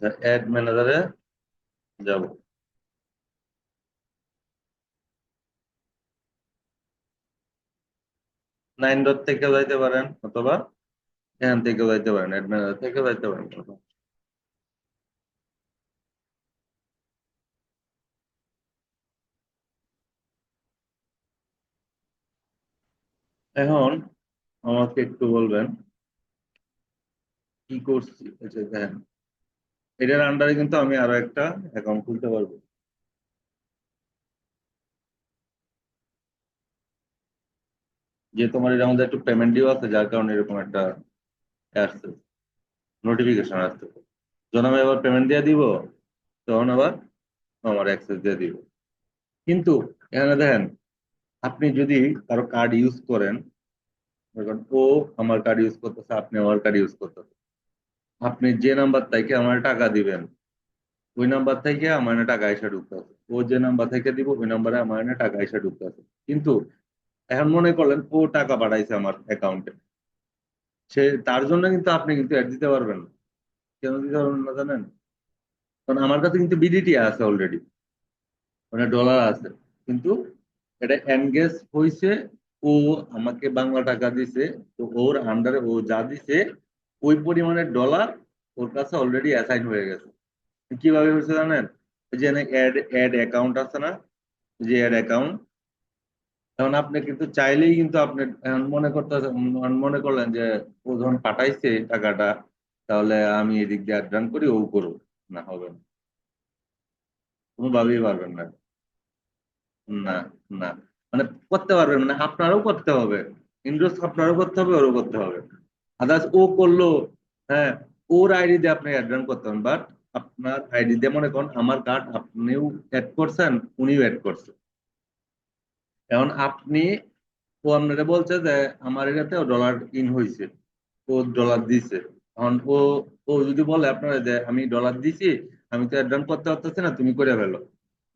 আচ্ছা, অ্যাড ম্যানেজারে যাব। 9 ডট থেকে যাইতে পারেন, অথবা এখান থেকে যাইতে পারেন, অ্যাড ম্যানেজার থেকে যাইতে পারেন। এখন আমাকে একটু বলবেন কি করছি। আচ্ছা দেখেন, এটার আন্ডারে কিন্তু আমি আরো একটা অ্যাকাউন্ট খুলতে পারবো। যে তোমার এর মধ্যে একটু পেমেন্ট ডিউ আছে, যার কারণে এরকম একটা আসছে, নোটিফিকেশন আসছে। যখন আমি আবার পেমেন্ট দিয়ে দিব, তখন আবার আমার অ্যাক্সেস দিয়ে দিব। কিন্তু এখানে দেখেন, আপনি যদি কারো কার্ড ইউজ করেন, এখন ও আমার কার্ড ইউজ করতেছে, আপনি আমার কার্ড ইউজ করতেছে, আপনি যে নাম্বার থেকে আমার টাকা দিবেন, ওই নাম্বার থেকে আমার না টাকা এসে ঢুকতেছে। ও যে নাম্বার থেকে দিব, ওই নাম্বারে আমার না টাকা এসে ঢুকতেছে। কিন্তু এখন মনে করলেন ও টাকা পাঠাইছে আমার অ্যাকাউন্টে, সে তার জন্য কিন্তু আপনি কিন্তু অ্যাড দিতে পারবেন না। কেন দিতে পারবেন না জানেন? কারণ আমার কাছে কিন্তু বিডিটি আছে অলরেডি, মানে ডলার আছে। কিন্তু এটা এনগেজ হয়েছে, ও আমাকে বাংলা টাকা দিছে, তো ওর আন্ডারে ও যা দিছে ওই পরিমাণের ডলার ওর কাছে অলরেডি অ্যাসাইন হয়ে গেছে। কিভাবে হয়েছে জানেন? এই যে অ্যাড অ্যাড অ্যাকাউন্ট আছে না, যে অ্যাড অ্যাকাউন্ট, এখন আপনি কিন্তু চাইলেই কিন্তু আপনি এখন মনে করতে মনে করলেন যে ও যখন পাঠাইছে টাকাটা, তাহলে আমি এদিক দিয়ে অ্যাড রান করি, ও করবো। না, হবে না, কোনোভাবেই পারবেন না। না, না, মানে করতে পারবেন মানে আপনারও করতে হবে, ইনভেস্ট আপনারও করতে হবে, ওরও করতে হবে। আদার্স ও করলো, হ্যাঁ, ওর আইডি দিয়ে আপনি অ্যাড রান করতে হবে, বাট আপনার আইডি দিয়ে মনে করেন আমার কার্ড আপনিও অ্যাড করছেন, উনিও অ্যাড করছেন। এখন আপনি, ও আপনারা বলছে যে আমার এটাতে ডলার ইন হয়েছে, ও ডলার দিছে। এখন ও ও যদি বলে আপনারা যে আমি ডলার দিছি, আমি তো অ্যাড রান করতে পারতেছি না, তুমি করে ফেলো,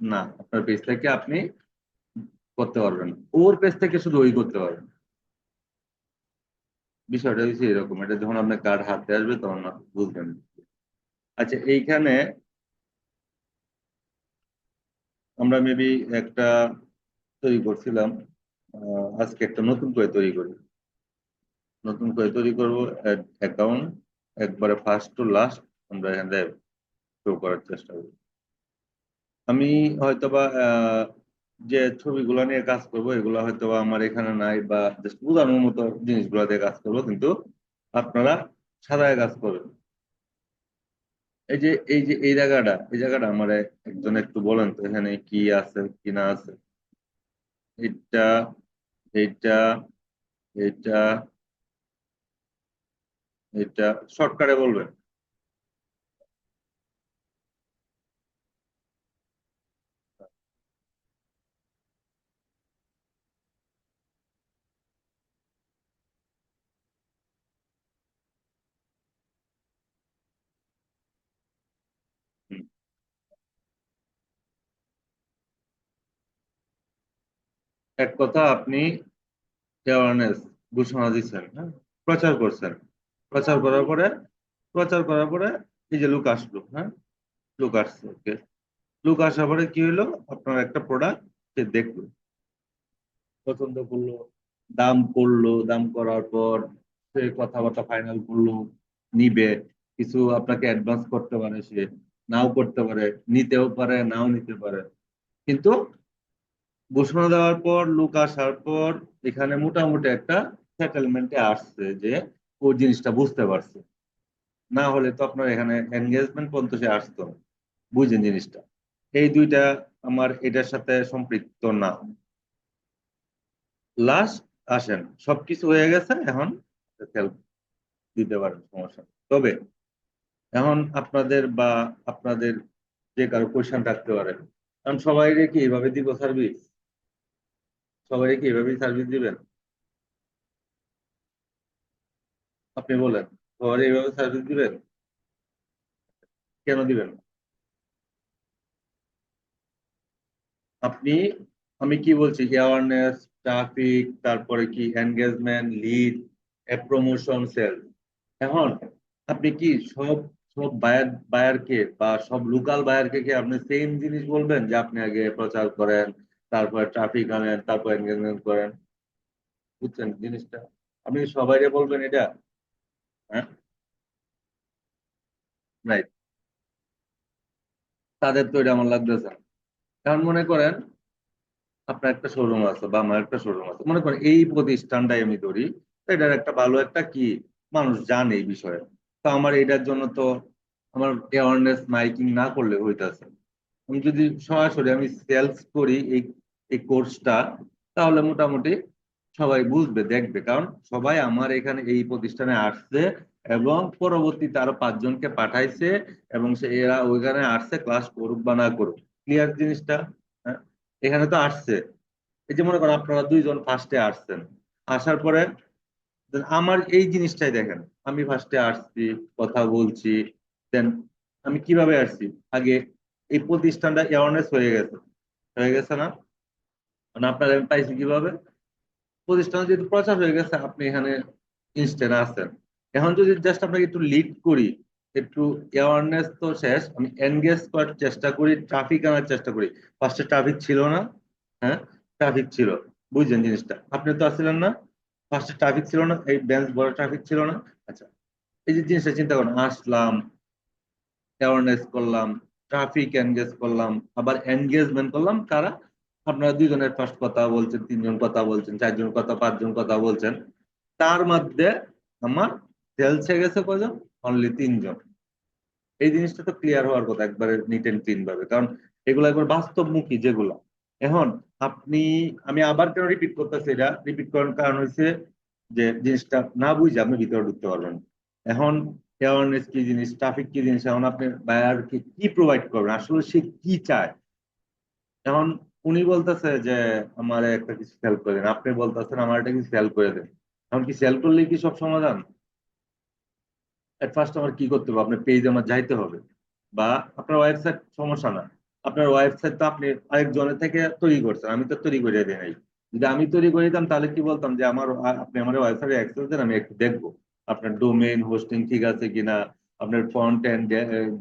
না, আপনার পেজ থেকে আপনি করতে পারবেন না। ওর পেজ থেকে শুধু ওই করতে পারবেন। বিষয়টা হচ্ছে এরকম, এটা যখন আপনার কার্ড হাতে আসবে তখন আপনি বুঝবেন। আচ্ছা, এইখানে আমরা মেবি একটা তৈরি করছিলাম, আজকে একটা নতুন করে তৈরি করি, নতুন করে তৈরি করবো অ্যাকাউন্ট, একবারে ফার্স্ট টু লাস্ট আমরা এখানে শো করার চেষ্টা করি। আমি হয়তোবা যে ছবিগুলো নিয়ে কাজ করব, এগুলো হয়তোবা আমার এখানে নাই, বা জাস্ট বোঝানোর মতো জিনিসগুলো দিয়ে কাজ করবো, কিন্তু আপনারা সাদায় কাজ করবেন। এই জায়গাটা আমার একজন একটু বলেন তো, এখানে কি আছে কি না আছে। এটা, এটা, এটা, এটা শর্টকাটে বলবেন। হুম। এক কথা, আপনি অ্যাওয়ারনেস ঘোষণা দিচ্ছেন, হ্যাঁ, প্রচার করছেন। প্রচার করার পরে, প্রচার করার পরে এই যে লোক আসলো, হ্যাঁ, লোক আসছে, ওকে। লোক আসার পরে কি হলো, আপনার একটা প্রোডাক্ট সে দেখলো, পছন্দ করলো, দাম করলো, দাম করার পর সে কথাবার্তা ফাইনাল করলো, নিবে। কিছু আপনাকে অ্যাডভান্স করতে পারে, সে নাও করতে পারে, নিতেও পারে, নাও নিতে পারে। কিন্তু ঘোষণা দেওয়ার পর, লোক আসার পর এখানে মোটামুটি একটা সেটেলমেন্টে আসছে যে ও জিনিসটা বুঝতে পারছে। না হলে তো আপনার এখানে এনগেজমেন্ট পর্যন্ত সে আসতো না, বুঝেন জিনিসটা। এই দুইটা আমার এটার সাথে সম্পৃক্ত না। লাস্ট আসেন, সবকিছু হয়ে গেছে, এখন সেল দিতে পারেন, সমস্যা নেই। তবে এখন আপনাদের বা আপনাদের যে কারো কোয়েশ্চেন থাকতে পারে, কারণ সবাই কি এইভাবে দিব সার্ভিস? সবাই কি এইভাবেই সার্ভিস দিবেন? আপনি বলেন, সবাই এইভাবে সার্ভিস দিবেন? কেন দিবেন না? আপনি, আমি কি বলছি, অ্যাওয়ারনেস, ট্রাফিক, তারপরে কি এনগেজমেন্ট, লিড, প্রমোশন, সেল। এখন আপনি কি সব সব বায়ারকে বা সব লোকাল বায়ারকে কি আপনি সেম জিনিস বলবেন যে আপনি আগে প্রচার করেন, তারপর ট্রাফিক আনেন, তারপর এনগেজমেন্ট করেন? বুঝছেন জিনিসটা? আপনি সবাইকে বলবেন এটা? হ্যাঁ, রাইট। তাদের তো এটা আমার লাগতেছে না। কারণ মনে করেন আপনার একটা শোরুম আছে বা আমার একটা শোরুম আছে, মনে করেন এই প্রতিষ্ঠানটাই আমি ধরি, তো এটার একটা ভালো একটা কি মানুষ জানে এই বিষয়ে। তো আমার এটার জন্য তো আমার অ্যাওয়ারনেস মাইকিং না করলে হইতাছে। আমি যদি সরাসরি আমি সেলস করি এই এই কোর্সটা, তাহলে মোটামুটি সবাই বুঝবে, দেখবে, কারণ সবাই আমার এখানে এই প্রতিষ্ঠানে আসছে এবং পরবর্তীতে আরো 5 জনকে পাঠাইছে এবং এরা ওইখানে আসছে ক্লাস করুক বা না করুক। ক্লিয়ার জিনিসটা? হ্যাঁ, এখানে তো আসছে। এই যে মনে করেন আপনারা 2 জন ফার্স্টে আসছেন, আসার পরে আমার এই জিনিসটাই দেখেন, আমি ফার্স্টে আসছি, কথা বলছি, দেন আমি কিভাবে আসছি আগে, এই প্রতিষ্ঠানটা অ্যাওয়ারনেস হয়ে গেছে না? মানে আপনারা আমি পাইছি কিভাবে? প্রতিষ্ঠান যেহেতু প্রচার হয়ে গেছে, আপনি এখানে ইনস্ট্যান্ট আছেন। এখন যদি জাস্ট আপনাকে একটু লিড করি, একটু অ্যাওয়ারনেস তো শেষ, আমি এনগেজ করার চেষ্টা করি, ট্রাফিক আনার চেষ্টা করি। ফার্স্টে ট্রাফিক ছিল না? হ্যাঁ, ট্রাফিক ছিল। বুঝছেন জিনিসটা? আপনি তো আসছিলেন না? ফার্স্টে ট্রাফিক ছিল না, এই বেঞ্চ বড় ট্রাফিক ছিল না? আচ্ছা, এই যে জিনিসটা চিন্তা করুন, আসলাম, অ্যাওয়ারনেস করলাম, ট্রাফিক এনগেজ করলাম, আবার এনগেজমেন্ট করলাম কারা? আপনারা 2 জনের ফার্স্ট কথা বলছেন, 3 জন কথা বলছেন, 4 জন কথা, 5 জন কথা বলছেন। তার মধ্যে আমার সেলসে গেছে কজন? অনলি 3 জন। এই জিনিসটা তো ক্লিয়ার হওয়ার কথা একবারে নিট এন্ড ক্লিন ভাবে, কারণ এগুলো একবার বাস্তবমুখী যেগুলো। এখন আপনি, আমি আবার কেন রিপিট করতেছি, এটা রিপিট করার কারণ হচ্ছে যে জিনিসটা না বুঝে আপনি ভিতরে ঢুকতে পারবেন। এখন অ্যাওয়ারনেস কি জিনিস, ট্রাফিক কি জিনিস, এখন আপনি বায়ারকে কি প্রোভাইড করবেন, আসলে সে কি চায়। এখন উনি বলতেছে যে আমার একটা কিছু সেল করে দেন, আপনি বলতেছেন আমার একটা কিছু সেল করে দেন। এখন কি সেল করলেই কি সব সমাধান? এট ফার্স্ট আমার কি করতে হবে, আপনার পেজ আমার যাইতে হবে, বা আপনার ওয়েবসাইট সমস্যা না, আপনার ওয়েবসাইট তো আপনি আরেকজনের থেকে তৈরি করছেন, আমি তো তৈরি করে দিই নাই। যদি আমি তৈরি করে দিতাম তাহলে কি বলতাম যে আমার আপনি আমার ওয়েবসাইটে অ্যাক্সেস দেন, আমি একটু দেখবো আপনার ডোমেইন হোস্টিং ঠিক আছে কিনা, আপনার ফ্রন্ট এন্ড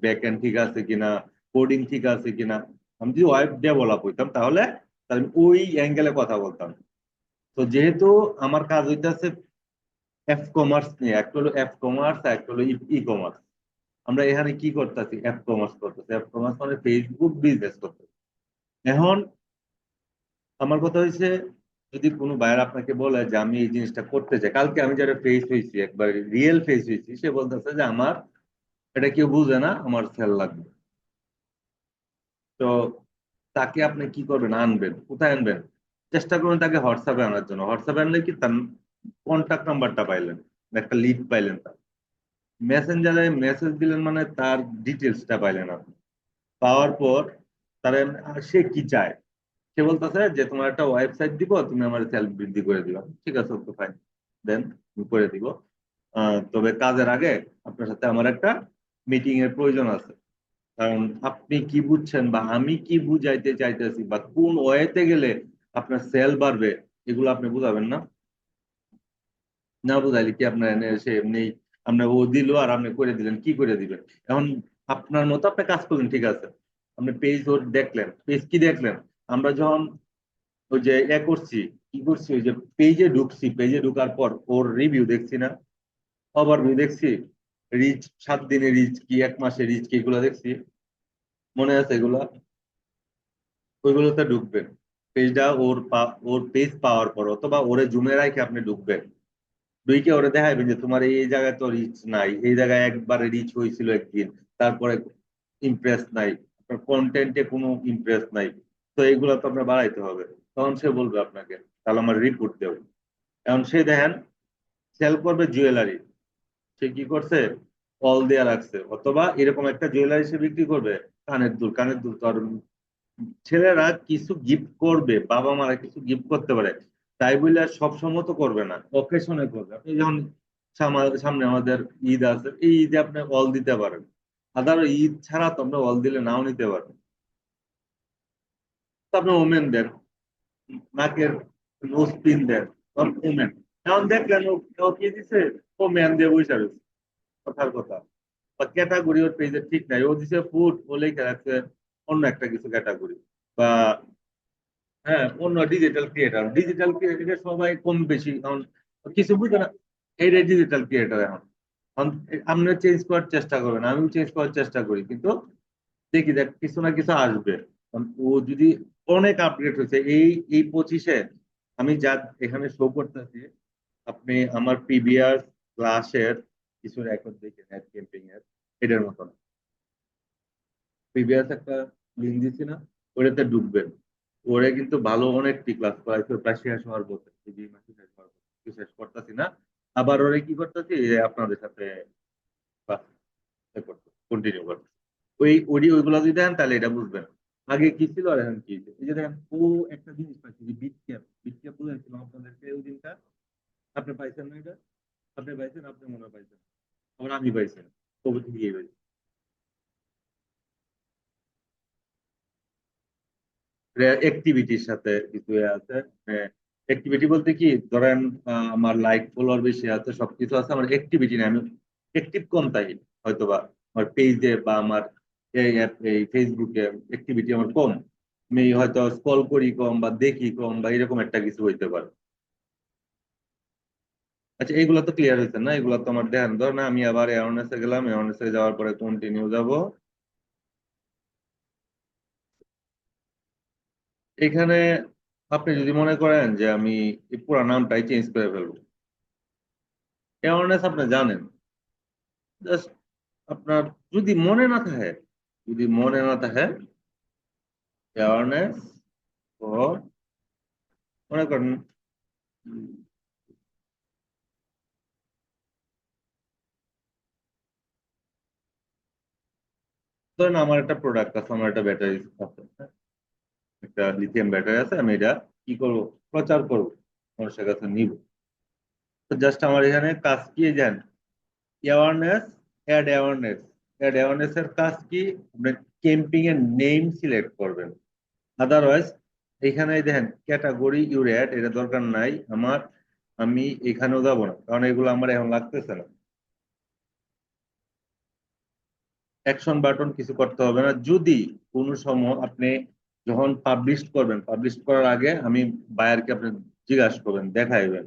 ব্যাক এন্ড ঠিক আছে কিনা, কোডিং ঠিক আছে কিনা। আমি যদি ওয়েব ডেভেলপ হইতাম তাহলে তাহলে আমি ওই অ্যাঙ্গেলে কথা বলতাম। তো যেহেতু আমার কাজ হইতেছে এফ কমার্স নিয়ে, একটা হলো এফ কমার্স, একটা হলো ই কমার্স। আমরা এখানে কি করতেছি, অ্যাপ কমার্স করতেছি। অ্যাপ কমার্স মানে ফেসবুক বিজনেস করতেছি। এখন আমার কথা হয়েছে, যদি কোনো বায়ার আপনাকে বলে যে আমি এই জিনিসটা করতে চাই, কালকে আমি যারা ফেস হয়েছি, একবার রিয়েল ফেস হয়েছি, সে বলতেছে যে আমার এটা কেউ বুঝে না, আমার সেল লাগবে। তো তাকে আপনি কি করবেন, আনবেন কোথায় আনবেন? চেষ্টা করুন তাকে হোয়াটসঅ্যাপে আনার জন্য। হোয়াটসঅ্যাপে আনলে কি তার কন্ট্যাক্ট নাম্বারটা পাইলেন, একটা লিড পাইলেন, তার মেসেঞ্জারে মেসেজ দিলেন মানে তার ডিটেলসটা পাইলেন আপনি। পাওয়ার পর তারা, সে কি চায়? সে বলতেছে যে তোমার একটা ওয়েবসাইট দিব, তুমি আমার সেলফ বৃদ্ধি করে দিবা। ঠিক আছে, ওকে ফাইন, দেন আমি করে দিব। তবে কাজের আগে আপনার সাথে আমার একটা মিটিং এর প্রয়োজন আছে। কারণ আপনি কি বুঝছেন বা আমি কি বুঝাইতে চাইতেছি বা কোন ওয়েতে গেলে আপনার সেল বাড়বে, এগুলো আপনি বুঝাবেন না? না বুঝাইলে কি আপনার এনে এসে এমনি আপনার ও দিল আর আপনি করে দিলেন, কি করে দিবেন? এখন আপনার মতো আপনি কাজ করলেন, ঠিক আছে, আপনি পেজ ওর দেখলেন, পেজ কি দেখলেন? আমরা যখন ওই যে করছি, কি করছি, ওই যে পেজে ঢুকছি, পেজে ঢুকার পর ওর রিভিউ দেখছি না, ওভারভিউ দেখছি, রিচ 7 দিনের রিচ কি, 1 মাসের রিচ কি, এগুলো দেখছি, মনে আছে এগুলা? ওইগুলোতে ঢুকবেন। পেজটা ওর পেজ পাওয়ার পর অথবা ওরে জুমে রাখে আপনি ঢুকবেন। ঢুকে ওরে দেখাবেন যে তোমার এই জায়গায় তো রিচ নাই, এই জায়গায় একবারে রিচ হয়েছিল একদিন, তারপরে ইমপ্রেস নাই, আপনার কন্টেন্টে কোনো ইমপ্রেস নাই। তো এইগুলো তো আপনার বাড়াইতে হবে। তখন সে বলবে আপনাকে তাহলে আমার রিপোর্ট দেও। এখন সে দেখেন সেল করবে জুয়েলারি, সে কি করছে, অল দেয়া রাখছে, অথবা এরকম একটা জুয়েলারি সে বিক্রি করবে, কানের দুল। কানের দুল তো আর ছেলেরা কিছু গিফট করবে, বাবা মারা কিছু গিফট করতে পারে, তাই বলে আর সব সময় তো করবে না, অকেশনে করবে। আপনি যখন সামনে আমাদের ঈদ আছে, এই ঈদে আপনি অল দিতে পারেন, আদার ঈদ ছাড়া তো আমরা অল দিলে নাও নিতে পারেন। তো আপনি ওমেন দেন, নাকের নোজ পিন দেন, ওমেন। এখন দেখলেন ও ও কি দিছে, ও ম্যান দিয়ে বসে রয়েছে, কথার কথা। বা ক্যাটাগরি ওর পেজে ঠিক নাই, ও দিছে ফুড, ও লেখা রাখছে অন্য একটা কিছু ক্যাটাগরি, বা হ্যাঁ অন্য ডিজিটাল ক্রিয়েটার। ডিজিটাল ক্রিয়েটার সবাই কম বেশি এখন কিছু বুঝে না, এইটাই ডিজিটাল ক্রিয়েটার এখন। এখন আপনি চেঞ্জ করার চেষ্টা করবেন, আমিও চেঞ্জ করার চেষ্টা করি, কিন্তু দেখি দেখ কিছু না কিছু আসবে। কারণ ও যদি অনেক আপডেট হয়েছে এই এই 25-এ, আমি যা এখানে শো করতেছি, আপনি আমার প্রিভিয়াস ক্লাসের কিছু রেকর্ড দেখেন অ্যাড ক্যাম্পিং এর, এটার মতন প্রিভিয়াস একটা লিঙ্ক দিচ্ছি না, ওটাতে ঢুকবেন। ওরে কিন্তু ভালো অনেকটি ক্লাস করাইছে, প্রায় শেষ হওয়ার পথে, এই মাসে শেষ হওয়ার পথে, শেষ করতেছি না। আবার ওরে কি করতেছি, আপনাদের সাথে ক্লাস কন্টিনিউ করতে, ওই ওইগুলো যদি দেন তাহলে এটা বুঝবেন আগে কি ছিল আর এখন কি হয়েছে। এই যে দেখেন ও একটা জিনিস পাইছে যে বিট ক্যাপ বুঝাইছিলাম আপনাদেরকে ওই দিনটা, আপনি পাইছেন না এটা? আপনি পাইছেন, আপনি মনে হয় পাইছেন, আবার আমি পাইছেন, কবে থেকে পাইছি। অ্যাক্টিভিটির সাথে কিছু এ আছে। অ্যাক্টিভিটি বলতে কি ধরেন, আমার লাইক ফলোয়ার বেশি আছে, সবকিছু আছে, আমার অ্যাক্টিভিটি নেই, আমি অ্যাক্টিভ কম তাই হয়তো, বা আমার পেজে বা আমার এই ফেসবুকে অ্যাক্টিভিটি আমার কম, আমি হয়তো স্ক্রল করি কম বা দেখি কম বা এরকম একটা কিছু হইতে পারে। আচ্ছা এইগুলো তো ক্লিয়ার হয়েছে না? এগুলো তো আমার ধ্যান ধর না, আমি আবার অ্যাওয়ারনেসে গেলাম, অ্যাওয়ারনেসে যাওয়ার পরে কন্টিনিউ যাব। এখানে আপনি যদি মনে করেন যে আমি এই পুরো নামটাই চেঞ্জ করে ফেলবো, অ্যাওয়ারনেস আপনি জানেন, জাস্ট আপনার যদি মনে না থাকে, যদি মনে না থাকে অ্যাওয়ারনেস ও মনে করেন উম, ধরেন আমার একটা প্রোডাক্ট আছে, আমার একটা ব্যাটারি আছে, হ্যাঁ? একটা লিথিয়াম ব্যাটারি আছে, আমি এটা কি করব, প্রচার করব, মানুষের কাছে নিব। তো জাস্ট আমার এখানে কাজ কি জান, অ্যাওয়ারনেস, অ্যাড অ্যাওয়ারনেস এর কাজ কি, আপনি ক্যাম্পিং এর নেম সিলেক্ট করবেন। আদারওয়াইজ এখানে দেখেন ক্যাটাগরি ইউর অ্যাড, এটা দরকার নাই আমার, আমি এখানেও যাব না, কারণ এগুলো আমার এখন লাগতেছে না। অ্যাকশন বাটন কিছু করতে হবে না। যদি কোনো সময় আপনি যখন পাবলিশ করবেন, পাবলিশ করার আগে আমি বায়ারকে আপনি জিজ্ঞাসা করবেন, দেখাইবেন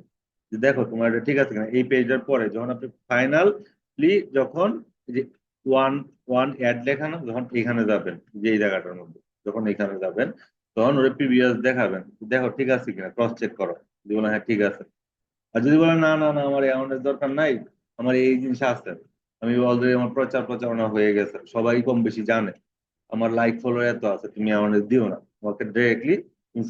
যে দেখো তোমার এটা ঠিক আছে কিনা। এই পেজের পরে যখন আপনি ফাইনালি যখন এই যে ওয়ান ওয়ান অ্যাড লেখানো, যখন এখানে যাবেন, যে এই জায়গাটার মধ্যে যখন এখানে যাবেন, তখন ওরা প্রিভিয়াস দেখাবেন, দেখো ঠিক আছে কিনা, ক্রস চেক করো। যদি বলে হ্যাঁ ঠিক আছে, আর যদি বলে না না না আমার অ্যামাউন্টের দরকার নাই, আমার এই জিনিস আছে, আমি অলরেডি আমার প্রচার প্রচারণা হয়ে গেছে, সবাই কম বেশি জানে, আমার লাইক ফলোয়ার এত আছে, তুমি অ্যামাউন্ট দিও না, তোমাকে ডিরেক্টলি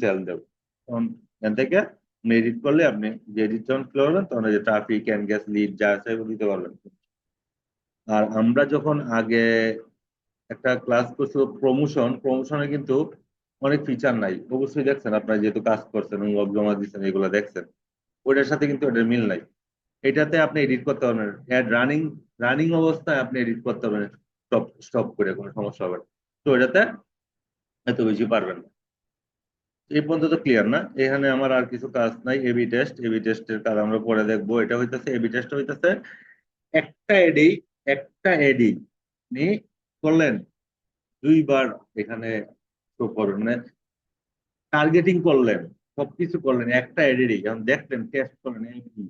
সেল দেবো। তখন এখান থেকে আপনি এডিট করলে, আপনি যে এডিট যখন করবেন তখন ওই যে ট্রাফিক এন্ড গ্যাস লিড যা আছে এগুলো দিতে পারবেন। আর আমরা যখন আগে একটা ক্লাস করছি প্রমোশন, প্রমোশনে কিন্তু অনেক ফিচার নাই, অবশ্যই দেখছেন আপনারা যেহেতু কাজ করছেন, ওয়ার্ক জমা দিচ্ছেন, এগুলো দেখছেন, ওইটার সাথে কিন্তু ওটার মিল নাই। এটাতে আপনি এডিট করতে পারবেন, অ্যাড রানিং রানিং অবস্থায় আপনি এডিট করতে পারবেন, স্টপ স্টপ করে, কোনো সমস্যা হবে না। তো এটাতে এত বেশি পারবেন না। এই পর্যন্ত ক্লিয়ার না? এখানে আমার আর কিছু কাজ নাই। এবি টেস্ট, এবি টেস্টের কাজ আমরা পরে দেখবো। এটা হইতেছে এবি টেস্ট হইতেছে একটা এডি, একটা এডি আপনি করলেন দুইবার এখানে শো করবেন, মানে টার্গেটিং করলেন, সবকিছু করলেন একটা এডি, যখন দেখলেন টেস্ট করলেন, এই কি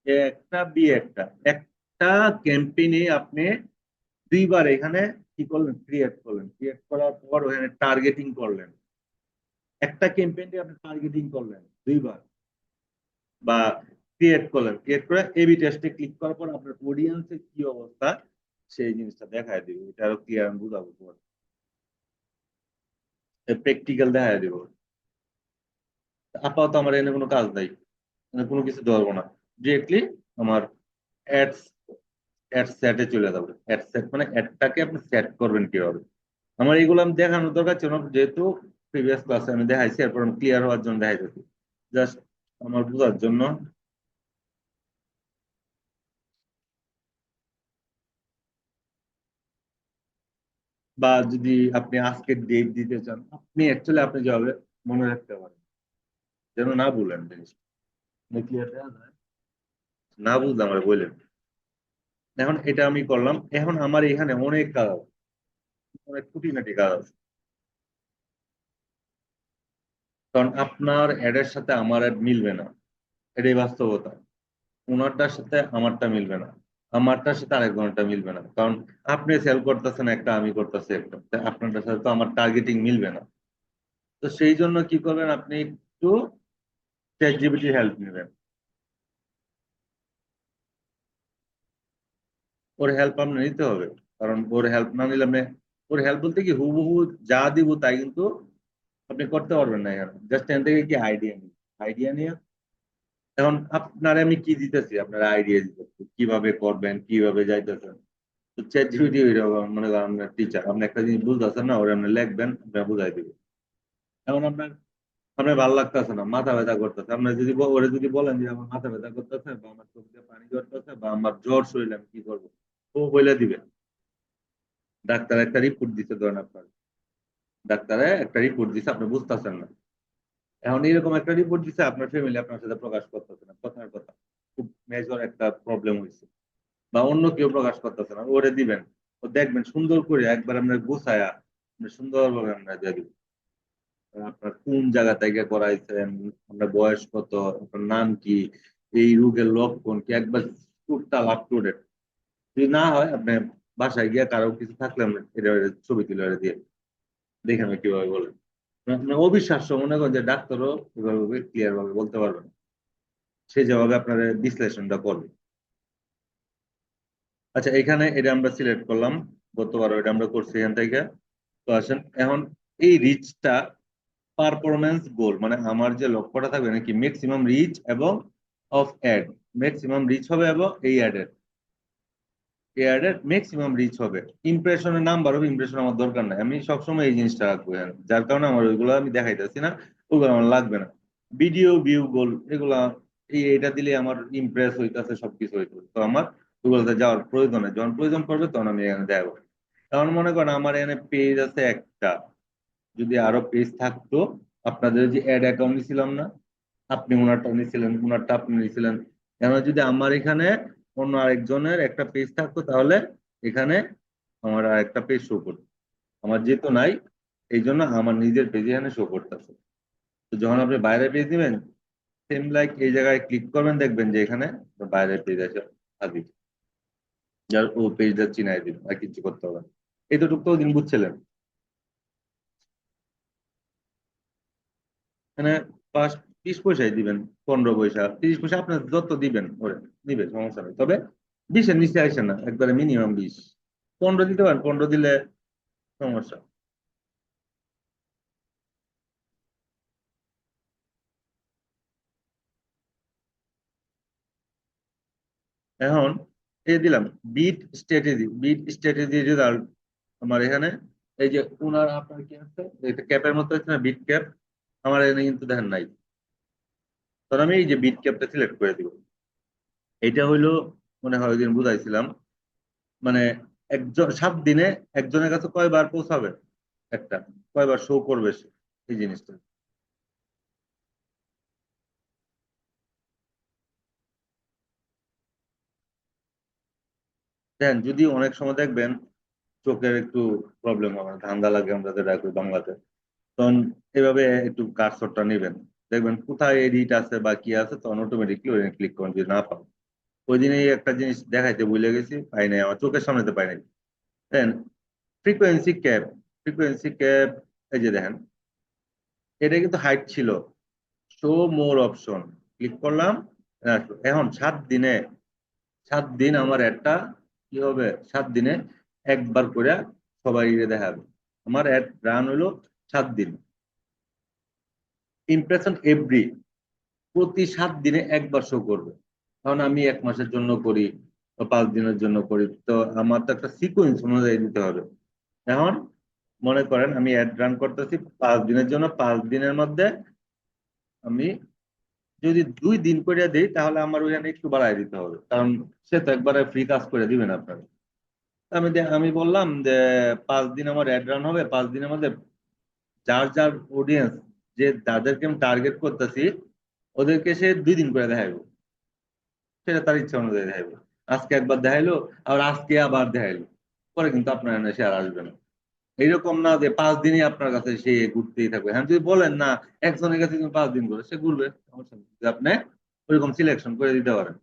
এ একটা বি একটা, একটা ক্যাম্পেইনে আপনি দুইবার এখানে কি করলেন, ক্রিয়েট করলেন, ক্রিয়েট করার পর ওখানে টার্গেটিং করলেন, একটা ক্যাম্পেইনে আপনি টার্গেটিং করলেন দুইবার, বা ক্রিয়েট করলেন, ক্রিয়েট করে এবি টেস্টে ক্লিক করার পর আপনার অডিয়েন্সের কি অবস্থা সেই জিনিসটা দেখায় দিবে। এটা আরো ক্লিয়ার আমি বুঝাবো তোমার, প্র্যাকটিক্যাল দেখায় দিব। আপাতত আমার এনে কোনো কাজ নাই, মানে কোনো কিছু ধরবো না, ডিরেক্টলি আমার অ্যাডস অ্যাড সেটে চলে যাবে। অ্যাড সেট মানে অ্যাডটাকে আপনি সেট করবেন কিভাবে, আমার এইগুলো আমি দেখানোর দরকার ছিল না, যেহেতু প্রিভিয়াস ক্লাসে আমি দেখাইছি, এরপর আমি ক্লিয়ার হওয়ার জন্য দেখাইতেছি, জাস্ট আমার বোঝার জন্য। বা যদি আপনি আজকের ডেট দিতে চান, আপনি অ্যাকচুয়ালি আপনি যেভাবে মনে রাখতে পারেন, যেন না ভুলেন জিনিসটা, ক্লিয়ার দেওয়া যায়, না বুঝলে আমার বললেন। এখন এটা আমি করলাম, এখন আমার এখানে অনেক কাজ আছে, অনেক খুঁটিনাটি কাজ আছে। কারণ আপনার অ্যাডের সাথে আমার অ্যাড মিলবে না, এটাই বাস্তবতা। ওনারটার সাথে আমারটা মিলবে না, আমারটার সাথে আরেকজনেরটা মিলবে না। কারণ আপনি সেল করতেছেন একটা, আমি করতেছি একটা, তাই আপনারটার সাথে তো আমার টার্গেটিং মিলবে না। তো সেই জন্য কি করবেন, আপনি একটু চ্যাট জিপিটি হেল্প নেবেন। ওর হেল্প আপনার নিতে হবে। কারণ ওর হেল্প না নিলে আপনি, ওর হেল্প বলতে কি হুবহু যা দিব তাই কিন্তু আপনি করতে পারবেন না। এখানে জাস্ট এখান থেকে কি আইডিয়া নিন, আইডিয়া নিয়ে এখন আপনার আমি কি দিতেছি, আপনার আইডিয়া দিতেছি কিভাবে করবেন, কিভাবে যাইতেছেন। তো চ্যাট জিপিটি মনে করেন আপনার টিচার, আপনি একটা জিনিস বুঝতেছেন না, ওরা আপনি লিখবেন, আপনার বুঝাই দিবে। এখন আপনার, আপনার ভালো লাগতেছে না, মাথা ব্যথা করতেছে, আপনার যদি ওরা যদি বলেন যে আমার মাথা ব্যথা করতেছে বা আমার চোখ দিয়ে পানি করতেছে বা আমার জ্বর শরীর, আমি কি করবো, ও বলে দিবে। ডাক্তার একটা রিপোর্ট দিতে, ধরেন আপনার ডাক্তারে একটা রিপোর্ট দিছে, আপনি বুঝতেছেন না। এখন এরকম একটা রিপোর্ট দিছে, আপনার ফ্যামিলি আপনার সাথে প্রকাশ করতেছে না, কথার কথা খুব মেজর একটা প্রবলেম হয়েছে, বা অন্য কেউ প্রকাশ করতেছে না, ওরে দিবেন। ও দেখবেন সুন্দর করে একবার আপনার গুছায়া সুন্দরভাবে আমরা দিয়ে দিব। আপনার কোন জায়গা থেকে করাইছেন, আপনার বয়স কত, আপনার নাম কি, এই রোগের লক্ষণ কি, একবার টোটাল আপ টু ডেট। যদি না হয় আপনি বাসায় গিয়ে কারো কিছু থাকলে আমরা এটা ছবি তুলে দিয়ে দেখে আমি কিভাবে বলেন। মানে অবিশ্বাস্য মনে করেন যে ডাক্তারও এভাবে ক্লিয়ার ভাবে বলতে পারবেন, সে যেভাবে আপনার বিশ্লেষণটা করবে। আচ্ছা, এখানে এটা আমরা সিলেক্ট করলাম, গতবার এটা আমরা করছি এখান থেকে। তো আসেন এখন এই রিচটা পারফরমেন্স গোল, মানে আমার যে লক্ষ্যটা থাকবে নাকি ম্যাক্সিমাম রিচ এবং অফ অ্যাড, ম্যাক্সিমাম রিচ হবে এবং এই অ্যাডের ম্যাক্সিমাম রিচ হবে। ইমপ্রেশনের নাম্বার হবে, ইমপ্রেশন আমার দরকার নাই, আমি সবসময় এই জিনিসটা রাখবো এখানে। যার কারণে আমার ওইগুলো আমি দেখাইতেছি না, ওগুলো আমার লাগবে না। ভিডিও ভিউ গোল এগুলা, এটা দিলে আমার ইমপ্রেস হইতেছে, সবকিছু হইতেছে, তো আমার ওগুলোতে যাওয়ার প্রয়োজন নেই। যখন প্রয়োজন পড়বে তখন আমি এখানে দেখাবো। কারণ মনে করেন আমার এখানে পেজ আছে একটা, যদি আরো পেজ থাকতো, আপনাদের যে অ্যাড অ্যাকাউন্ট নিছিলাম না, আপনি ওনারটা নিছিলেন, ওনারটা আপনি নিছিলেন, কেন যদি আমার এখানে অন্য আরেকজনের একটা পেজ থাকতো, তাহলে এখানে আমার আরেকটা পেজ শো করতো। আমার যেহেতু নাই, এই জন্য আমার নিজের পেজ এখানে শো করতেছে। তো যখন আপনি বাইরে পেজ দিবেন, সেম লাইক এই জায়গায় ক্লিক করবেন, দেখবেন যে এখানে বাইরের পেজ আছে হাজির, যার ও পেজটা চিনাই দিবেন, আর কিছু করতে হবে না। এইটুকু তো দিন বুঝছিলেন। মানে পাঁচ 20 পয়সায় দিবেন, 15 পয়সা, 30 পয়সা, আপনার যত দিবেন ওরে দিবে, সমস্যা নেই। তবে 20-এর নিচে আসে না, একবারে মিনিমাম 20। 15 দিতে পারেন, 15 দিলে সমস্যা। এখন এই দিলাম বিট স্ট্র্যাটেজি রেজাল্ট আমার এখানে। এই যে ওনার আপনার কি আছে, এটা ক্যাপের মতো আছে না, বিট ক্যাপ, আমার এখানে কিন্তু দেখেন নাই। তখন আমি এই যে বিট ক্যাপটা সিলেক্ট করে দিব। এটা হইলো, মনে হয় ওই দিন বুঝাইছিলাম, মানে একজন 7 দিনে একজনের কাছে কয়বার পৌঁছাবে একটা, কয়বার শো করবে সে, এই জিনিসটা। দেখেন যদি অনেক সময় দেখবেন চোখের একটু প্রবলেম হবে, ধান্দা লাগে আমরা যেটা কই বাংলাতে, তখন এভাবে একটু কার্সরটা নেবেন, দেখবেন কোথায় এডিট আছে বা কি আছে, তখন অটোমেটিকলি ওই ক্লিক করুন যদি না পান। ওই দিনই একটা জিনিস দেখাইতে ভুলে গেছি, পাই নাই, আমার চোখের সামনে তো পাই নাই। দেখেন ফ্রিকোয়েন্সি ক্যাপ, ফ্রিকোয়েন্সি ক্যাপ, এই যে দেখেন এটা কিন্তু হাইট ছিল, শো মোর অপশন, ক্লিক করলাম, আসলো। এখন 7 দিনে, 7 দিন আমার একটা কি হবে, 7 দিনে একবার করে সবাই দেখাবে। আমার অ্যাড রান হলো 7 দিন, ইমপ্রেশন এভরি, প্রতি 7 দিনে একবার শো করবে। কারণ আমি 1 মাসের জন্য করি বা 5 দিনের জন্য করি, তো আমার তো একটা সিকোয়েন্স অনুযায়ী দিতে হবে। এখন মনে করেন আমি অ্যাড রান করতেছি 5 দিনের জন্য, 5 দিনের মধ্যে আমি যদি 2 দিন করে দিই, তাহলে আমার ওইখানে একটু বাড়াই দিতে হবে, কারণ সে তো একবারে ফ্রি কাজ করে দিবেন আপনাকে। আমি বললাম যে 5 দিন আমার অ্যাড রান হবে, 5 দিনের মধ্যে যার যার অডিয়েন্স, যে যাদেরকে আমি টার্গেট করতেছি, ওদেরকে সে 2 দিন করে দেখাইবো, সেটা তার ইচ্ছা অনুযায়ী দেখাইবো। আজকে একবার দেখাইলো, আবার আজকে আবার দেখাইলো, পরে কিন্তু আপনার এখানে সে আর আসবে না। এইরকম না যে 5 দিনই আপনার কাছে সে ঘুরতেই থাকবে। হ্যাঁ, যদি বলেন না একজনের কাছে তুমি 5 দিন ঘুরে, সে ঘুরবে, সমস্যা নেই। যদি আপনি ওইরকম সিলেকশন করে দিতে পারেন।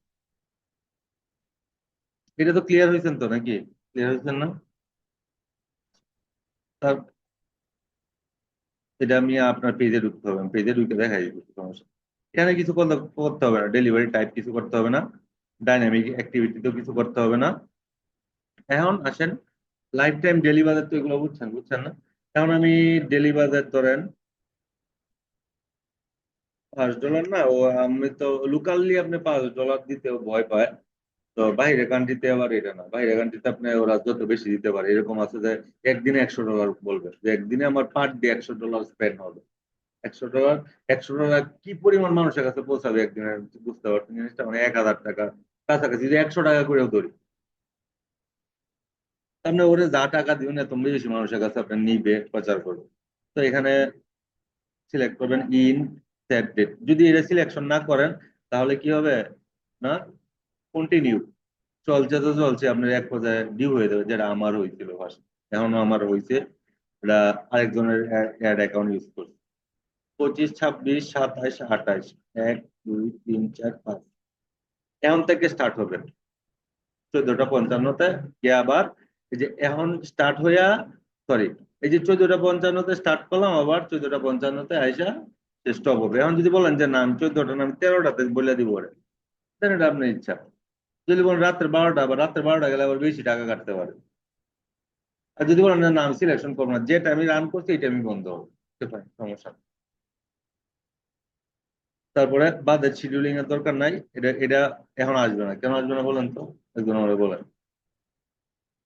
এটা তো ক্লিয়ার হয়েছেন তো নাকি? ক্লিয়ার হয়েছেন না? তার এটা আমি আপনার পেজে ঢুকতে হবে, পেজে ঢুকে দেখাই দিবো, সমস্যা নেই। এখানে কিছু করতে করতে হবে না, ডেলিভারি টাইপ কিছু করতে হবে না, ডাইনামিক অ্যাক্টিভিটিতেও কিছু করতে হবে না। এখন আসেন, লাইফ টাইম ডেলি বাজার তো এগুলো বুঝছেন, বুঝছেন না? এখন আমি ডেলি বাজার ধরেন $5 না, ও আমি তো লোকালি আপনি $5 দিতেও ভয় পায়। তো বাইরে কান্ট্রিতে আবার এটা না, বাইরে কান্ট্রিতে আপনি ওরা যত বেশি দিতে পারে, এরকম আছে যে একদিনে $100 বলবে, যে একদিনে আমার পার ডে $100 স্পেন্ড হবে। $100, $100 কি পরিমাণ মানুষের কাছে পৌঁছাবে একদিনে, বুঝতে পারছেন জিনিসটা? মানে 1000 টাকা কাছাকাছি, যে $100 করেও ধরি, আপনি ওরে যা টাকা দিবেন এত বেশি মানুষের কাছে আপনার নিবে, প্রচার করবে। তো এখানে সিলেক্ট করবেন ইন সেট ডেট। যদি এটা সিলেকশন না করেন তাহলে কি হবে না, কন্টিনিউ চলছে তো চলছে, আপনার এক পর্যায়ে ডিউ হয়ে যাবে, যেটা আমার হয়েছিল ফার্স্ট, এখনো আমার হয়েছে। এটা আরেকজনের অ্যাড অ্যাকাউন্ট ইউজ করছে। 25, 26, 27, 28, 1, 2, 3, 4, 5, এখন থেকে স্টার্ট হবে 14টা 55-তে গিয়ে আবার এই যে এখন স্টার্ট হইয়া, সরি, এই যে 14টা 55-তে স্টার্ট করলাম, আবার 14টা 55-তে আইসা স্টপ হবে। এখন যদি বলেন যে না আমি 14টা না আমি 13টাতে বলে দিব ওরে, তাহলে এটা আপনার ইচ্ছা। যদি বলেন রাত্রে 12টা, আবার রাত্রে 12টা গেলে আবার বেশি টাকা কাটতে পারে। আর যদি বলেন না আমি সিলেকশন করবো না, যেটা আমি রান করছি এটা আমি বন্ধ হবে, সমস্যা নেই। তারপরে বাদের শিডিউলিং এর দরকার নাই, এটা এটা এখন আসবে না, কেন আসবে না বলেন তো, একজন আমাকে বলেন।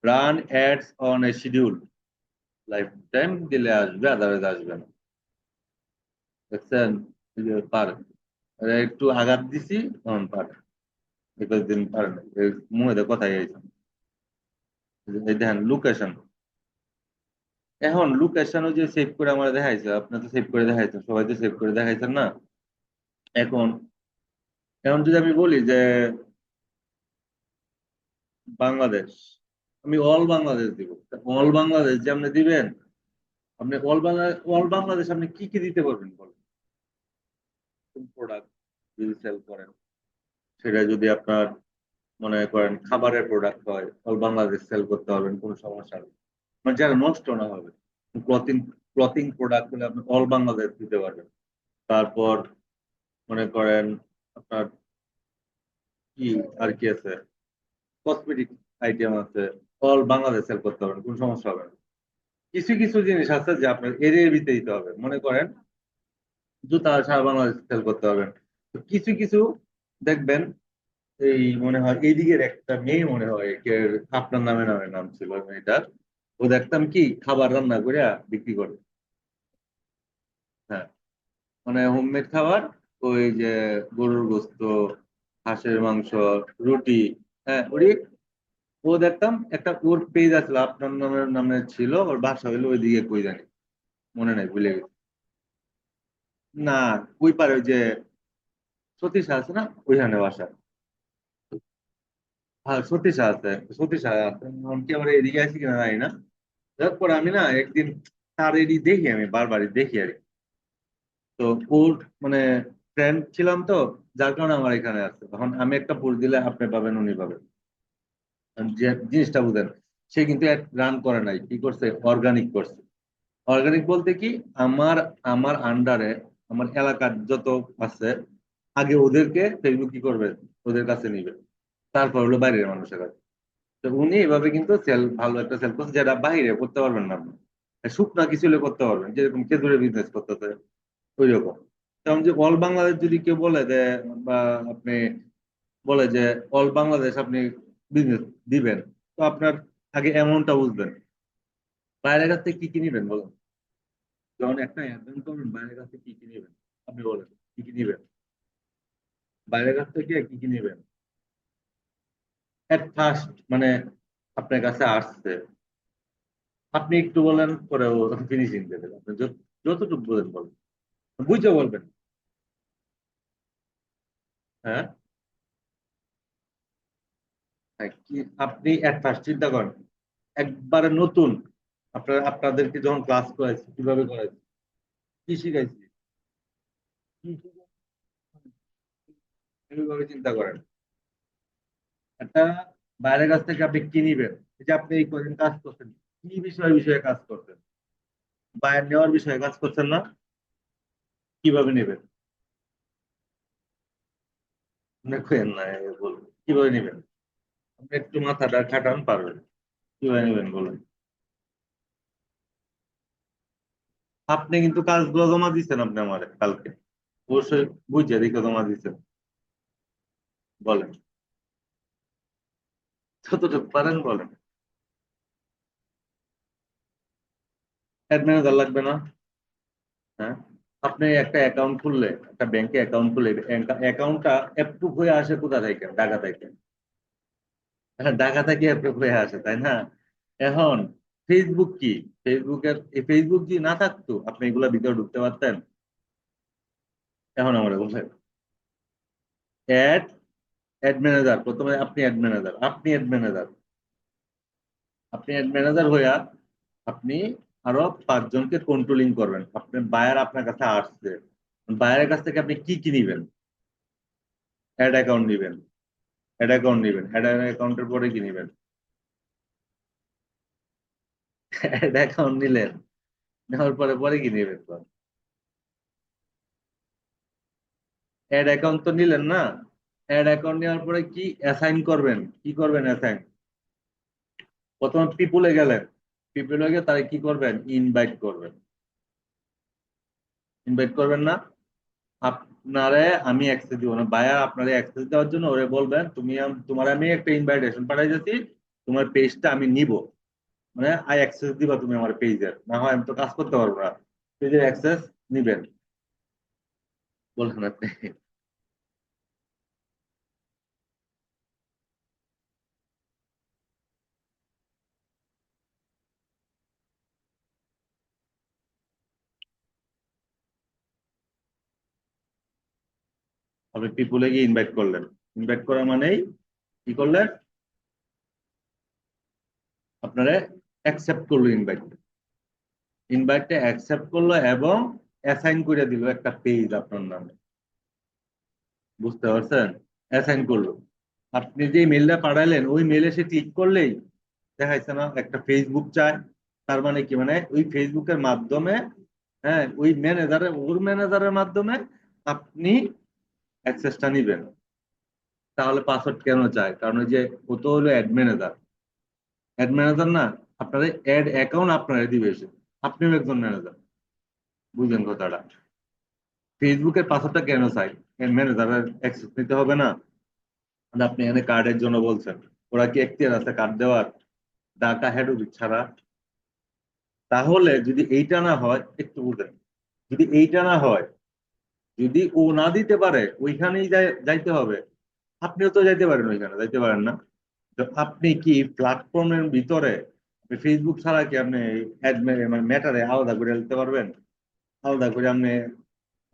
Run ads on a schedule, life time দিলে আসবে, আদারওয়াইজ আসবে না। দেখছেন? এই যে পারে, একটু আঘাত দিছি, তখন পারে। দিন পারে না, মুখে কথাই আইছে। এই দেখেন লোকেশন, এখন লোকেশনও যে সেভ করে আমার দেখাইছে, আপনি তো সেভ করে দেখাইছেন, সবাই তো সেভ করে দেখাইছেন না? এখন এখন যদি আমি বলি যে বাংলাদেশ, আমি অল বাংলাদেশ দিব। অল বাংলাদেশ যে আপনি দিবেন, আপনি অল বাংলাদেশ আপনি কি কি দিতে পারবেন বলেন? কোন প্রোডাক্ট যদি সেল করেন, সেটা যদি আপনার মনে করেন খাবারের প্রোডাক্ট হয়, অল বাংলাদেশ সেল করতে পারবেন, কোনো সমস্যা নেই, মানে যারা নষ্ট না হবে। ক্লথিং ক্লথিং প্রোডাক্ট হলে আপনি অল বাংলাদেশ দিতে পারবেন। তারপর মনে করেন আপনার কি আর কি আছে, কসমেটিক আইটেম আছে, অল বাংলাদেশ সেল করতে পারবেন, কোনো সমস্যা হবে না। কিছু কিছু জিনিস আছে যে আপনার এরিয়া ভিত্তিতে দিতে হবে, মনে করেন জুতা সারা বাংলাদেশ সেল করতে পারবেন। তো কিছু কিছু দেখবেন, এই মনে হয় এইদিকের একটা মেয়ে, মনে হয় আপনার নামে নামে নাম ছিল মেয়েটার, ও দেখতাম কি খাবার রান্না করে বিক্রি করে। হ্যাঁ, মানে হোমমেড খাবার, ওই যে গরুর গোস্ত, হাঁসের মাংস, রুটি, হ্যাঁ ওই, ও দেখতাম একটা ওর পেজ আসলো আপনার নামের নামে ছিল, ওর বাসা হইলো ওইদিকে, কই জানি মনে নাই, ভুলে গেছি। না, ওই পারে ওই যে সতীশা আছে না, ওইখানে বাসা। হ্যাঁ সতীশা আছে, সতীশা আছে, কি আবার এদিকে আছি কিনা জানি না। তারপর আমি না একদিন তার এডি দেখি, আমি বারবারই দেখি আর কি। তো ওর মানে ফ্রেন্ড ছিলাম তো, যার কারণে আমার এখানে আছে। তখন আমি একটা পোস্ট দিলে আপনি পাবেন, উনি পাবেন, যে জিনিসটা বুঝেন। সে কিন্তু রান করে নাই, কি করছে, অর্গানিক করছে। অর্গানিক বলতে কি, আমার আমার আন্ডারে আমার এলাকার যত আছে, আগে ওদেরকে ফেসবুক কি করবে, ওদের কাছে নিবে, তারপর হলো বাইরের মানুষের কাছে। তো উনি এভাবে কিন্তু সেল, ভালো একটা সেল করছে, যেটা বাইরে করতে পারবেন না আপনি। শুকনা কিছু হলে করতে পারবেন, যেরকম খেজুরের বিজনেস করতেছে ওই রকম। যেমন যে অল বাংলাদেশ যদি কেউ বলে যে, বা আপনি বলে যে অল বাংলাদেশ আপনি বিজনেস দিবেন, তো আপনার আগে অ্যামাউন্টটা বুঝবেন, বাইরের কাছ থেকে কি কি নিবেন বলুন। যখন একটা অ্যাকাউন্ট করবেন, বাইরের কাছ থেকে কি কি নেবেন, আপনি বলেন কি কি নেবেন, বাইরের কাছ থেকে কি কি নেবেন এট ফার্স্ট, মানে আপনার কাছে আসছে, আপনি একটু বলেন, পরে ও ফিনিশিং দেবেন, আপনি যতটুকু বলেন বলেন, বুঝে বলবেন। হ্যাঁ, হ্যাঁ, কি আপনি এট ফার্স্ট চিন্তা করেন, একবারে নতুন আপনাদেরকে যখন ক্লাস করাইছি কিভাবে করাইছি, কি শিখাইছি, কি শিখাইছি, এইভাবে চিন্তা করেন। একটা বাইরের কাছ থেকে আপনি কি নিবেন, এই যে আপনি এই কদিন কাজ করছেন, কি বিষয়ে বিষয়ে কাজ করছেন, বাইরে নেওয়ার বিষয়ে কাজ করছেন না, কিভাবে নেবেন, দেখেন না বলুন কিভাবে নেবেন, আপনি একটু মাথাটা খাটান পারবেন, কিভাবে নেবেন বলুন। আপনি কিন্তু কাজগুলো জমা দিচ্ছেন আপনি আমার কালকে, অবশ্যই বুঝে দেখে জমা দিচ্ছেন, বলেন যতটুকু পারেন বলেন। অ্যাড ম্যানেজার লাগবে না? হ্যাঁ, আপনি একটা অ্যাকাউন্ট খুললে, একটা ব্যাংকে অ্যাকাউন্ট খুললে, অ্যাকাউন্টটা অ্যাপ্রুভ হয়ে আসে কোথা থেকে, ঢাকা থেকে। হ্যাঁ, ঢাকা থেকে অ্যাপ্রুভ হয়ে আসে, তাই না? এখন ফেসবুক কি, এই ফেসবুক যদি না থাকতো আপনি এগুলা ভিতরে ঢুকতে পারতেন? এখন আমরা বলছেন অ্যাড অ্যাড ম্যানেজার, প্রথমে আপনি অ্যাড ম্যানেজার হইয়া আপনি আরো 5 জনকে কন্ট্রোলিং করবেন। আপনার বায়ার আপনার কাছে আসছে, বায়ারের কাছ থেকে আপনি কি কি নিবেন? অ্যাড অ্যাকাউন্ট নিবেন, অ্যাড অ্যাকাউন্টের পরে কি নিবেন? অ্যাড অ্যাকাউন্ট নিলেন, নেওয়ার পরে পরে কি নিবেন? অ্যাড অ্যাকাউন্ট তো নিলেন না, অ্যাড অ্যাকাউন্ট নেওয়ার পরে কি অ্যাসাইন করবেন, কি করবেন অ্যাসাইন? প্রথমে পিপুলে গেলেন, পিপুলে গিয়ে তারা কি করবেন, ইনভাইট করবেন। ইনভাইট করবেন না? আপনারে আমি অ্যাক্সেস দিব না, বায়ার আপনারে অ্যাক্সেস দেওয়ার জন্য ওরে বলবেন তুমি তোমার আমি একটা ইনভাইটেশন পাঠাই যাচ্ছি, তোমার পেজটা আমি নিব, মানে আই অ্যাক্সেস দিবা তুমি আমার পেজের, না হয় আমি তো কাজ করতে পারবো না, পেজের অ্যাক্সেস নিবেন। বলছেন আপনি, আপনি পিপুলে গিয়ে ইনভাইট করলেন, ইনভাইট করা মানেই কি করলেন, আপনারা অ্যাকসেপ্ট করলো ইনভাইট, ইনভাইটটা অ্যাকসেপ্ট করলো এবং অ্যাসাইন করে দিল একটা পেজ আপনার নামে। বুঝতে পারছেন? অ্যাসাইন করলো, আপনি যে মেলটা পাঠালেন ওই মেলে সে ক্লিক করলেই দেখাইছে না একটা ফেসবুক চায়, তার মানে কি, মানে ওই ফেসবুকের মাধ্যমে, হ্যাঁ ওই ম্যানেজারের মাধ্যমে আপনি অ্যাক্সেসটা নিবেন। তাহলে পাসওয়ার্ড কেন চায়, কারণ ওই যে ও তো হলো অ্যাড ম্যানেজার, অ্যাড ম্যানেজার না, আপনার অ্যাড অ্যাকাউন্ট আপনারা দিবে এসে, আপনিও একজন ম্যানেজার, বুঝলেন কথাটা? ফেসবুকের পাসওয়ার্ডটা কেন চাই, ম্যানেজারের অ্যাক্সেস নিতে হবে না? মানে আপনি এখানে কার্ডের জন্য বলছেন, ওরা কি এখতিয়ার আছে কার্ড দেওয়ার, ডাটা হেড ছাড়া? তাহলে যদি এইটা না হয়, একটু বুঝেন, যদি এইটা না হয়, যদি ও না দিতে পারে ওইখানেই যাইতে হবে, আপনিও তো যাইতে পারেন ওইখানে, যাইতে পারেন না? তো আপনি কি প্ল্যাটফর্মের ভিতরে ফেসবুক ছাড়া কি আপনি মানে ম্যাটারে আলাদা করে দিতে পারবেন? আলাদা করে আপনি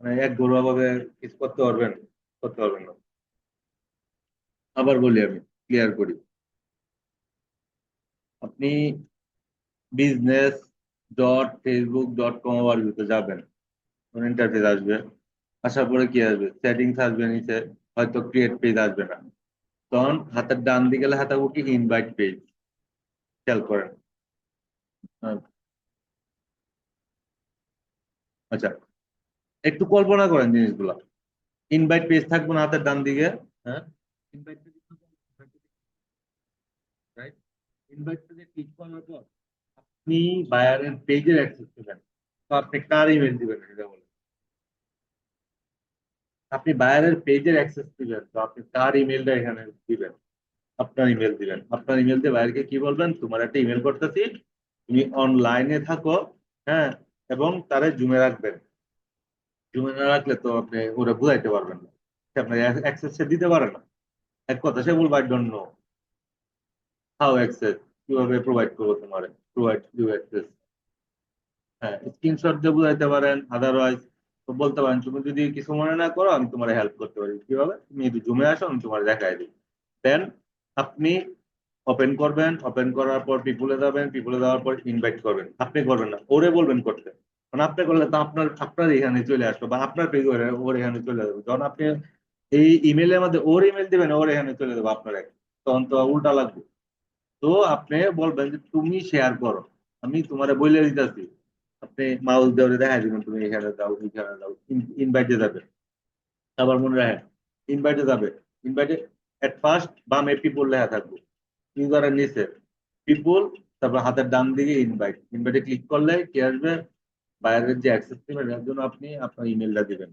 মানে এক ঘরোয়া ভাবে কিছু করতে পারবেন? করতে পারবেন না। আবার বলি, আমি ক্লিয়ার করি, আপনি business.facebook.com ওভারভিউতে যাবেন, ইন্টারফেস আসবে, আসার পরে কি আসবে, সেটিংস আসবে নিচে, হয়তো ক্রিয়েট পেজ আসবে না, তখন হাতের ডান দিকে লেখা থাকবো কি ইনভাইট পেজ, খেয়াল করেন। আহ, আচ্ছা, একটু কল্পনা করেন জিনিসগুলা, ইনভাইট পেজ থাকবো না হাতের ডান দিকে? হ্যাঁ, ইনভাইট পেজ, রাইট, ইনভাইট পেজে ক্লিক করার পর আপনি বায়ারের পেজের অ্যাক্সেস দিবেন, তো আপনি কার ইমেল দিবেন এটা বলেন? আপনি বায়ারের পেজের অ্যাক্সেস দিবেন, তো আপনি কার ইমেলটা এখানে দিবেন? আপনার ইমেল দিবেন, আপনার ইমেল দিয়ে বাইরকে কি বলবেন, তোমার একটা ইমেল করতেছি, তুমি অনলাইনে থাকো, হ্যাঁ, এবং তারে জুমে রাখবেন। জুমে না রাখলে তো আপনি ওরা বুঝাইতে পারবেন না, সে আপনার অ্যাক্সেস সে দিতে পারে না। এক কথা, সে বলবো I don't know how access, কিভাবে প্রোভাইড করবো তোমার, প্রোভাইড ইউ অ্যাক্সেস। হ্যাঁ, স্ক্রিনশট দিয়ে বুঝাইতে পারেন, আদারওয়াইজ তো বলতে পারেন তুমি যদি কিছু মনে না করো আমি তোমার হেল্প করতে পারি, কিভাবে, তুমি যদি জুমে আসো আমি তোমার দেখাই দিই। দেন আপনি ওপেন করবেন, ওপেন করার পর পিপুলে যাবেন, পিপুলে যাওয়ার পর ইনভাইট করবেন। আপনি করবেন না, ওরে বলবেন করতে। মানে আপনি করলে তো আপনার এখানে চলে আসবে, বা আপনার পেজ ওর এখানে চলে যাবে। যখন আপনি এই ইমেলের মধ্যে ওর ইমেল দিবেন, ওর এখানে চলে যাবে আপনার তখন তো উল্টা লাগবে। তো আপনি বলবেন যে তুমি শেয়ার করো, আমি তোমারে বলে দিতেছি। আপনি মাউস দিয়ে দেখা দিবেন, তুমি এখানে যাও, এখানে যাও, ইনভাইটে যাবে। আবার মনে রাখেন, ইনভাইটে যাবে, ইনভাইটে এট ফার্স্ট বামে পিপল লেখা থাকবে, ইউজারের নিচে পিপল, তারপর হাতের ডান দিকে ইনভাইট। ইনভাইটে ক্লিক করলে কি আসবে? বাইরের যে অ্যাক্সেস নেবেন এর জন্য আপনি আপনার ইমেলটা দিবেন।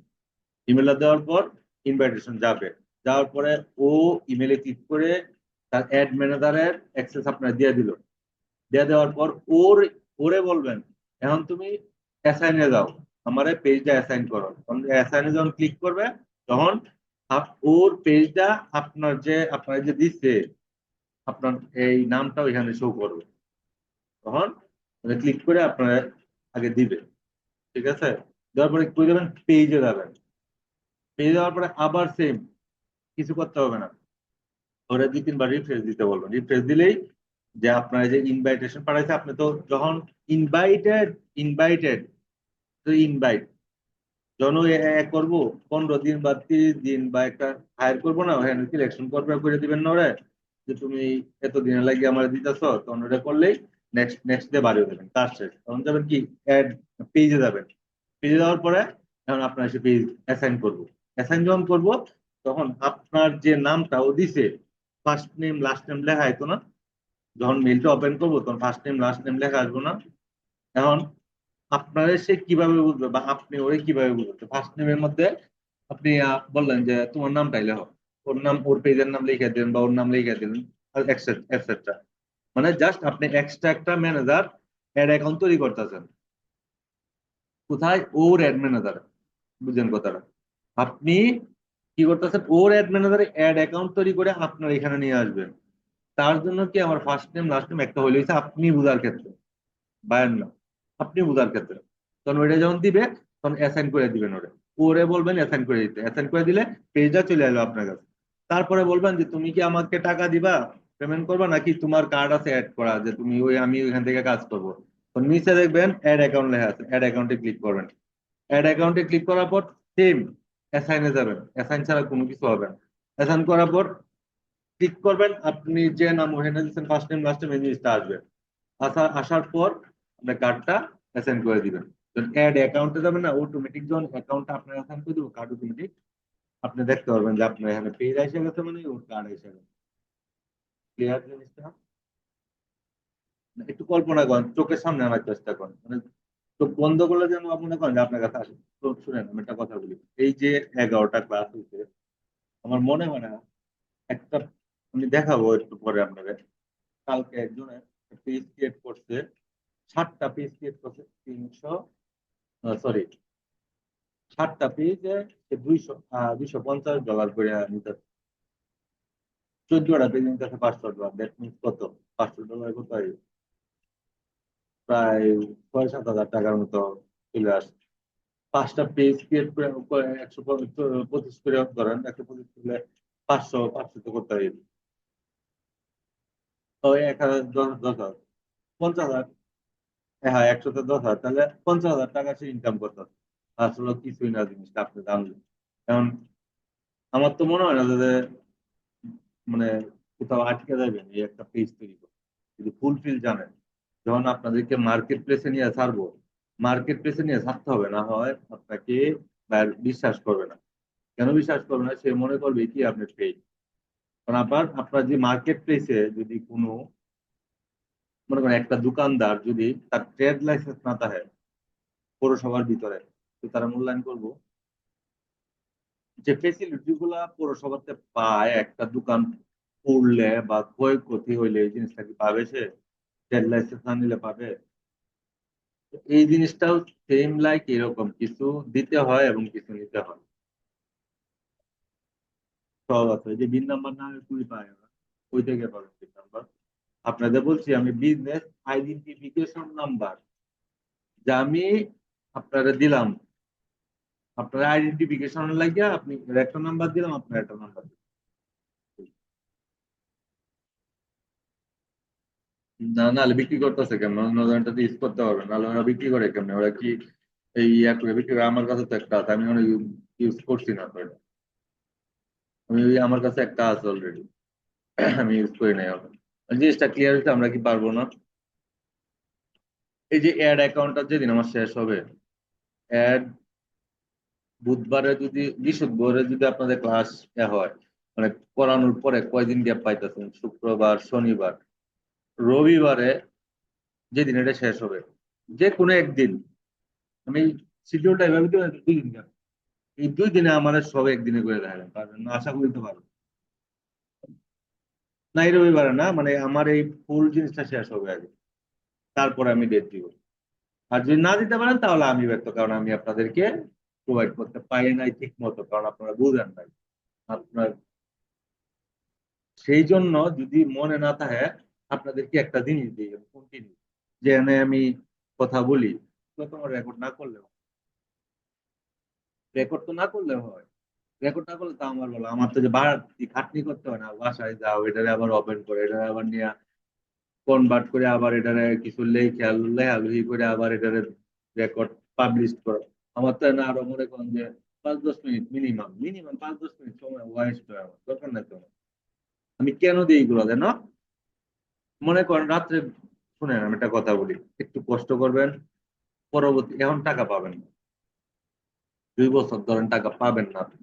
ইমেলটা দেওয়ার পর ইনভাইটেশন যাবে। যাওয়ার পরে ও ইমেলে ক্লিক করে তার অ্যাড ম্যানেজারের অ্যাক্সেস আপনার দিয়ে দিল। দিয়ে দেওয়ার পর ওরে বলবেন এখন তুমি অ্যাসাইনে যাও, আমার পেজটা অ্যাসাইন করো। অ্যাসাইনে যখন ক্লিক করবে তখন ওর পেজটা আপনার যে দিচ্ছে, আপনার এই নামটাও এখানে শো করবে। তখন ক্লিক করে আপনার আগে দিবে। ঠিক আছে? দেওয়ার পরে কই যাবেন? পেজে যাবেন। পেজে যাওয়ার পরে আবার সেম, কিছু করতে হবে না। ওরা 2-3 বার রিফ্রেশ দিতে বলবেন। রিফ্রেশ দিলেই যে আপনার যে ইনভাইটেশন পাঠাইছে, আপনি তো যখন ইনভাইটেড ইনভাইটেড ইনভাইট যখন করবো 15 দিন বা 30 দিন বা একটা হায়ার করবো না, ওখানে সিলেকশন করবে, করে দিবেন না ওরা যে তুমি এতদিনের লাগে আমার দিতেছ, তখন ওটা করলেই নেক্সট নেক্সট ডে বাড়িয়ে দেবেন, কাজ শেষ। তখন যাবেন কি অ্যাড পেজে যাবেন। পেজে যাওয়ার পরে এখন আপনার সে পেজ অ্যাসাইন করবো। অ্যাসাইন যখন করবো তখন আপনার যে নামটা ও দিছে, ফার্স্ট নেম লাস্ট নেম লেখা হয়তো না, যখন মেলটা ওপেন করবো তখন ফার্স্ট নেম লাস্ট নেম লেখা আসবো না। এখন আপনারা সে কিভাবে বুঝবে বা আপনি ওরে কিভাবে বুঝবে? ফার্স্ট নেমের মধ্যে আপনি বললেন যে তোমার নামটাই লেখো, ওর নাম, ওর পেজের নাম লিখে দিলেন বা ওর নাম লিখে দিলেন, এটসেট্রা। মানে জাস্ট আপনি এক্সট্রা একটা ম্যানেজার অ্যাড অ্যাকাউন্ট তৈরি করতেছেন। কোথায়? ওর অ্যাড ম্যানেজার। বুঝলেন কথাটা? আপনি কি করতেছেন? ওর অ্যাড ম্যানেজারে অ্যাড অ্যাকাউন্ট তৈরি করে আপনার এখানে নিয়ে আসবেন। তার জন্য কি আমার ফার্স্ট নেম লাস্ট নেম একটা হইলে আপনি বুঝার ক্ষেত্রে, বায়ান না, আপনি বুঝার ক্ষেত্রে। তখন ওইটা যখন দিবে তখন অ্যাসাইন করে দিবেন ওরে। ওরে বলবেন অ্যাসাইন করে দিতে। অ্যাসাইন করে দিলে পেজটা চলে এলো আপনার কাছে। তারপরে বলবেন যে তুমি কি আমাকে টাকা দিবা, পেমেন্ট করবা, নাকি তোমার কার্ড আছে অ্যাড করা যে তুমি আমি ওইখান থেকে কাজ করবো। তো নিচে দেখবেন অ্যাড অ্যাকাউন্ট লেখা আছে, অ্যাড অ্যাকাউন্টে ক্লিক করবেন। অ্যাড অ্যাকাউন্টে ক্লিক করার পর সেম অ্যাসাইনে যাবেন। অ্যাসাইন ছাড়া কোনো কিছু হবে না। অ্যাসাইন করার পর ক্লিক করবেন, আপনি যে নাম ওখানে দিচ্ছেন ফার্স্ট নেম লাস্ট নেম এই জিনিসটা আসবে। আসার পর আপনার কার্ডটা অ্যাসাইন করে দিবেন। যখন অ্যাড অ্যাকাউন্টে যাবেন না, অটোমেটিক যখন অ্যাকাউন্টটা আপনার অ্যাসাইন করে দেবো, কার্ড অটোমেটিক আপনি দেখতে পারবেন যে আপনার এখানে পেজ এসে গেছে, মানে ওর কার্ড এসে গেছে। ক্লিয়ার জিনিসটা? একটু কল্পনা করেন, চোখের সামনে আনার চেষ্টা করেন, মানে চোখ বন্ধ করলে যেন মনে করেন যে আপনার কাছে আসে। তো শুনেন আমি একটা কথা বলি, এই যে 11টা ক্লাস হয়েছে, আমার মনে হয় না একটা, আমি দেখাবো একটু পরে আপনাদের। কালকে একজনের পেজ ক্রিয়েট করছে, 7টা পেজ ক্রিয়েট করছে, 300, সরি, 7টা পেজে 250 ডলার করে নিতে। 14টা পেজ নিতেছে $500। দ্যাট মিনস কত? $500 কত হয়? প্রায় 6-7 হাজার টাকার মতো চলে আসে। 5টা পেজ ক্রিয়েট করে 125 করে ধরেন, 125 করলে 500 তো করতে হয়। তো 1,000, 10,000, 50,000। হ্যাঁ, 110,000, তাহলে 50,000 টাকা সে ইনকাম করতে হবে। আসলে কিছুই না জিনিসটা আপনি জানলেন। এখন আমার তো মনে হয় না যে মানে কোথাও আটকে যাবেন এই একটা পেজ তৈরি করে, যদি ফুলফিল জানেন। যখন আপনাদেরকে মার্কেট প্লেসে নিয়ে ছাড়বো, মার্কেট প্লেসে নিয়ে ছাড়তে হবে, না হয় আপনাকে বিশ্বাস করবে না। কেন বিশ্বাস করবে না? সে মনে করবে কি আপনি পেজ। কারণ আপনার যে মার্কেট প্লেসে যদি কোনো, মনে করেন একটা দোকানদার যদি তার ট্রেড লাইসেন্স না থাকে পৌরসভার ভিতরে, তো তারা মূল্যায়ন করবো যে ফেসিলিটি গুলা পৌরসভাতে পায়, একটা দোকান পড়লে বা ক্ষয়ক্ষতি হইলে এই জিনিসটা কি পাবে সে? ট্রেড লাইসেন্স না নিলে পাবে? তো এই জিনিসটাও সেম লাইক এরকম, কিছু দিতে হয় এবং কিছু নিতে হয়। সব আছে, এই যে বিন নাম্বার না কুড়ি পায় না, ওই থেকে পাবেন বিন নাম্বার। আপনাদের বলছি আমি বিজনেস আইডেন্টিফিকেশন নাম্বার, যা আমি আপনারা দিলাম, আপনার আইডেন্টিফিকেশন লাগিয়ে আপনি একটা নাম্বার দিলাম, আপনার একটা নাম্বার না, নাহলে বিক্রি করতেছে কেমন? অন্য ধরনটা ইউজ করতে পারবে, নাহলে ওরা বিক্রি করে কেমনে? ওরা কি এই এক করে বিক্রি করে? আমার কাছে তো একটা আছে, আমি অনেক ইউজ করছি না তো এটা। আমার কাছে একটা আছে অলরেডি, আমি ইউজ করি নাই এখন। জিনিসটা ক্লিয়ার হচ্ছে, আমরা কি পারবো না? এই যে অ্যাড অ্যাকাউন্টটা যেদিন আমার শেষ হবে, অ্যাড বুধবারে যদি বৃহস্পতিবারে যদি আপনাদের ক্লাস হয়, মানে করানোর পরে কয়দিন গ্যাপ পাইতেছেন? শুক্রবার, শনিবার, রবিবারে যেদিন এটা শেষ হবে, যে কোনো একদিন আমি শিডিউলটা এভাবে দিই, 2 দিন gap। এই 2 দিনে আমাদের সব একদিনে করে দেখাবেন, পারবেন না? আশা করি তো পারবেন। না, এই রবিবারে না, মানে আমার এই ফুল জিনিসটা শেষ হবে আগে, তারপরে আমি ডেট দিব। আর যদি না দিতে পারেন তাহলে আমি ব্যর্থ, কারণ আমি আপনাদেরকে প্রোভাইড করতে পারি নাই ঠিক মতো, কারণ আপনারা বুঝেন নাই। আপনার সেই জন্য যদি মনে না থাকে, আপনাদেরকে একটা জিনিস দিই কন্টিনিউ, যে আমি কথা বলি, তো তোমার রেকর্ড না করলেও, রেকর্ড তো না করলে হয়। রেকর্ড না করলে তো আমার বলো, আমার তো যে বাড়তি খাটনি করতে হয় না, বাসায় যাও, এটারে আবার ওপেন করে, এটারে আবার নিয়ে কনভার্ট করে, আবার এটারে কিছু লেখা লেখালেখি করে, আবার এটারে রেকর্ড পাবলিশ করো। আমার তো না আরো মনে করেন যে 5-10 মিনিট মিনিমাম, 5-10 মিনিট সময় ওয়েস্ট হয়, আমার দরকার নাই তোমার। আমি কেন দিই এগুলো জানো? মনে করেন রাত্রে, শুনেন আমি একটা কথা বলি, একটু কষ্ট করবেন, পরবর্তী এখন টাকা পাবেন না, 2 বছর ধরেন টাকা পাবেন না আপনি।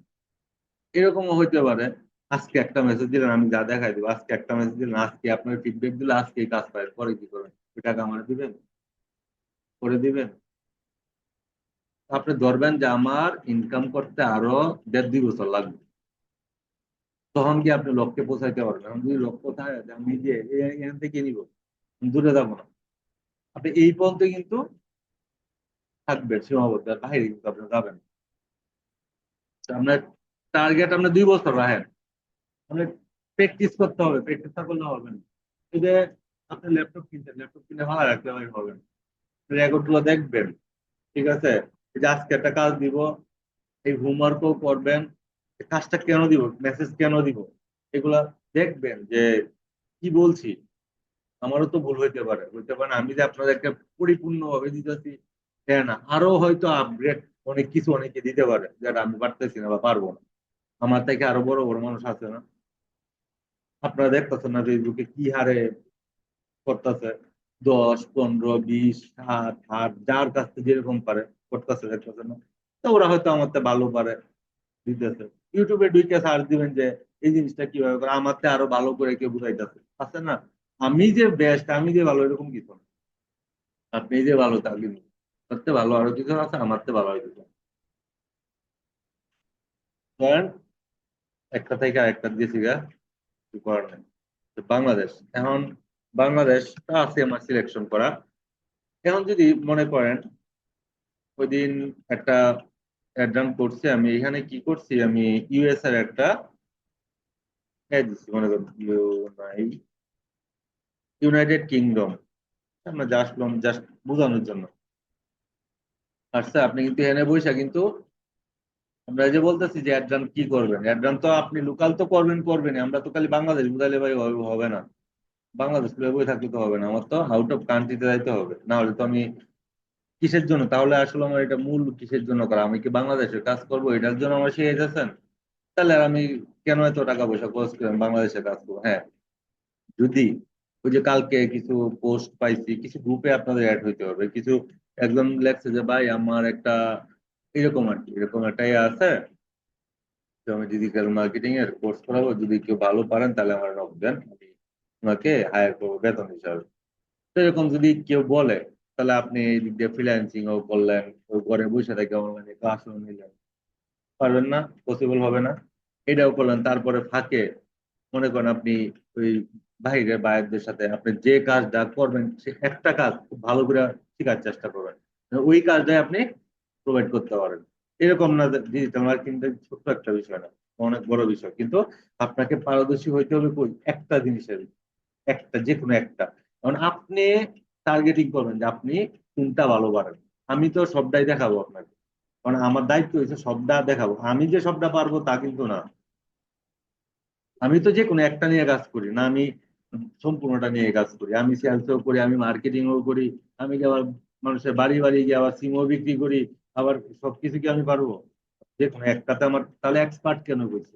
এরকমও হইতে পারে, আজকে একটা মেসেজ দিলেন, আমি যা দেখাই দিব, আজকে একটা মেসেজ দিলেন, আজকে আপনার ফিডব্যাক দিলে, আজকে এই কাজ পায়, পরে কি করবেন? ওই টাকা আমার দিবেন? করে দিবেন? আপনি ধরবেন যে আমার ইনকাম করতে আরো 1.5-2 বছর লাগবে, তখন কি আপনি লক্ষ্যে পৌঁছাইতে পারবেন? এখন যদি লক্ষ্য থাকে যে আমি যে এখান থেকে নিব, দূরে যাবো না, আপনি এই পর্যন্ত কিন্তু থাকবেন, সীমাবদ্ধ, আর বাইরে কিন্তু আপনি যাবেন না। তো আপনার টার্গেট, আপনি 2 বছর রাখেন, আপনি প্র্যাকটিস করতে হবে, প্র্যাকটিস না করলে হবে না। এই যে আপনি ল্যাপটপ কিনছেন, ল্যাপটপ কিনে ভালো রাখলে হবে না, রেকর্ড গুলো দেখবেন, ঠিক আছে? এই যে আজকে একটা কাজ দিব, এই হোমওয়ার্কও করবেন, এই কাজটা কেন দিব, মেসেজ কেন দিব, এগুলা দেখবেন যে কি বলছি। আমারও তো ভুল হইতে পারে না, আমি যে আপনাদেরকে পরিপূর্ণভাবে দিতেছি হ্যাঁ না, আরো হয়তো আপগ্রেড অনেক কিছু অনেকে দিতে পারে যেটা আমি পারতেছি না বা পারবো না। আমার থেকে আরো বড় বড় মানুষ আছে না? আপনারা দেখতেছেন না ফেসবুকে কি হারে করতেছে, 10, 15, 20, 60, 8, যার কাছ থেকে যেরকম পারে করতেছে, দেখতেছেন না? তো ওরা হয়তো আমার থেকে ভালো পারে, দিতেছে। ইউটিউবে ঢুকে সার্চ দিবেন যে এই জিনিসটা কিভাবে করে, আমার থেকে আরো ভালো করে কেউ বুঝাইতেছে, আছে না? আমি যে বেস্ট, আমি যে ভালো, এরকম কিছু না। আপনি যে ভালো তা কিন্তু, তার থেকে ভালো আরো কিছু আছে, আমার থেকে ভালো হইতেছে। ধরেন একটা থেকে আরেকটা দিয়েছি গা, কিছু করার নেই। তো বাংলাদেশ এখন, বাংলাদেশটা আছে আমার সিলেকশন করা। এখন যদি মনে করেন ওই দিন একটা অ্যাড করছি, আমি এখানে কি করছি, আমি ইউএস এর একটা অ্যাড দিচ্ছি, মনে করেন ইউনাইটেড কিংডম, আমরা জাস্ট জাস্ট বোঝানোর জন্য। আচ্ছা, আপনি কিন্তু এখানে বৈশা কিন্তু, আমরা এই যে বলতেছি যে অ্যাড্রান কি করবেন, অ্যাড্রান তো আপনি লোকাল তো করবেন, আমরা তো খালি বাংলাদেশ বুঝাইলে ভাই হবে না। বাংলাদেশ বই থাকলে তো হবে না, আমার তো আউট অফ কান্ট্রিতে যাইতে হবে, না হলে তো আমি কিসের জন্য তাহলে আসলে আমার এটা মূল কিসের জন্য করা, আমি কি বাংলাদেশের কাজ করবো এটার জন্য আমার শিখেছেন? তাহলে আর আমি কেন এত টাকা পয়সা খরচ করে আমি বাংলাদেশে কাজ করবো? হ্যাঁ, যদি ওই যে কালকে কিছু পোস্ট পাইছি, কিছু গ্রুপে আপনাদের অ্যাড হইতে হবে, কিছু একজন লেখছে যে ভাই আমার একটা এরকম আর কি, এরকম একটা ইয়ে আছে, তো আমি ডিজিটাল মার্কেটিং এর কোর্স করাবো, যদি কেউ ভালো পারেন তাহলে আমার নক দেন, আমি তোমাকে হায়ার করবো বেতন হিসাবে। তো এরকম যদি কেউ বলে, তাহলে আপনি এই দিক দিয়ে ফ্রিল্যান্সিং ও করলেন, ওই ঘরে বসে থেকে অনলাইনে ক্লাসও নিলেন, পারবেন না? পসিবল হবে না। এটাও করলেন, তারপরে ফাঁকে মনে করেন আপনি ওই বাইরের বাইরদের সাথে আপনি যে কাজটা করবেন, সে একটা কাজ খুব ভালো করে শেখার চেষ্টা করবেন, ওই কাজটাই আপনি প্রোভাইড করতে পারেন। এরকম না ডিজিটাল মার্কেটিং ছোট্ট একটা বিষয় না, অনেক বড় বিষয়, কিন্তু আপনাকে পারদর্শী হইতে হবে কই একটা জিনিসের, একটা যে কোনো একটা। কারণ আপনি টার্গেটিং করবেন যে আপনি কোনটা ভালো পারেন। আমি তো সবটাই দেখাবো আপনাকে, কারণ আমার দায়িত্ব হচ্ছে সবটা দেখাবো, আমি যে সবটা পারবো তা কিন্তু না। আমি তো যে কোনো একটা নিয়ে কাজ করি না, আমি সম্পূর্ণটা নিয়ে কাজ করি, আমি সেলসও করি, আমি মার্কেটিংও করি, আমি কি আবার মানুষের বাড়ি বাড়ি গিয়ে আবার সিমও বিক্রি করি, আবার সবকিছু কি আমি পারবো? যে কোনো একটাতে আমার তাহলে এক্সপার্ট কেন করছে?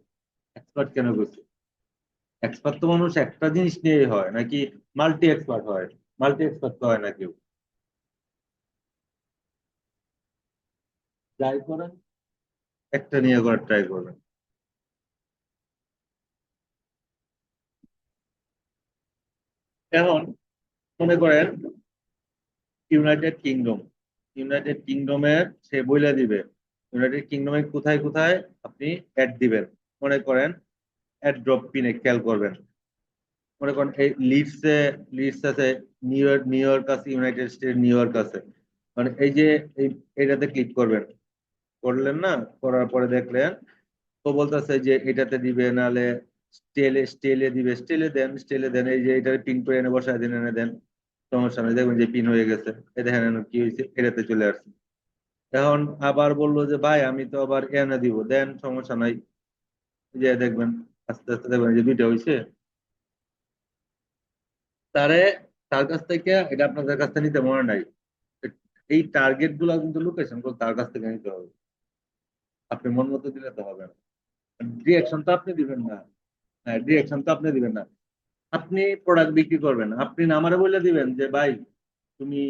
এক্সপার্ট কেন করছে? এক্সপার্ট তো মানুষ একটা জিনিস নিয়ে হয় নাকি মাল্টি এক্সপার্ট হয়? মাল্টি এক্সপার্ট তো হয় না কেউ। ট্রাই করেন, একটা নিয়ে করার ট্রাই করবেন। এখন মনে করেন ইউনাইটেড কিংডম, ইউনাইটেড কিংডমের সে বইলা দিবে ইউনাইটেড কিংডমে কোথায় কোথায় আপনি অ্যাড দিবেন। মনে করেন অ্যাড ড্রপ পিনে খেয়াল করবেন, মনে করেন এই লিডসে, লিডস আছে, নিউ ইয়র্ক, নিউ ইয়র্ক আছে, ইউনাইটেড স্টেট নিউ ইয়র্ক আছে, মানে এই যে এই এটাতে ক্লিক করবেন, করলেন না? করার পরে দেখলেন তো বলতেছে যে এটাতে দিবে, নাহলে স্টেলে, স্টেলে দিবে, স্টেলে দেন, স্টেলে দেন, এই যে এটা পিন করে এনে বসায় দেন, এনে দেন, সমস্যা নেই, দেখবেন যে পিন হয়ে গেছে। এই দেখেন এখন কি হয়েছে, এটাতে চলে আসছে। এখন আবার বললো যে ভাই আমি তো আবার এনে দিব, দেন, সমস্যা নাই, এই যে দেখবেন আস্তে আস্তে দেখবেন যে দুইটা হয়েছে। তারে তার কাছ থেকে এটা আপনাদের কাছ থেকে নিতে মনে নাই, এই টার্গেট গুলা কিন্তু লোকেশন গুলো তার কাছ থেকে নিতে হবে, আপনি মন মতো দিলে তো হবে না। ডিরেকশন তো আপনি দিবেন না। হ্যাঁ, ডিরেকশন তো আপনি দিবেন না। আপনি প্রোডাক্ট বিক্রি করবেন, আপনি না আমারে বলে দিবেন যে ভাই তুমি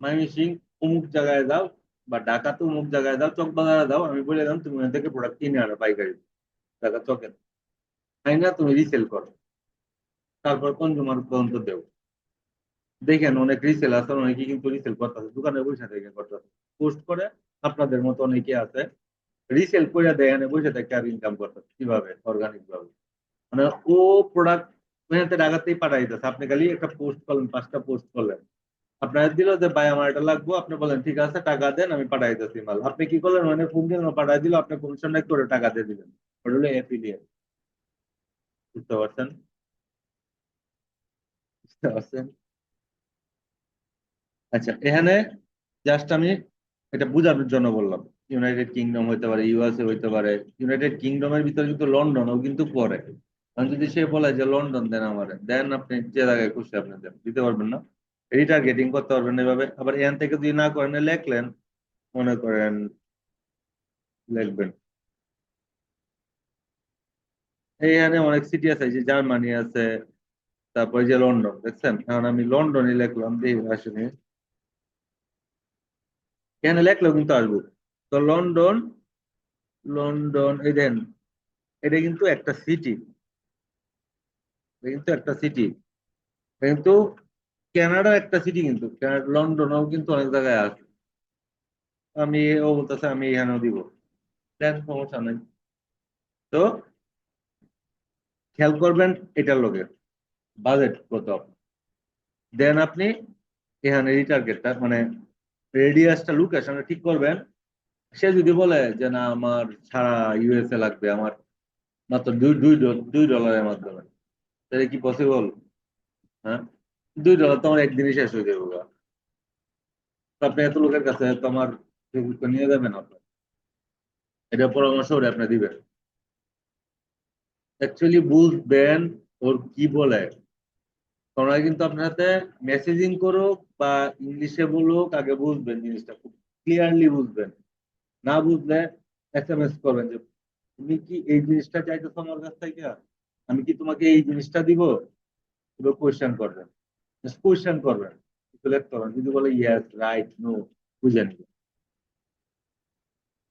ময়মনসিং অমুক জায়গায় যাও, বা ঢাকাতে অমুক জায়গায় যাও, চকবাজারে যাও, আমি বলে দিলাম তুমি ওখান থেকে প্রোডাক্ট কিনে আনো পাইকারি, ঢাকা চকে, তাই না? তুমি রিসেল করো, তারপর কনজুমার পর্যন্ত দেও। দেখেন অনেক রিসেল আছে, অনেকে কিন্তু রিসেল করতেছে, দোকানে বসে থেকে করতেছে, পোস্ট করে, আপনাদের মতো অনেকে আছে রিসেল করে দেয়, এনে বসে থেকে আর ইনকাম করতেছে কিভাবে, অর্গানিক ভাবে। মানে ও প্রোডাক্ট মেহনতে ঢাকাতেই পাঠাই দিতেছে, আপনি খালি একটা পোস্ট করলেন, 5টা পোস্ট করলেন, আপনার দিল যে ভাই আমার এটা লাগবো, আপনি বলেন ঠিক আছে টাকা দেন আমি পাঠাই দিতেছি মাল, আপনি কি করলেন মানে ফোন দিলেন ও পাঠাই দিল, আপনি কমিশন করে টাকা দিয়ে দিলেন, ওটা হলো এফিলিয়েট। বুঝতে পারছেন? বুঝতে পারছেন? আচ্ছা, এখানে জাস্ট আমি এটা বোঝানোর জন্য বললাম, ইউনাইটেড কিংডম হইতে পারে, ইউএসএ হইতে পারে, ইউনাইটেড কিংডমের ভিতরে কিন্তু লন্ডনও কিন্তু পড়ে। কারণ যদি সে বলে যে লন্ডন দেন আমারে, দেন আপনি যে জায়গায় খুশি আপনি দেন, দিতে পারবেন না, রিটার্গেটিং করতে পারবেন না এভাবে। আবার এখান থেকে যদি না করেন, লেখলেন, মনে করেন লিখবেন এইখানে অনেক সিটি আছে, এই যে জার্মানি আছে, তারপরে যে লন্ডন, দেখছেন? এখন আমি লন্ডনই লিখলাম, দেখি আসেনি, এখানে লেখলেও কিন্তু আসবো। তো লন্ডন, লন্ডন এই দেন, এটা কিন্তু একটা সিটি, এটা কিন্তু একটা সিটি, কিন্তু কানাডার একটা সিটি, কিন্তু লন্ডনও কিন্তু অনেক জায়গায় আছে। আমি, ও বলতেছে আমি এখানেও দিব, দেন, সমস্যা নাই। তো খেয়াল করবেন এটার লগে বাজেট কত, দেন আপনি এখানে রিটার্গেটটা মানে রেডিয়াসটা, লোকেশনটা ঠিক করবেন। সে যদি বলে যে না আমার সারা ইউএসএ লাগবে, আমার মাত্র $2 মাধ্যমে, তাহলে কি পসিবল? হ্যাঁ, $2 তো আমার একদিনই শেষ হয়ে যাবে গা। তো আপনি এত লোকের কাছে তো আমার ফেসবুকটা নিয়ে যাবেন আপনার, এটা পরামর্শ ওরে আপনি দিবেন। অ্যাকচুয়ালি বুঝবেন ওর কি বলে, তোমরা কিন্তু আপনার সাথে মেসেজিং করুক বা ইংলিশে বলুক, আগে বুঝবেন জিনিসটা, খুব ক্লিয়ারলি বুঝবেন। না বুঝলে এসএমএস করবেন যে তুমি কি এই জিনিসটা চাইতেছো আমার কাছ থেকে, আমি কি তোমাকে এই জিনিসটা দিব, এগুলো কোয়েশ্চেন করবেন, কোয়েশ্চেন করবেন, সিলেক্ট করবেন, যদি বলে ইয়েস, রাইট, নো, বুঝে নিবেন।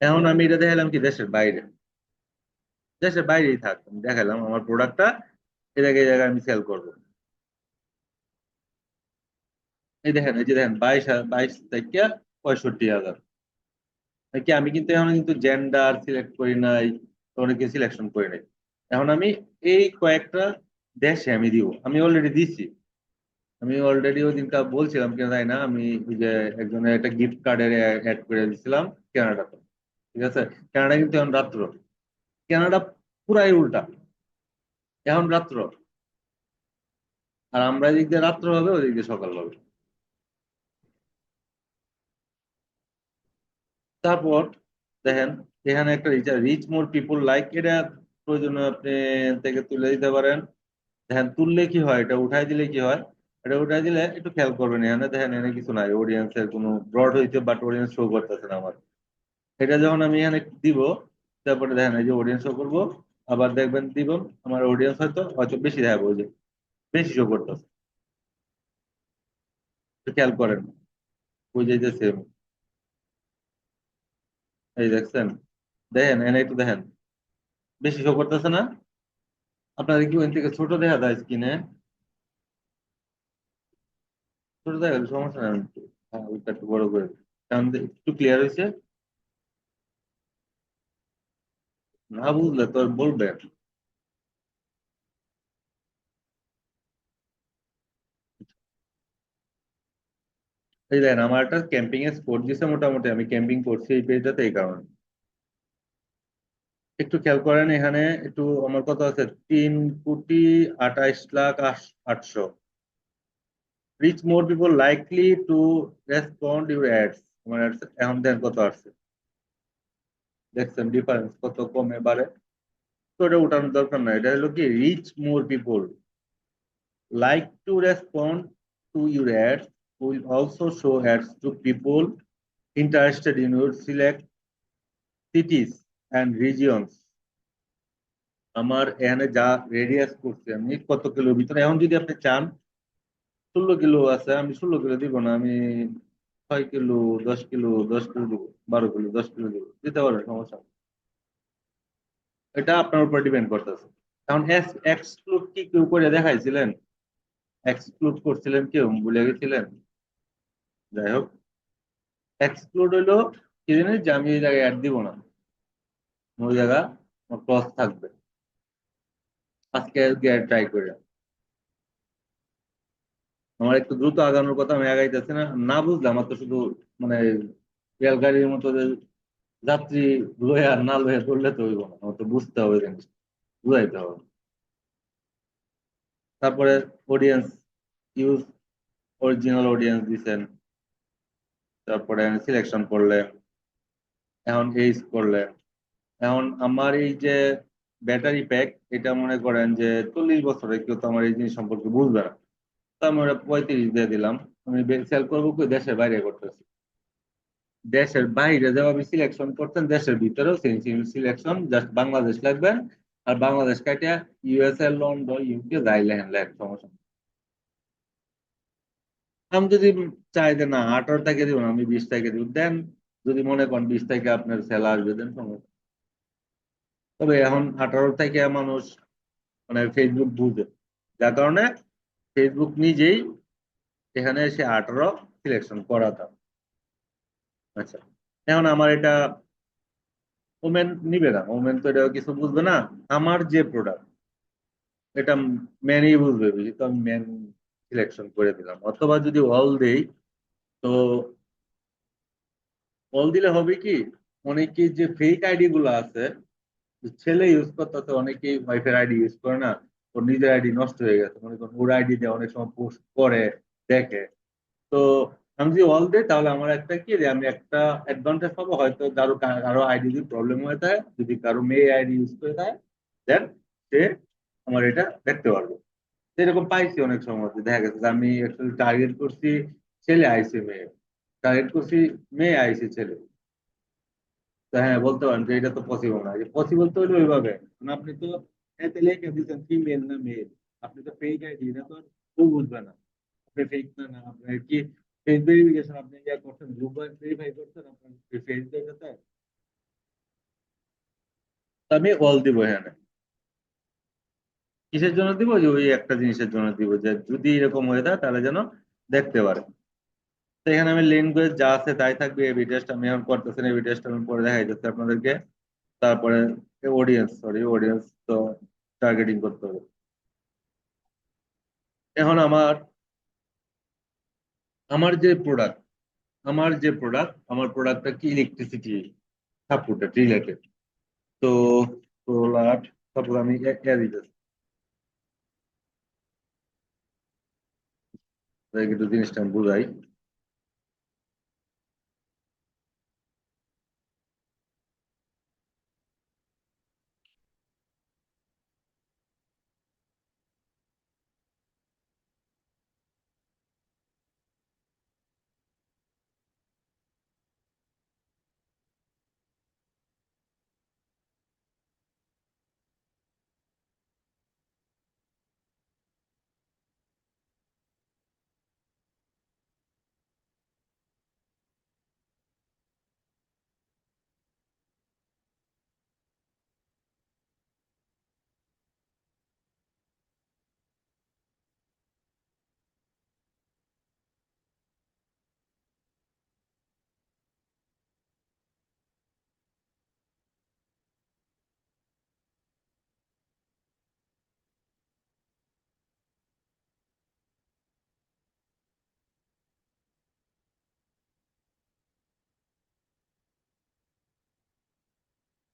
এখন আমি এটা দেখালাম কি দেশের বাইরে, দেশের বাইরেই থাক, আমি দেখালাম আমার প্রোডাক্টটা এই জায়গায় আমি সেল করবো। এই দেখেন, এই যে দেখেন 22 থেকে 65,000, কি আমি কিন্তু এখন কিন্তু জেন্ডার সিলেক্ট করি নাই, অনেকে সিলেকশন করি নাই। এখন আমি এই কয়েকটা দেশে আমি দিব, আমি অলরেডি দিছি। আমি অলরেডি ওই দিনটা বলছিলাম কিনা তাই না, আমি ওই যে একজনের একটা গিফট কার্ডের অ্যাড করে দিছিলাম কানাডাতে। ঠিক আছে, কানাডা কিন্তু এখন রাত্র, কানাডা পুরাই উল্টা, এখন রাত্র, আর আমরা এদিক দিয়ে রাত্র হবে, ওদিক দিয়ে সকাল হবে। তারপর দেখেন এখানে একটা রিচ মোর পিপুল লাইক, এটা প্রয়োজনে আপনি থেকে তুলে দিতে পারেন। দেখেন তুললে কি হয়, এটা উঠাই দিলে কি হয়, এটা উঠাই দিলে একটু খেয়াল করবেন, এখানে দেখেন এখানে কিছু নাই, অডিয়েন্সের কোনো ব্রড হইতে, বাট অডিয়েন্স শো করতেছে না আমার। এটা যখন আমি এখানে দিব, তারপরে দেখেন এই যে অডিয়েন্স শো করবো, আবার দেখবেন দিব, আমার অডিয়েন্স হয়তো হয়তো বেশি দেখাবো, ওই যে বেশি শো করতেছে। একটু খেয়াল করেন, ওই যে সেম, এই দেখছেন, দেখেন এনে একটু দেখেন, বেশি শো করতেছে না? আপনাদের কি ওই থেকে ছোট দেখা যায় স্ক্রিনে? ছোট দেখা গেলে সমস্যা নেই, আমি একটু, হ্যাঁ ওইটা একটু বড় করে দিই। কারণ একটু ক্লিয়ার হয়েছে। না বুঝলে তো আর বলবেন। এই দেখেন আমার একটা ক্যাম্পিং এর স্পট দিছে, মোটামুটি আমি ক্যাম্পিং করছি এই পেজটাতে, এই কারণে। একটু খেয়াল করেন এখানে, একটু আমার কত আছে, 3,28,08,000। Rich more people likely to respond your ads. আমার ads এখন দেন কত আসছে, দেখছেন ডিফারেন্স কত কমে বাড়ে? তো এটা উঠানোর দরকার নাই, এটা হলো কি rich more people like to respond to your ads will also show ads to people interested in your select cities and regions. আমার এখানে যা রেডিয়াস করছি আমি কত কিলোর ভিতরে, এখন যদি আপনি চান 16 কিলো আছে, আমি 16 কিলো দিব না, আমি 6 কিলো, 10 কিলো, 10 কিলো দিব, 12 কিলো, 10 কিলো দিব, দিতে পারেন, সমস্যা নেই। এটা আপনার উপর ডিপেন্ড করতেছে। এখন এক্সক্লুড কি কেউ করে দেখাইছিলেন? এক্সক্লুড করছিলেন কেউ, ভুলে গেছিলেন? যাই হোক, এক্সক্লুড হইলো কি জিনিস, যে আমি এই জায়গায় অ্যাড দিব না, ওই জায়গা ক্লজ থাকবে। আজকে ট্রাই করে, আমার একটু দ্রুত আগানোর কথা, আমি আগাইতেছি না, না বুঝলে আমার তো শুধু মানে রেলগাড়ির মতো যে যাত্রী লয়ে আর না লয়ে ধরলে তো হইব না, আমার তো বুঝতে হবে জিনিস, বুঝাইতে হবে। তারপরে অডিয়েন্স ইউজ, অরিজিনাল অডিয়েন্স দিছেন, তারপরে সিলেকশন করলে, এখন এইজ করলে, এখন আমার এই যে ব্যাটারি প্যাক, এটা মনে করেন যে 40 বছরের কেউ তো আমার এই জিনিস সম্পর্কে বুঝবে না, তো আমি ওটা 35 দিয়ে দিলাম। আমি সেল করবো কই, দেশের বাইরে করতেছি। দেশের বাইরে যেভাবে আপনি সিলেকশন করতেন, দেশের ভিতরেও সেম সিলেকশন, জাস্ট বাংলাদেশ লাগবে, আর বাংলাদেশ কাটিয়া ইউএসএ, লন্ডন, ইউকে যাই লেহেন লেখ, সমস্যা নেই। আমি যদি চাই যে না 18 তারিখে দিব না, আমি 20 তারিখে দিব, দেন যদি মনে করেন 20 তারিখে আপনার সেল আসবে, দেন সমস্যা। তবে এখন 18 তারিখে মানুষ মানে ফেসবুক বুঝে, যার কারণে ফেসবুক নিজেই এখানে সে 18 সিলেকশন করাতাম। আচ্ছা, এখন আমার এটা ওমেন নিবে না, ওমেন তো এটা কিছু বুঝবে না। আমার যে প্রোডাক্ট, এটা ম্যানই বুঝবে বেশি, তো আমি ম্যান সিলেকশন করে দিলাম। অথবা যদি অল দেই, তো অল দিলে হবে কি, অনেকে যে ফেক আইডি গুলো আছে, ছেলে ইউজ করতেছে, অনেকেই ওয়াইফের আইডি ইউজ করে না, ওর নিজের আইডি নষ্ট হয়ে গেছে, মনে করেন ওর আইডি দিয়ে অনেক সময় পোস্ট করে, দেখে। তো আমি যদি অল দিই, তাহলে আমার একটা কি যে আমি একটা অ্যাডভান্টেজ পাবো, হয়তো কারো আইডি যদি প্রবলেম হয়ে থাকে, যদি কারো মেয়ে আইডি ইউজ করে থাকে, দেন সে আমার এটা দেখতে পারবে। এরকম পাইছি অনেক সময়, যে দেখা গেছে যে আমি অ্যাকচুয়ালি টার্গেট করছি ছেলে, আইসে মেয়ে, টার্গেট করছি মেয়ে, আইসে ছেলে। তো হ্যাঁ, বলতে পারেন যে এটা তো পসিবল না, পসিবল তো হইলো ওইভাবে, কারণ আপনি তো এতে লিখে দিচ্ছেন ফিমেল না মেল, আপনি তো ফেক আইডি, এটা তো আর ও বুঝবে না আপনি ফেক না, না আপনার কি ফেস ভেরিফিকেশন আপনি ইয়া করছেন, গ্রুপ ভেরিফাই করছেন আপনার ফেস দেখাতে। আমি অল দিব এখানে, কিসের জন্য দিব, যে ওই একটা জিনিসের জন্য দিব, যে যদি এরকম হয়ে যায় তাহলে যেন দেখতে পারে। তো এখানে আমি ল্যাঙ্গুয়েজ যা আছে তাই থাকবে, এবি টেস্ট আমি এখন করতেছি না, এবি টেস্ট আমি পরে দেখাই যাচ্ছে আপনাদেরকে। তারপরে অডিয়েন্স, সরি অডিয়েন্স তো টার্গেটিং করতে হবে। এখন আমার যে প্রোডাক্ট, আমার প্রোডাক্টটা কি ইলেকট্রিসিটি সাপোর্টেড রিলেটেড। তো সোলার, সাপোজ আমি এয়ার দিতেছি, একটু জিনিসটা আমি বুঝাই।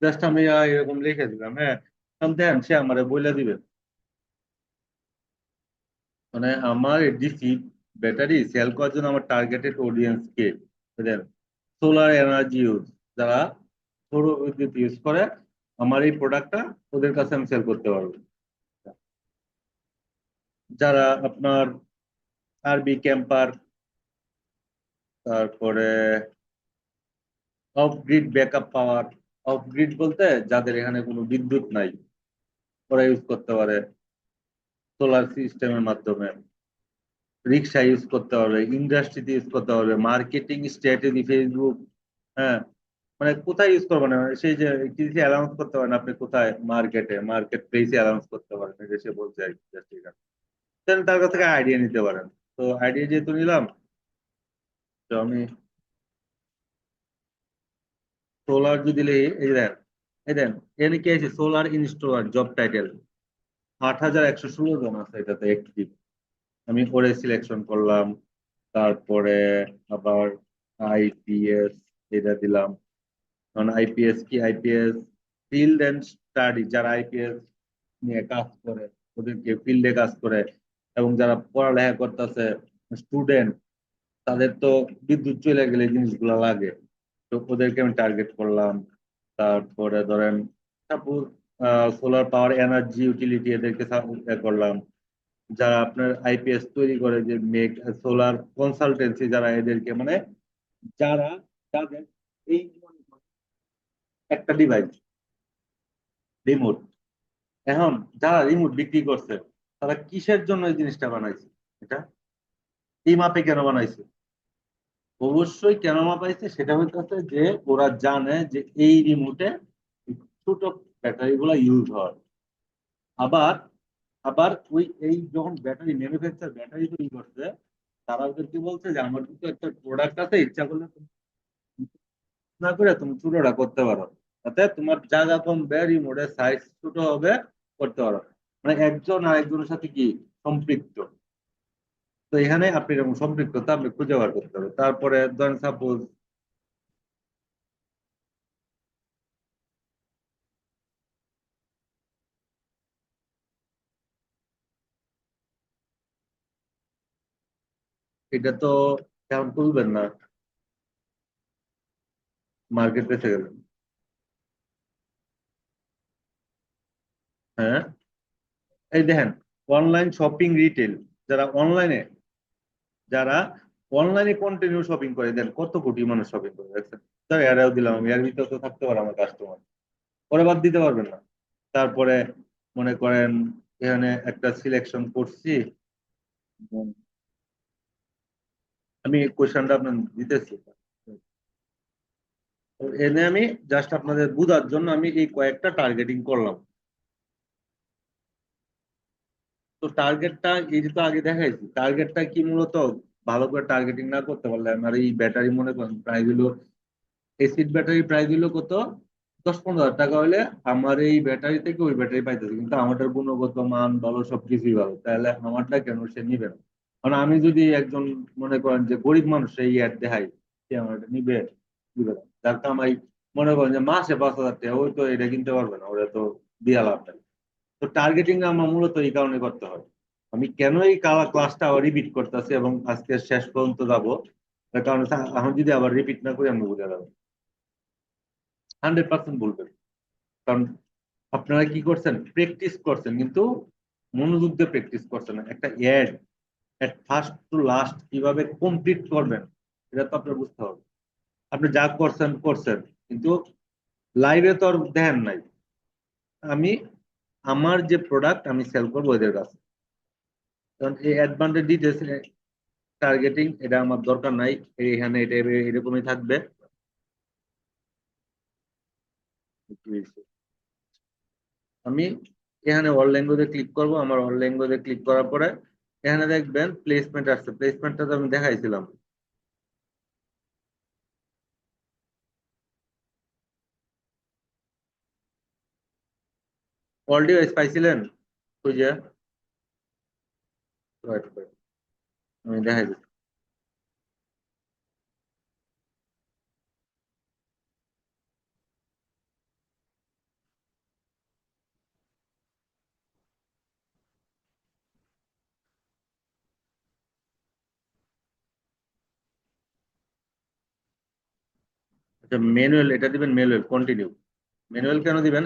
জাস্ট আমি এরকম লিখে দিলাম, হ্যাঁ। দেন সে আমারে বলে দিবে, মানে আমার ডিসি ব্যাটারি সেল করার জন্য আমার টার্গেটেড অডিয়েন্স কে, বুঝলেন? সোলার এনার্জি ইউজ, যারা সৌর বিদ্যুৎ ইউজ করে, আমার এই প্রোডাক্টটা ওদের কাছে আমি সেল করতে পারবো। যারা আপনার আরবি ক্যাম্পার, তারপরে of grid backup power, of grid বলতে যাদের এখানে কোনো বিদ্যুৎ নাই, ওরা ইউজ করতে পারে সোলার সিস্টেমের মাধ্যমে। রিক্সা ইউজ করতে পারবে, ইন্ডাস্ট্রিতে ইউজ করতে পারবে, মার্কেটিং স্ট্র্যাটেজি, ফেসবুক, হ্যাঁ। মানে কোথায় ইউজ করবেন, মানে সেই যে কিছু অ্যানাউন্স করতে পারেন আপনি কোথায়, মার্কেটে, মার্কেট প্লেসে অ্যানাউন্স করতে পারেন, এটা সে বলছে আর কি, just ঠিক আছে। তাহলে তার কাছ থেকে আইডিয়া নিতে পারেন। তো আইডিয়া যেহেতু নিলাম, তো আমি সোলার যদি লিখি, এই দেন এখানে কি আছে, সোলার ইনস্টলার জব টাইটেল 8,116 জন আছে এটাতে অ্যাক্টিভ। আমি করে সিলেকশন করলাম, তারপরে আবার আইপিএস এটা দিলাম। কারণ আইপিএস কি, আইপিএস ফিল্ড এন্ড স্টাডি, যারা আইপিএস নিয়ে কাজ করে ওদেরকে ফিল্ডে কাজ করে, এবং যারা পড়ালেখা করতেছে স্টুডেন্ট, তাদের তো বিদ্যুৎ চলে গেলে এই জিনিসগুলো লাগে, তো ওদেরকে আমি টার্গেট করলাম। তারপরে ধরেন suppose solar power energy utility, এদেরকে করলাম। যারা আপনার আইপিএস তৈরি করে, যে মেক সোলার কনসালটেন্সি, যারা এদেরকে মানে যারা যাদের এই একটা ডিভাইস রিমোট, এখন যারা রিমোট বিক্রি করছে, তারা কিসের জন্য এই জিনিসটা বানাইছে, এটা এই মাপে কেন বানাইছে? অবশ্যই কেন মাপাইছে সেটা হইতেছে যে ওরা জানে যে এই রিমোটে ছোট ব্যাটারি গুলা ইউজ হয়। আবার আবার ওই এই যখন ব্যাটারি ম্যানুফ্যাকচার ব্যাটারি তৈরি করছে, তারা ওদেরকে বলছে যে আমার কিন্তু একটা প্রোডাক্ট আছে, ইচ্ছা করলে তুমি না করে তুমি ছোটটা করতে পারো, তাতে তোমার জায়গা কমবে, রিমোটের সাইজ ছোট হবে, করতে পারো। মানে একজন আরেকজনের সাথে কি সম্পৃক্ত। তো এখানে আপনি এরকম সম্পৃক্ততা আপনি খুঁজে বার করতে হবে। তারপরে ধরেন সাপোজ এটা তো এখন তুলবেন না, মার্কেট বেঁচে গেলেন। হ্যাঁ, এই দেখেন, অনলাইন শপিং রিটেল, যারা অনলাইনে যারা অনলাইনে কন্টিনিউ শপিং করে, দেন কত কোটি মানুষ শপিং করে দেখছেন। তার এরাও দিলাম আমি, এর ভিতরে তো থাকতে পারে আমার কাস্টমার, পরে বাদ দিতে পারবেন না। তারপরে মনে করেন এখানে একটা সিলেকশন করছি, উম, আমি কোয়েশ্চেনটা আপনার দিতেছি। তো এনে আমি জাস্ট আপনাদের বোঝার জন্য আমি এই কয়েকটা টার্গেটিং করলাম। তো টার্গেটটা এই যে তো আগে দেখাইছি, টার্গেটটা কি মূলত, ভালো করে টার্গেটিং না করতে পারলে আমার এই ব্যাটারি মনে করেন প্রাইস হলো, এসিড ব্যাটারি প্রাইস হলো কত, 10-15 হাজার টাকা হলে আমার এই ব্যাটারি থেকে ওই ব্যাটারি পাইতেছে, কিন্তু আমারটার গুণগত মান ভালো, সবকিছুই ভালো, তাহলে আমারটা কেন সে নিবে না? কারণ আমি যদি একজন মনে করেন যে গরিব মানুষ, এই অ্যাড দেখাই, সে আমার এটা নিবে, নিবে না। যার কামাই মনে করেন যে মাসে 5,000 টাকা, ওই তো এটা কিনতে পারবে না, ওরা তো দিয়া লাভ নাই। তো টার্গেটিং আমার মূলত এই কারণে করতে হয়। আমি কেন এই ক্লাসটা আবার রিপিট করতেছি এবং আজকে শেষ পর্যন্ত যাবো, তার কারণ হচ্ছে এখন যদি আবার রিপিট না করি আমি বুঝে যাবো, 100% বলবেন। কারণ আপনারা কি করছেন, প্র্যাকটিস করছেন, কিন্তু মনোযোগ দিয়ে প্র্যাকটিস করছেন না। একটা অ্যাড ফার্স্ট টু লাস্ট কিভাবে কমপ্লিট করবেন, এটা তো আপনার বুঝতে হবে। আপনি যা করছেন করছেন, কিন্তু লাইভে তো আর দেখেন নাই। আমি আমার যে প্রোডাক্ট আমি সেল করবো এদের কাছে, কারণ এই অ্যাডভান্টেজ ডিটেলস টার্গেটিং এটা আমার দরকার নাই। এখানে এটা এরকমই থাকবে। আমি এখানে অল ল্যাঙ্গুয়েজে ক্লিক করব, আমার অল ল্যাঙ্গুয়েজে ক্লিক করার পরে এখানে দেখবেন প্লেসমেন্ট আসছে, প্লেসমেন্টটা তো আমি দেখাইছিলাম। অল ডিভাইস পাইছিলেন, ওই যে wait, wait, আমি দেখাই দিচ্ছি। আচ্ছা, ম্যানুয়াল এটা দিবেন, ম্যানুয়াল কন্টিনিউ। ম্যানুয়াল কেন দিবেন?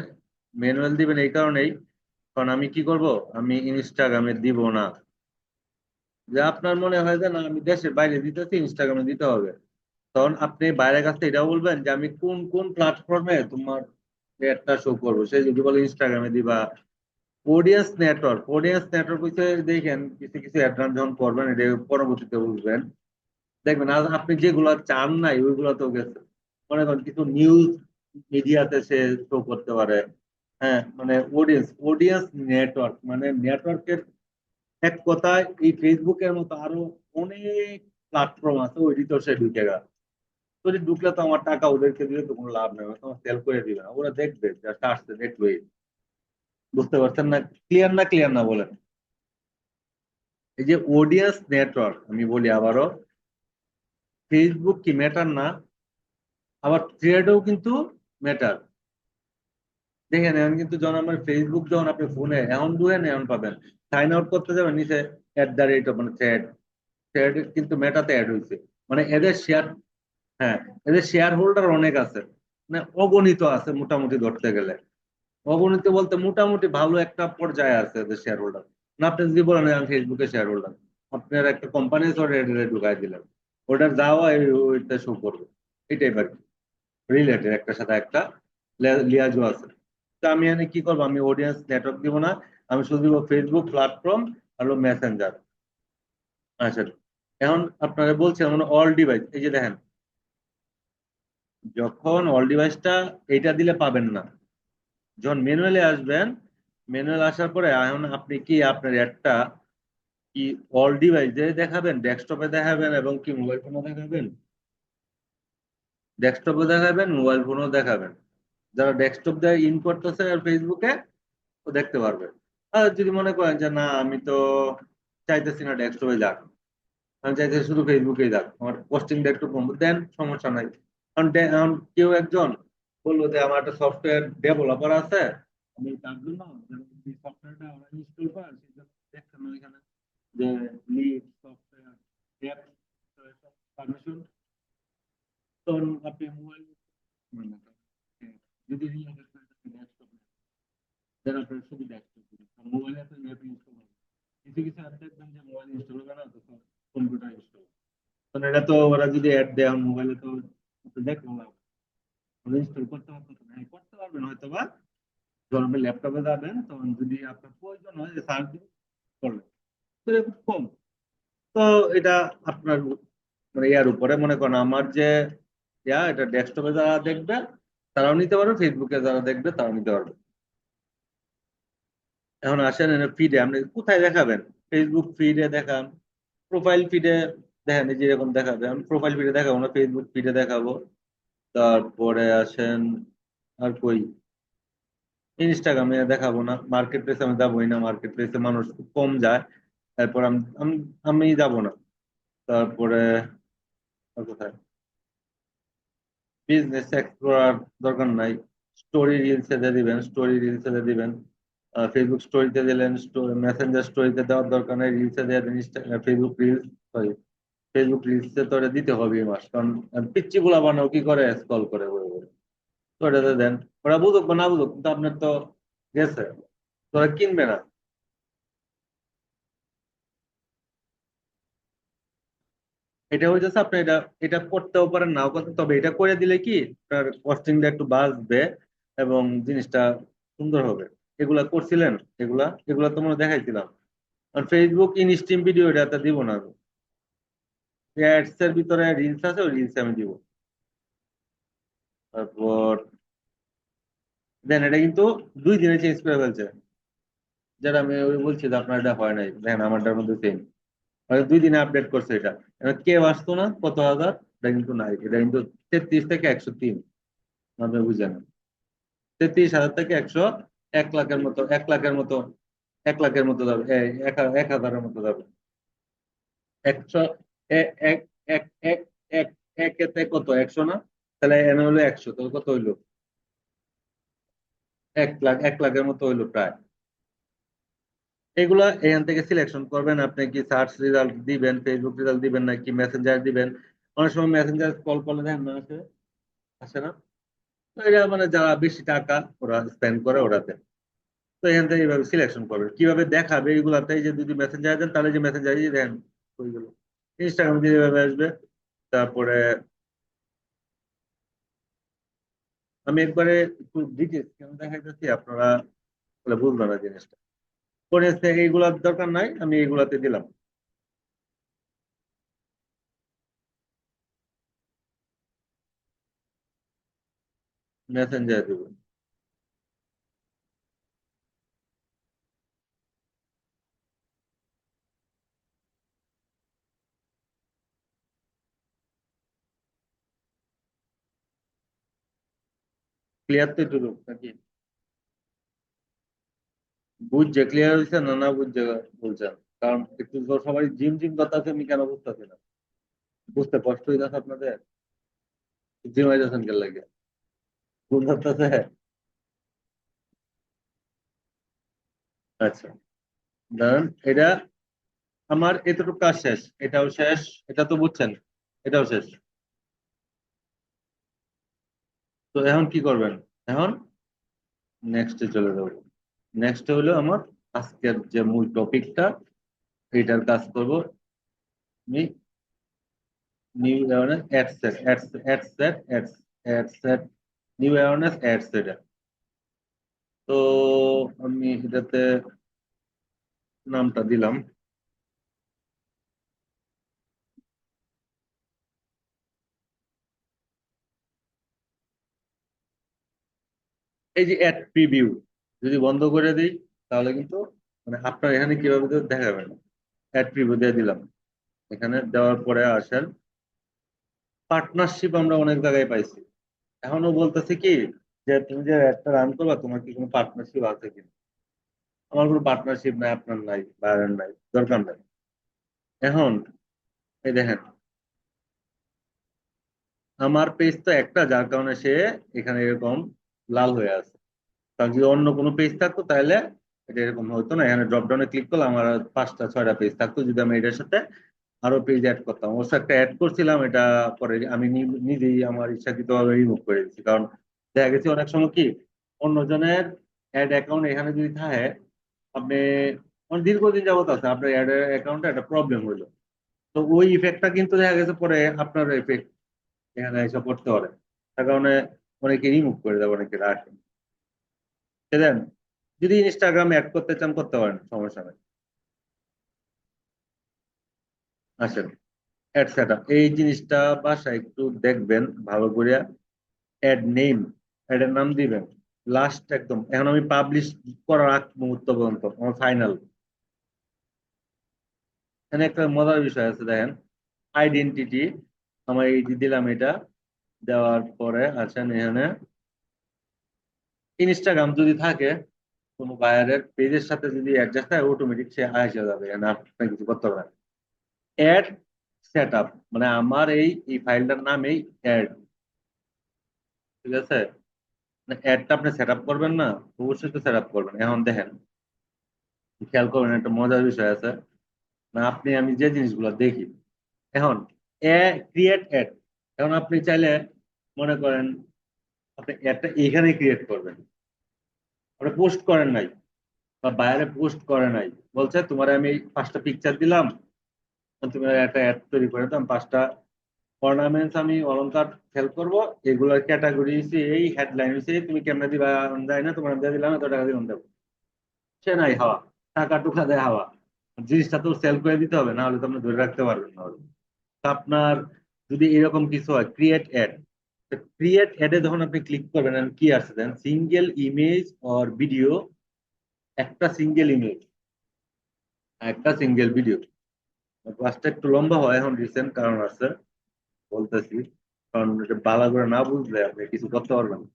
ম্যানুয়াল দিবেন এই কারণেই, কারণ আমি কি করব, আমি ইনস্টাগ্রামে দিব না। যে আপনার মনে হয় যে না আমি দেশের বাইরে দিতেছি, ইনস্টাগ্রামে দিতে হবে, তখন আপনি বাইরের কাছে এটাও বলবেন যে আমি কোন কোন প্ল্যাটফর্মে তোমার একটা শো করবো। সে যদি বলে ইনস্টাগ্রামে দিবা, অডিয়েন্স নেটওয়ার্ক হচ্ছে, দেখেন কিছু কিছু অ্যাডভান্স যখন করবেন এটা পরবর্তীতে বুঝবেন, দেখবেন আজ আপনি যেগুলো চান নাই ওইগুলো তো গেছে। মনে করেন কিছু নিউজ মিডিয়াতে সে শো করতে পারে। হ্যাঁ, মানে অডিয়েন্স নেটওয়ার্ক, মানে নেটওয়ার্কের এক কথায় এই ফেসবুকের মতো আরো অনেক প্ল্যাটফর্ম আছে, ওই তো সে ঢুকে গেল। যদি ঢুকলে তো আমার টাকা ওদেরকে দিলে তো কোনো লাভ নেই, ওরা তোমার সেল করে দিবে না, ওরা দেখবে জাস্ট আসছে দেখবে। বুঝতে পারছেন না? ক্লিয়ার না? ক্লিয়ার না বলেন? এই যে অডিয়েন্স নেটওয়ার্ক, আমি বলি আবারও, ফেসবুক কি ম্যাটার না? আবার থ্রেডও কিন্তু ম্যাটার। দেখেন এখন কিন্তু যখন আমার ফেসবুক, যখন আপনি ফোনে এখন দুয়েন এখন পাবেন, সাইন আউট করতে যাবেন নিচে @, মানে থ্রেড, থ্রেড কিন্তু মেটাতে অ্যাড হয়েছে। মানে এদের শেয়ার, হ্যাঁ, এদের শেয়ার হোল্ডার অনেক আছে, মানে অগণিত আছে মোটামুটি ধরতে গেলে। অগণিত বলতে মোটামুটি ভালো একটা পর্যায়ে আছে এদের শেয়ার হোল্ডার। না আপনি যদি বলেন আমি ফেসবুকে শেয়ার হোল্ডার, আপনার একটা কোম্পানি ঢুকাই দিলেন, ওটার যাওয়া ওইটা শো করবে। এটাই আর কি, রিলেটেড একটার সাথে একটা লিয়াজও আছে। তো আমি এখানে কি করবো, আমি অডিয়েন্স নেটওয়ার্ক দিব না, আমি শুধু দিব ফেসবুক প্ল্যাটফর্ম আর মেসেঞ্জার। আচ্ছা, এখন আপনারা বলছেন মানে অল ডিভাইস, এই যে দেখেন, যখন অল ডিভাইসটা এইটা দিলে পাবেন না, যখন ম্যানুয়ালি আসবেন, ম্যানুয়াল আসার পরে এখন আপনি কি আপনার একটা কি অল ডিভাইসে দেখাবেন, ডেস্কটপে দেখাবেন এবং কি মোবাইল ফোনও দেখাবেন? ডেস্কটপে দেখাবেন, মোবাইল ফোনও দেখাবেন। যারা ডেস্কটপ দিয়ে ইন করতেছে আর ফেসবুকে, ও দেখতে পারবে। আর যদি মনে করেন যে না আমি তো চাইতেছি না ডেস্কটপে যাক, আমি চাইতেছি শুধু ফেসবুকেই যাক, আমার পোস্টিংটা একটু কম দেন, সমস্যা নাই। কারণ এখন কেউ একজন বললো যে আমার একটা সফটওয়্যার ডেভেলপার আছে, আমি তার জন্য সফটওয়্যারটা ইনস্টল করার সেই জন্য দেখছেন না ওইখানে যে লিড সফটওয়্যার পারমিশন, তখন আপনি মোবাইল, যদি ডেস্কটপ দেন আপনার শুধু ডেস্কটপ, মোবাইলে আপনি ম্যাপ ইনস্টল করবেন। কিছু কিছু অ্যাপ দেখবেন যে মোবাইল ইনস্টল হবে না, তো কম্পিউটার ইনস্টল। কারণ এটা তো ওরা যদি অ্যাড দেয় মোবাইলে তো দেখবো না, ইনস্টল করতে পারতো না। হ্যাঁ, করতে পারবেন হয়তো বা, যখন আপনি ল্যাপটপে যাবেন তখন যদি আপনার প্রয়োজন হয় যে সার্চ দিন, করবেন। তো এটা খুব কম। তো এটা আপনার মানে ইয়ার উপরে, মনে করেন আমার যে এটা ডেস্কটপে যারা দেখবে তারাও নিতে পারবে, ফেসবুকে যারা দেখবে তারাও নিতে পারবে। এখন আসেন ফিডে আপনি কোথায় দেখাবেন? ফেসবুক ফিডে দেখান, প্রোফাইল ফিডে দেখেন, এই যে এরকম দেখাবে, আমি প্রোফাইল ফিডে দেখাবো না, ফেসবুক ফিডে দেখাবো। তারপরে আসেন আর কই, ইনস্টাগ্রামে দেখাবো না, মার্কেট প্লেসে আমি যাবোই না, মার্কেট প্লেসে মানুষ খুব কম যায়। তারপর আমি যাব না। তারপরে আর কোথায়, বিজনেস এক্সপ্লোরার দরকার নাই, স্টোরি রিলসে দিয়ে দিবেন, স্টোরি রিলসে দিয়ে দিবেন। ফেসবুক স্টোরিতে দিলেন, মেসেঞ্জার স্টোরিতে দেওয়ার দরকার নেই, রিলসে দিয়ে দেন। ফেসবুক রিলস, সরি, ফেসবুক রিলসে তো এটা দিতে হবে মাস, কারণ পিচ্ছি গুলা বানাও কি করে, স্ক্রল করে বলে বলে। তো এটাতে দেন, ওরা বুঝুক বা না বুঝুক, কিন্তু আপনার তো গেছে, তো ওরা কিনবে না। এটা হইতেছে আপনি এটা, এটা করতেও পারেন নাও করতে, তবে এটা করে দিলে কি আপনার কস্টিংটা একটু বাঁচবে এবং জিনিসটা সুন্দর হবে। এগুলা করছিলেন? এগুলা এগুলা তো মনে হয় দেখাইছিলাম। আর ফেসবুক ইন স্ট্রিম ভিডিও এটা দিব না আমি, অ্যাডস এর ভিতরে রিলস আছে, ওই রিলস আমি দিব। তারপর দেন এটা কিন্তু 2 দিনে চেঞ্জ করে ফেলছে, যেটা আমি ওই বলছি যে আপনার এটা হয় নাই, দেখেন আমারটার মধ্যে সেম, 2 দিনে আপডেট করছে এটা। এবার কেউ আসতো না কত হাজার, এটা কিন্তু নাই, এটা কিন্তু 33 থেকে 103, আপনি বুঝেন, 33,000 থেকে 100, 1 লাখের মতো, 1 লাখের মতো, 1 লাখের মতো যাবে, 1,000-এর মতো যাবে। 100, এক এক এক এক একেতে কত, 100 না? তাহলে এনে হলো 100, তো কত হইলো? 1 লাখ, 1 লাখের মতো হইলো প্রায়। এগুলা এখান থেকে সিলেকশন করবেন, আপনি কি সার্চ রেজাল্ট দিবেন, ফেসবুক রেজাল্ট দিবেন নাকি মেসেঞ্জার দিবেন। অনেক সময় মেসেঞ্জার কল করলে দেখেন না আসে, আসে না? তো এটা মানে যারা বেশি টাকা ওরা স্পেন্ড করে ওরাতে। তো এখান থেকে এইভাবে সিলেকশন করবে, কিভাবে দেখাবে এইগুলাতে, এই যে যদি মেসেঞ্জার দেন তাহলে যে মেসেঞ্জারই দেন ওইগুলো, ইনস্টাগ্রাম দিয়ে এভাবে আসবে। তারপরে আমি একবারে একটু ডিটেলস কেন দেখাইতেছি, আপনারা তাহলে বুঝবেন না জিনিসটা। পরে এইগুলার দরকার নাই, আমি এইগুলাতে দিলাম মেসেঞ্জার দিব। ক্লিয়ার তো একটু নাকি? বুঝছে ক্লিয়ার হয়েছে না? না বুঝছে বলছেন? কারণ একটু তো সবাই জিম জিম কথা আছে, আমি কেন বুঝতেছি না? বুঝতে কষ্ট হইতেছে আপনাদের? জিম হইতেছেন কেন লাগে? বুঝতেছে? আচ্ছা, ধরেন এটা আমার এতটুকু কাজ শেষ, এটাও শেষ, এটা তো বুঝছেন, এটাও শেষ। তো এখন কি করবেন? এখন নেক্সটে চলে যাব। নেক্সট হলো আমার আজকের যে মূল টপিকটা, এটার কাজ করব আমি। New awareness ad set, ad set, ad set, new awareness ad set. তো আমি এটাতে নামটা দিলাম এই যে অ্যাড প্রিভিউ। যদি বন্ধ করে দিই তাহলে কিন্তু মানে আপনার এখানে কিভাবে দেখাবেন। অ্যাড প্রিভিউ দিয়ে দিলাম, এখানে দেওয়ার পরে আসেন পার্টনারশিপ, আমরা অনেক জায়গায় পাইছি। এখনো বলতেছে কি যে তুমি যে একটা রান করবা তোমার কি কোনো পার্টনারশিপ আছে কিনা। আমার কোনো পার্টনারশিপ নাই, আপনার নাই, বাইরের নাই, দরকার নাই। এখন এই দেখেন, আমার পেজ তো একটা, যার কারণে সে এখানে এরকম লাল হয়ে আছে। কারণ যদি অন্য কোনো পেজ থাকতো তাহলে এটা এরকম হতো না। এখানে ড্রপ ডাউনে ক্লিক করলে আমার আর 5টা 6টা পেজ থাকতো যদি আমি এটার সাথে আরো পেজ অ্যাড করতাম। অবশ্য একটা অ্যাড করছিলাম, এটা পরে আমি নিজেই আমার ইচ্ছাকৃতভাবে রিমুভ করে দিচ্ছি। কারণ দেখা গেছে অনেক সময় কি অন্যজনের অ্যাড অ্যাকাউন্ট এখানে যদি থাকে, আপনি মানে দীর্ঘদিন যাবত আছে আপনার অ্যাড অ্যাকাউন্টে একটা প্রবলেম হইলো, তো ওই ইফেক্টটা কিন্তু দেখা গেছে পরে আপনার ইফেক্ট এখানে এসে পড়তে পারে। তার কারণে অনেকে রিমুভ করে দেয়, অনেকে রাখে। বুঝলেন? যদি ইনস্টাগ্রাম অ্যাড করতে চান করতে পারেন, সমস্যা নেই। আসেন অ্যাড সেটআপ, এই জিনিসটা বাসায় একটু দেখবেন ভালো করে। অ্যাড নেম, অ্যাডের নাম দিবেন লাস্ট একদম। এখন আমি পাবলিশ করার আগ মুহূর্ত পর্যন্ত আমার ফাইনাল। এখানে একটা মজার বিষয় আছে দেখেন, আইডেন্টিটি। আমার এই যে দিলাম এটা, দেওয়ার পরে আছেন এখানে ইনস্টাগ্রাম যদি থাকে কোনো বায়ারের পেজের সাথে যদি অ্যাডজাস্ট হয় অটোমেটিক সে আসা যাবে, এখানে আপনি কিছু করতে পারেন। অ্যাড সেট আপ মানে আমার এই ফাইলটার নামেই অ্যাড, ঠিক আছে? অ্যাডটা আপনি সেট আপ করবেন না? অবশ্যই তো সেট আপ করবেন। এখন দেখেন, খেয়াল করবেন একটা মজার বিষয় আছে না, আপনি আমি যে জিনিসগুলো দেখি এখন ক্রিয়েট অ্যাড। এখন আপনি চাইলে মনে করেন আপনি অ্যাডটা এখানে ক্রিয়েট করবেন, আপনি পোস্ট করেন নাই বা বাইরে পোস্ট করে নাই, বলছে তোমার আমি 5টা পিকচার দিলাম, তুমি একটা অ্যাড তৈরি করে দাম 5টা অর্নামেন্টস আমি অলংকার সেল করবো, এগুলোর ক্যাটাগরি হচ্ছে এই, হেডলাইন হচ্ছে এই, তুমি কেমনে দিবা যায় না, তোমার দিয়ে দিলাম এত টাকা দিলাম দেবো। সে নাই হাওয়া, টাকা টুকা দেয় হাওয়া। জিনিসটা তো সেল করে দিতে হবে, না হলে তো আপনি ধরে রাখতে পারবেন না। তা আপনার যদি এরকম কিছু হয় ক্রিয়েট অ্যাড, ক্রিয়েট অ্যাডে যখন আপনি ক্লিক করবেন and কি আসছে দেন সিঙ্গেল ইমেজ অর ভিডিও, একটা সিঙ্গেল ইমেজ, একটা সিঙ্গেল ভিডিও। ক্লাসটা একটু লম্বা হয় এখন রিসেন্ট কারণ আছে, বলতেছি। কারণ এটা বালা করে না বুঝলে আপনি কিছু করতে পারবেন না।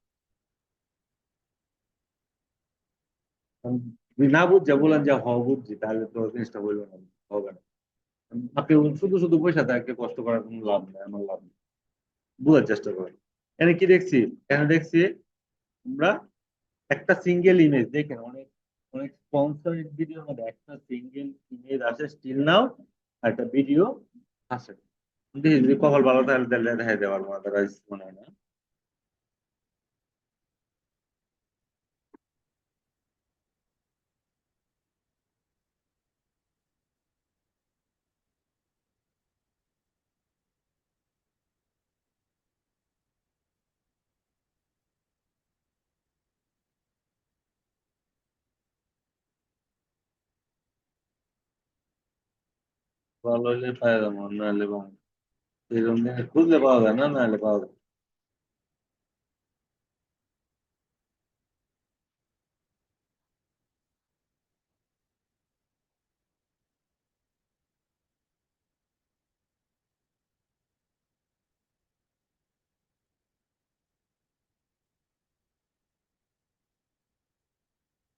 কারণ যদি না বুঝছে বলেন যে হ বুঝছি, তাহলে তো জিনিসটা বলবেন না, হবে না। আপনি শুধু শুধু পয়সা থাকে কষ্ট করার কোনো লাভ নেই, আমার লাভ নেই। বোঝার চেষ্টা করেন। এখানে কি দেখছি? এখানে দেখছি আমরা একটা সিঙ্গেল ইমেজ দেখেন, অনেক অনেক স্পন্সরেড ভিডিওর মধ্যে একটা সিঙ্গেল ইমেজ আসে স্টিল নাও, আর একটা ভিডিও আসে। দেখি যদি কপাল ভালো তাহলে দেখা দেওয়ার, আদারওয়াইজ মনে হয় না। ভালো হলে পাওয়া যাবো, নাহলে পাবো না। এরকম জিনিস খুঁজলে পাওয়া যায় না, নাহলে পাওয়া যায়।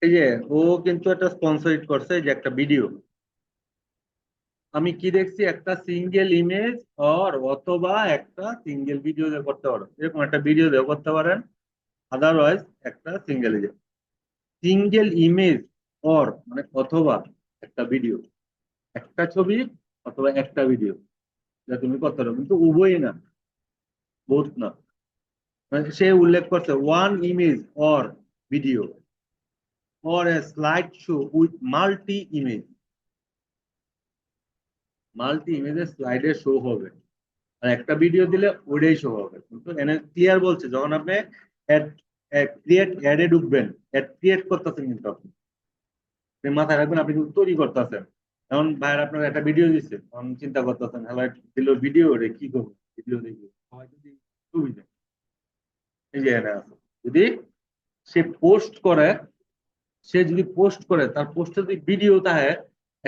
এই যে ও কিন্তু একটা স্পন্সরিট করছে, এই যে একটা ভিডিও। আমি কি দেখছি, একটা সিঙ্গেল ইমেজ অর অথবা একটা সিঙ্গেল ভিডিও দিয়ে করতে পারো, এরকম একটা ভিডিও দিয়ে করতে পারেন। আদারওয়াইজ একটা সিঙ্গেল ইমেজ অর মানে অথবা একটা ভিডিও, একটা ছবি অথবা একটা ভিডিও, যা তুমি করতে পারো, কিন্তু উভয়ই না, বোথ না। মানে সে উল্লেখ করছে one image or video or A slide show with multi ইমেজের স্লাইডে শো হবে। আর একটা ভিডিও দিলে ওইটাই শো হবে, কিন্তু এনে ক্লিয়ার বলছে যখন আপনি ক্রিয়েট অ্যাডে ঢুকবেন, অ্যাড ক্রিয়েট করতেছেন, কিন্তু আপনি মাথায় রাখবেন আপনি কিন্তু তৈরি করতেছেন। এখন ভাইয়ের আপনার একটা ভিডিও দিচ্ছে, তখন চিন্তা করতেছেন হ্যালো দিল ভিডিও রে কি করবো, ভিডিও দেখবো, সবাই যদি ছবি দেয়, এই যে এনে আছে। যদি সে পোস্ট করে, তার পোস্টে যদি ভিডিও থাকে,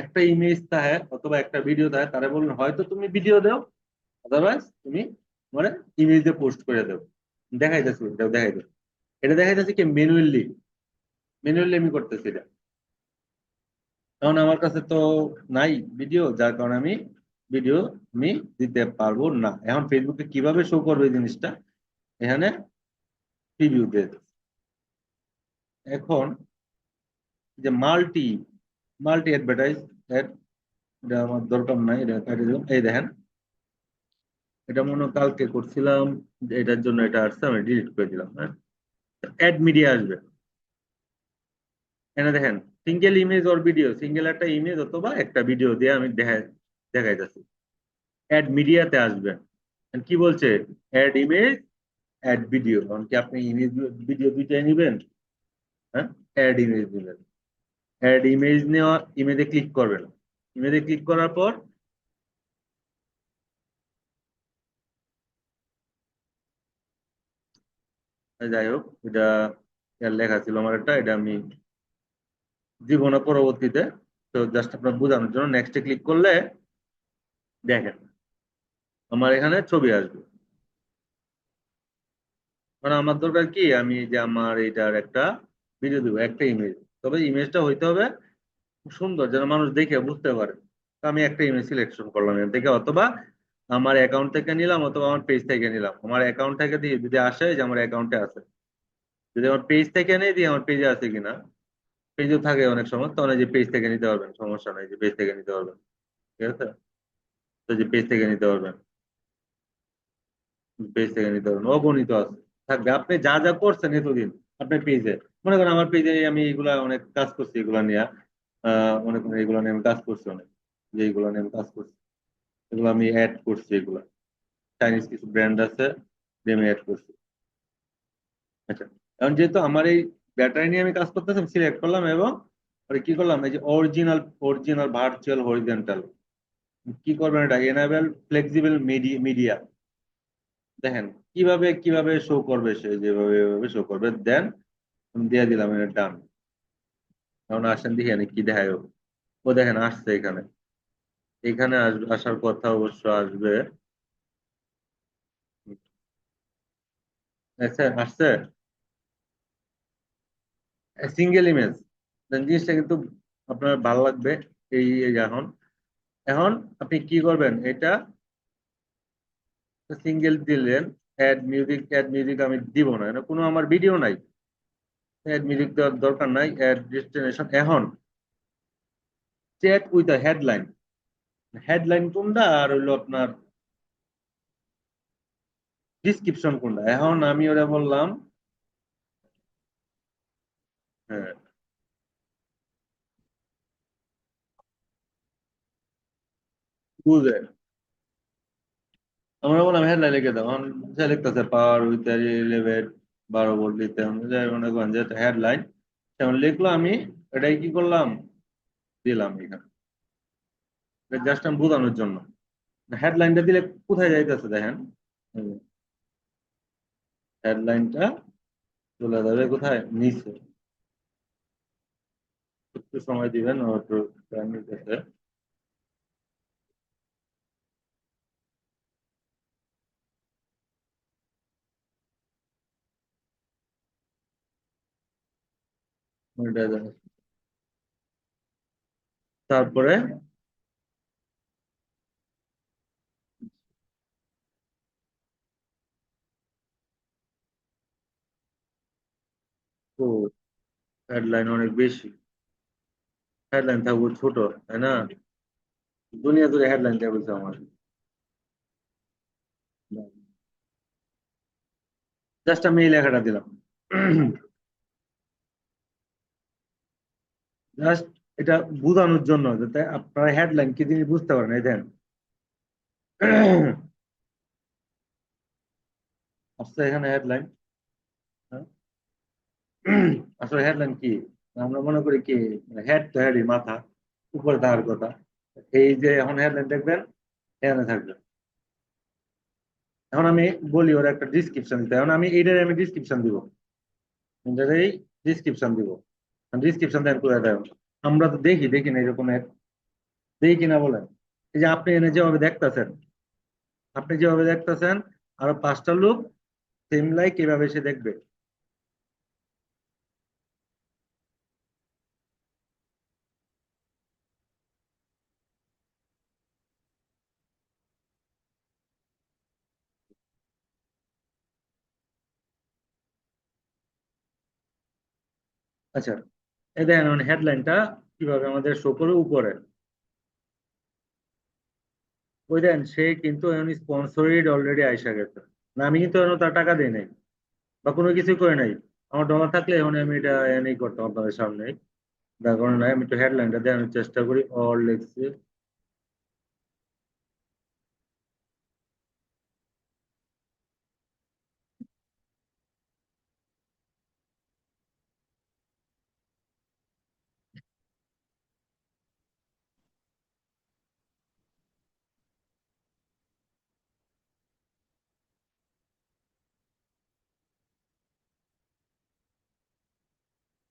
একটা ইমেজ থাকে অথবা একটা ভিডিও থাকে, তারা বলবেন হয়তো তুমি ভিডিও দাও, আদারওয়াইজ তুমি মানে ইমেজ দিয়ে পোস্ট করে দাও। দেখাইতেছি, এটাও দেখাইতেছি। এটা দেখাইতেছি কি ম্যানুয়ালি আমি করতেছি এটা। কারণ আমার কাছে তো নাই ভিডিও, যার কারণে আমি ভিডিও আমি দিতে পারবো না। এখন ফেসবুকে কিভাবে শো করবে এই জিনিসটা, এখানে প্রিভিউ দিয়ে দেব। এখন যে মাল্টি অ্যাডভার্টাইজ অ্যাড, এটা আমার দরকার নাই, এটা কাটিয়ে দেবো। এই দেখেন, এটা মনে হয় কালকে করছিলাম, এটার জন্য এটা আসছে, আমি ডিলিট করে দিলাম। হ্যাঁ, অ্যাড মিডিয়া আসবে, এখানে দেখেন সিঙ্গেল ইমেজ ওর ভিডিও, সিঙ্গেল একটা ইমেজ অথবা একটা ভিডিও দিয়ে আমি দেখাইতেছি। অ্যাড মিডিয়াতে আসবে, কি বলছে, অ্যাড ইমেজ অ্যাড ভিডিও, কারণ কি আপনি ইমেজ ভিডিও দুইটাই নেবেন। হ্যাঁ, অ্যাড ইমেজ নেবেন। অ্যাড ইমেজ নেওয়া, ইমেজে ক্লিক করবেন। ইমেজে ক্লিক করার পর যাই হোক, এটা এর লেখা ছিল আমার, এটা আমি দিব না পরবর্তীতে। তো জাস্ট আপনার বোঝানোর জন্য নেক্সটে ক্লিক করলে দেখেন আমার এখানে ছবি আসবে। মানে আমার দরকার কি, আমি যে আমার এটার একটা ভিডিও দিব, একটা ইমেজ, তবে ইমেজটা হইতে হবে খুব সুন্দর যেন মানুষ দেখে বুঝতে পারে। তো আমি একটা ইমেজ সিলেকশন করলাম এর থেকে, অথবা আমার অ্যাকাউন্ট থেকে নিলাম অথবা আমার পেজ থেকে নিলাম। আমার অ্যাকাউন্ট থেকে দিয়ে যদি আসে যে আমার অ্যাকাউন্টে আছে, যদি আমার পেজ থেকে নেই দিয়ে আমার পেজে আছে কিনা, পেজও থাকে অনেক সময়, তখন এই যে পেজ থেকে নিতে পারবেন, সমস্যা নাই, যে পেজ থেকে নিতে পারবেন। ঠিক আছে, তো যে পেজ থেকে নিতে পারবেন, পেজ থেকে নিতে পারবেন, অগণিত আছে থাকবে। আপনি যা যা করছেন এতদিন আপনার পেজে, মনে করেন আমার পেজে আমি এগুলা অনেক কাজ করছি, এগুলা নিয়ে মনে করেন এগুলো নিয়ে আমি কাজ করছি অনেক, যে এগুলো নিয়ে আমি কাজ করছি, এগুলো আমি অ্যাড করছি, এগুলা চাইনিজ কিছু ব্র্যান্ড আছে যে আমি অ্যাড করছি। আচ্ছা, এখন যেহেতু আমার এই ব্যাটারি নিয়ে আমি কাজ করতেছি, সিলেক্ট করলাম এবং পরে কি করলাম, এই যে অরিজিনাল ভার্চুয়াল হরিজন্টাল, কি করবেন, এটা এনাবেল ফ্লেক্সিবল মিডিয়া। দেখেন কিভাবে কিভাবে শো করবে, সে যেভাবে এভাবে শো করবে, দেন আমি দিয়ে দিলাম, এটা ডান। এখন আসেন দেখি এখানে কি দেখায় ও। ও দেখেন আসছে এখানে, এখানে আসবে, আসার কথা অবশ্য আসবে। আচ্ছা আসছে সিঙ্গেল ইমেজ, জিনিসটা কিন্তু আপনার ভালো লাগবে। এই যে এখন, এখন আপনি কি করবেন, এটা সিঙ্গেল দিলেন। অ্যাড মিউজিক আমি দিব না, এটা কোনো আমার ভিডিও নাই, অ্যাড মিউজিক দেওয়ার দরকার নাই। অ্যাড ডেস্টিনেশন, এখন check with the headline, headline কোনটা আর হইলো আপনার ডিসক্রিপশন কোনটা। এখন আমি ওরা বললাম, হ্যাঁ বুঝে, আমরা বললাম হেডলাইন লিখে দাও। এখন সে লিখতেছে পাওয়ার উইথ 11 12 ভোল্ট দিতে, মনে করেন যে হেডলাইন তেমন লিখলো। আমি এটাই কি করলাম, দিলাম এখানে। জাস্ট আমি বোঝানোর জন্য। হেডলাইনটা দিলে কোথায় যাইতেছে দেখেন, হেডলাইনটা চলে যাবে কোথায়, নিচে। একটু সময় দিবেন, ও একটু time নিতেছে। ওইটা দেখেন। তারপরে ও, হেডলাইন অনেক বেশি, হেডলাইন থাকবো ছোট, তাই না? দুনিয়া জুড়ে হেডলাইন দেওয়া বলছে আমার। জাস্ট আমি এই লেখাটা দিলাম। জাস্ট এটা বোঝানোর জন্য, যাতে আপনারা হেডলাইন কি জিনিস বুঝতে পারেন, এই দেন। আসছে এখানে হেডলাইন। আসলে হেডলাইন কি, আমরা মনে করি কি, হেড তো হেডই, মাথা উপরে থাকার কথা। এই যে এখন হেডলাইন দেখবেন, এখানে থাকবে। এখন আমি বলি ওর একটা ডিসক্রিপশন দিতে, এখন আমি এইটার আমি ডিসক্রিপশন দিব, এটারই ডিসক্রিপশন দিব। ডিসক্রিপশন দেন করে দেন। আমরা তো দেখি দেখি না এরকম ad, দেখি কিনা বলেন? এই যে আপনি এনে যেভাবে দেখতেছেন, আপনি যেভাবে দেখতেছেন, আরো 5টা লোক সেম লাইক এভাবে সে দেখবে। আচ্ছা, এই দেখেন হেডলাইনটা কিভাবে আমাদের শো করে উপরে। ওই দেন সে কিন্তু এখন স্পন্সরিড অলরেডি আইসা গেছে। না, আমি কিন্তু এখন তার টাকা দিই নাই বা কোনো কিছু করে নাই। আমার ডলার থাকলে এখন আমি এটা এনেই করতাম আপনাদের সামনে। যার কারণে নাই, আমি একটু হেডলাইনটা দেওয়ার চেষ্টা করি, অল লিখছি।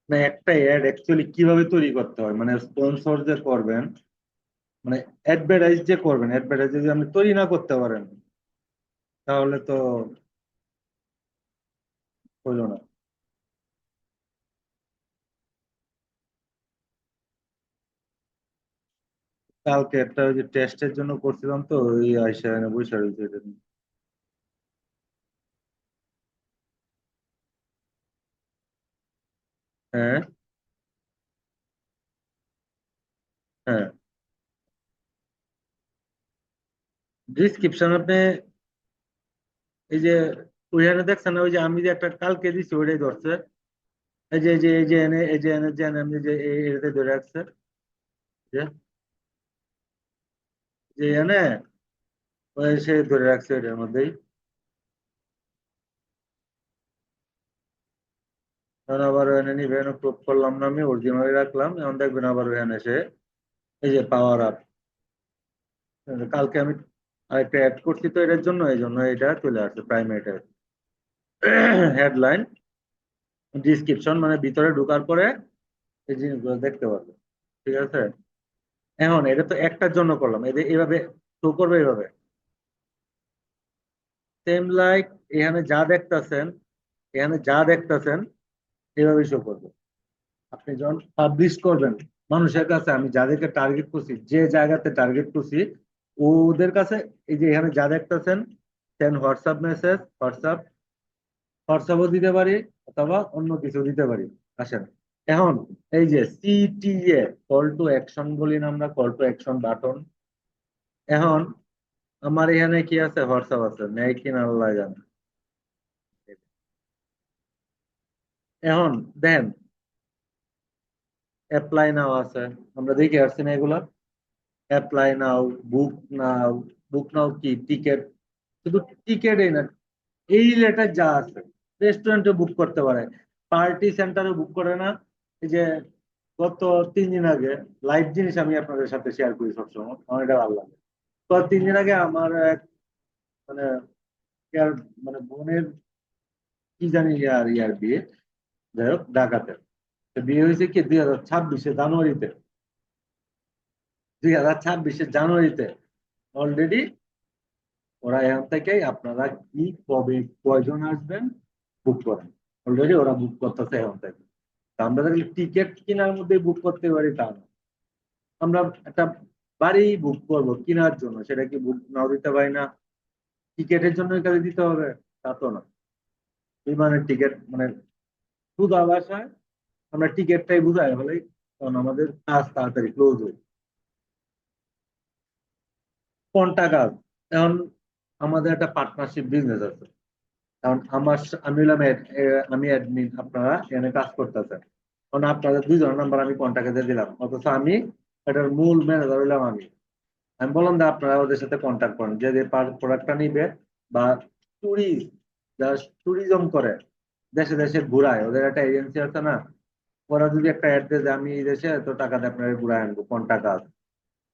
না, একটা অ্যাড অ্যাকচুয়ালি কিভাবে তৈরি করতে হয়, মানে স্পন্সর যে করবেন, মানে অ্যাডভার্টাইজ যে করবেন, অ্যাডভার্টাইজ যদি আপনি তৈরি না করতে পারেন, তাহলে তো হইলো না। কালকে একটা ওই যে টেস্টের জন্য করছিলাম, তো ওই আইসা এনে বসে রয়েছে এটা নিয়ে। হ্যাঁ, হ্যাঁ। ডিসক্রিপশন আপনি এই যে ওইখানে দেখছেন না, ওই যে আমি যে একটা কালকে দিচ্ছি ওইটাই ধরছে। এই যে এনে, এই যে এনে যে এনে আমি যে এটাতে ধরে রাখছে, যে যে এনে ওই সে ধরে রাখছে এটার মধ্যেই। এখন আবার এনে নিবেন, ক্রপ করলাম না, আমি অরিজিনালি রাখলাম, এখন দেখবেন আবার ওখানে এসে এই যে পাওয়ার আপ। কালকে আমি আরেকটা অ্যাড করছি তো এটার জন্য, এই জন্য এটা চলে আসছে প্রাইমেটের হেডলাইন ডিসক্রিপশন, মানে ভিতরে ঢোকার পরে এই জিনিসগুলো দেখতে পারবে। ঠিক আছে, এখন এটা তো একটার জন্য করলাম, এদের এভাবে শো করবে এইভাবে, সেম লাইক এখানে যা দেখতেছেন, এখানে যা দেখতেছেন এভাবে শো করবে। আপনি যখন পাবলিশ করবেন মানুষের কাছে, আমি যাদেরকে টার্গেট করছি, যে জায়গাতে টার্গেট করছি, ওদের কাছে এই যে এখানে যা দেখতেছেন, সেন হোয়াটসঅ্যাপ মেসেজ, হোয়াটসঅ্যাপও দিতে পারি, অথবা অন্য কিছু দিতে পারি। আসেন, এখন এই যে সিটিএ, কল টু অ্যাকশন বলি না আমরা, কল টু অ্যাকশন বাটন। এখন আমার এখানে কি আছে, হোয়াটসঅ্যাপ আছে, নেই কিনা আল্লাহ জানে। এখন দেন অ্যাপ্লাই নাও আছে, আমরা দেখে আসছি না এগুলা, অ্যাপ্লাই নাও, বুক নাও। বুক নাও কি টিকেট, শুধু টিকেটই না, এই রিলেটেড যা আছে, রেস্টুরেন্টে বুক করতে পারে, পার্টি সেন্টারে বুক করে না, এই যে গত 3 দিন আগে লাইভ জিনিস আমি আপনাদের সাথে শেয়ার করি সবসময়, আমার এটা ভালো লাগে। তো 3 দিন আগে আমার এক মানে ইয়ার মানে বোনের কি জানি ইয়ার ইয়ার বিয়ে, যাই হোক ঢাকাতে। তো বিয়ে হয়েছে কি 2026 জানুয়ারিতে, 2026 জানুয়ারিতে অলরেডি। ওরা এখান থেকে আপনারা কি কবে কয়জন আসবেন বুক করেন, অলরেডি ওরা বুক করতেছে এখন থেকে। তা আমরা দেখলে টিকিট কেনার মধ্যে বুক করতে পারি তা না, আমরা একটা বাড়ি বুক করব কেনার জন্য, সেটা কি বুক নাও দিতে পারি না? টিকিটের জন্য কাজে দিতে হবে তা তো না। বিমানের টিকিট মানে সুদা ভাষায় আমরা টিকিটটাই বুঝাই ফেলাই, কারণ আমাদের কাজ তাড়াতাড়ি ক্লোজ হয়। কোনটা কাজ? এখন আমাদের একটা পার্টনারশিপ বিজনেস আছে। কারণ আমি হলাম আমি অ্যাডমিন, আপনারা এখানে কাজ করতেছেন। কারণ আপনাদের 2 জনের নাম্বার আমি কন্ট্যাক্টে দিলাম, অথচ আমি এটার মূল ম্যানেজার হইলাম আমি। আমি বললাম যে আপনারা ওদের সাথে কন্ট্যাক্ট করেন, যে যে প্রোডাক্টটা নিবে বা ট্যুরিস্ট যারা ট্যুরিজম করে, দেশে দেশে ঘুরায়, ওদের একটা এজেন্সি আছে না, ওরা যদি একটা অ্যাড্রেস আমি এই দেশে এত টাকা দিয়ে আপনারা ঘুরায় আনবো, কন্ট্যাক্ট আছে,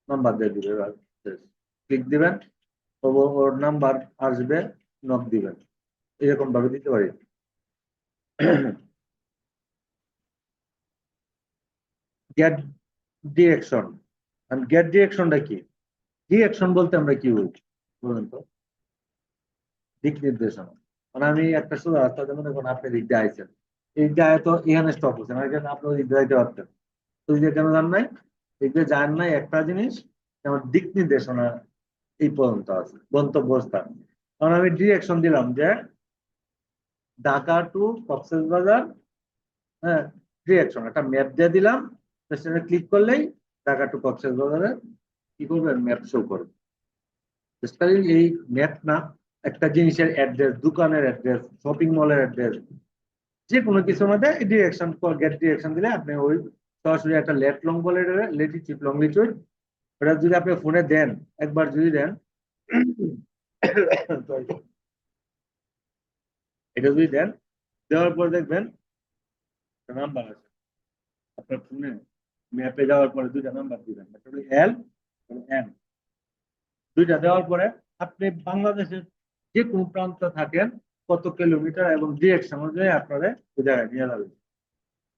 নাম্বার দিয়ে দিবে, ক্লিক দিবেন, ওর নাম্বার আসবে, নক দিবেন, এরকম ভাবে দিতে পারি। Gate direction. গেট ডিরেকশনটা কি? ডিরেকশন বলতে আমরা কি বুঝি বলুন তো? দিক নির্দেশনা। মানে আমি একটা শুধু রাস্তাতে মনে করেন আপনি দিক দিয়ে আইছেন, এই দিয়ে তো এখানে স্টপ হচ্ছে না, এখানে আপনি ওই দিক দিয়ে যাইতে পারতেন, তো ওই দিকে কেন যান নাই? দিক দিয়ে যান নাই একটা জিনিস, আমার দিক নির্দেশনা এই পর্যন্ত আছে, গন্তব্যস্থান। কারণ আমি ডিরেকশন দিলাম যে ঢাকা টু কক্সবাজার, হ্যাঁ, ডিরেকশন একটা ম্যাপ দিয়ে দিলাম, সেখানে ক্লিক করলেই ঢাকা টু কক্সবাজারের কি করবে, ম্যাপ শো করবে। বেসিক্যালি এই ম্যাপ না, একটা জিনিসের অ্যাড্রেস, দোকানের অ্যাড্রেস, শপিং মলের অ্যাড্রেস, যে কোনো কিছুর মধ্যে ডিরেকশন, গেট ডিরেকশন দিলে আপনি ওই সরাসরি একটা লেট লং বলে, লেটিটিউড লংলিটিউড, ওটা যদি আপনি ফোনে দেন, একবার যদি দেন, এটা যদি দেন, দেওয়ার পর দেখবেন নাম্বার আছে আপনার ফোনে। ম্যাপে যাওয়ার পরে 2টা নাম্বার দিবেন, একটা হলো এল, এন, 2টা দেওয়ার পরে আপনি বাংলাদেশের যে কোনো প্রান্তে থাকেন, কত কিলোমিটার এবং ডিরেকশন অনুযায়ী আপনারা ওই জায়গায় নিয়ে যাবেন,